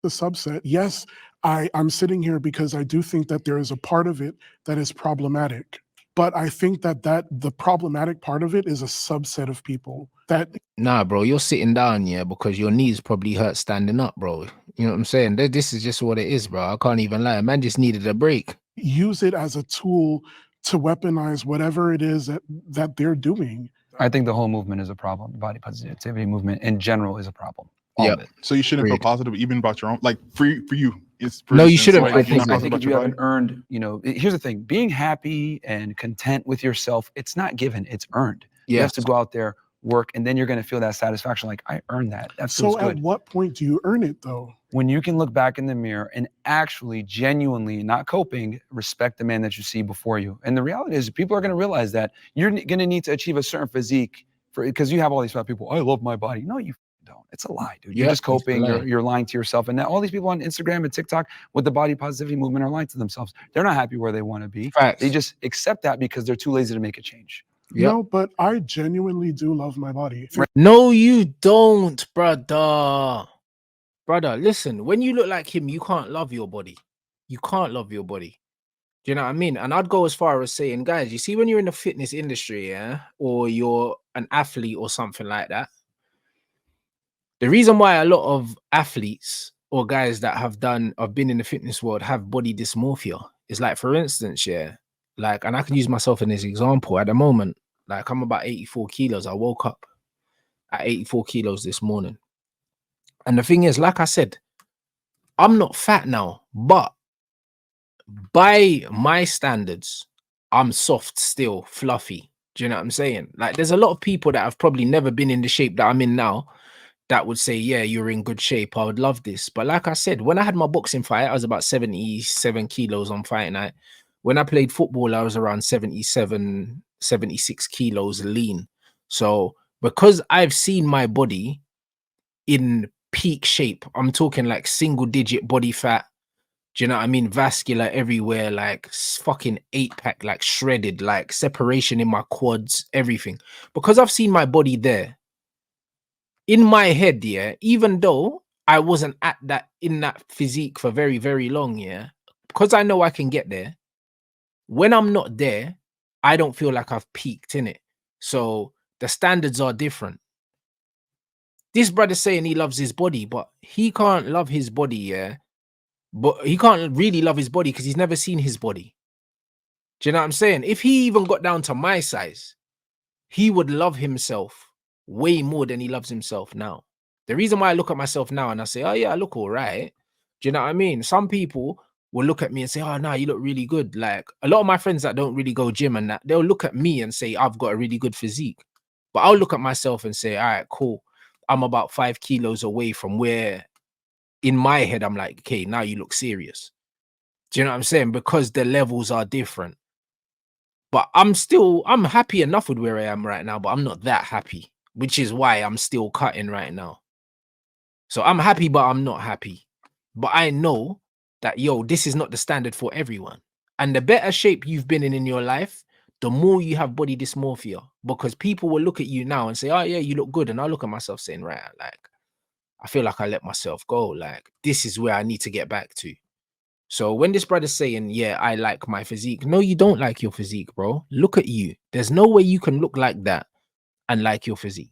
the subset. Yes, I'm sitting here because I do think that there is a part of it that is problematic. But I think that the problematic part of it is a subset of people that Nah, bro, you're sitting down, yeah, because your knees probably hurt standing up, bro. You know what I'm saying? This is just what it is, bro. I can't even lie. Man just needed a break. use it as a tool to weaponize whatever it is that they're doing. I think the whole movement is a problem. The body positivity movement in general is a problem. All of it. So you shouldn't feel Agreed. positive even about your own, like for you. It's for No, you instance, shouldn't like, feel if you're not I positive think about if you your haven't body. earned, you know, here's the thing: being happy and content with yourself, it's not given; it's earned. You have to Yes. go out there, work, and then you're going to feel that satisfaction. Like I earned that. That feels So good. at what point do you earn it though? When you can look back in the mirror and actually, genuinely, not coping, respect the man that you see before you. And the reality is, people are going to realize that you're going to need to achieve a certain physique because you have all these fat people. I love my body. No, you don't. It's a lie, dude. You're Yep, just it's a coping. lie. You're lying to yourself. And now all these people on Instagram and TikTok with the body positivity movement are lying to themselves. They're not happy where they want to be. Facts. They just accept that because they're too lazy to make a change. Yep. No, but I genuinely do love my body. No, you don't, brother. Brother, listen, when you look like him, you can't love your body. You can't love your body. Do you know what I mean? And I'd go as far as saying, guys, you see, when you're in the fitness industry, yeah, or you're an athlete or something like that, the reason why a lot of athletes or guys that have been in the fitness world have body dysmorphia is like, for instance, yeah, like, and I can use myself in this example at the moment, like I'm about 84 kilos. I woke up at 84 kilos this morning. And the thing is, like I said, I'm not fat now, but by my standards, I'm soft still, fluffy. Do you know what I'm saying? Like, there's a lot of people that have probably never been in the shape that I'm in now that would say, yeah, you're in good shape. I would love this. But like I said, when I had my boxing fight, I was about 77 kilos on fight night. When I played football, I was around 77, 76 kilos lean. So because I've seen my body in peak shape, I'm talking like single digit body fat. Do you know what I mean? Vascular everywhere, like fucking 8-pack, like shredded, like separation in my quads, everything. Because I've seen my body there. In my head, yeah, even though I wasn't in that physique for very, very long, yeah, because I know I can get there. When I'm not there, I don't feel like I've peaked in it. So the standards are different. This brother's saying he loves his body, but he can't love his body, yeah. But he can't really love his body because he's never seen his body. Do you know what I'm saying? If he even got down to my size, he would love himself way more than he loves himself now. The reason why I look at myself now and I say, oh yeah, I look all right. Do you know what I mean? Some people will look at me and say, oh no, you look really good. Like a lot of my friends that don't really go gym and that, they'll look at me and say, I've got a really good physique. But I'll look at myself and say, all right, cool. I'm about 5 kilos away from where in my head, I'm like, okay, now you look serious. Do you know what I'm saying? Because the levels are different. But I'm happy enough with where I am right now, but I'm not that happy, which is why I'm still cutting right now. So I'm happy, but I'm not happy. But I know that, yo, this is not the standard for everyone. And the better shape you've been in your life, the more you have body dysmorphia, because people will look at you now and say, oh yeah, you look good. And I'll look at myself saying, right, like, I feel like I let myself go. Like, this is where I need to get back to. So when this brother's saying, yeah, I like my physique. No, you don't like your physique, bro. Look at you. There's no way you can look like that and like your physique.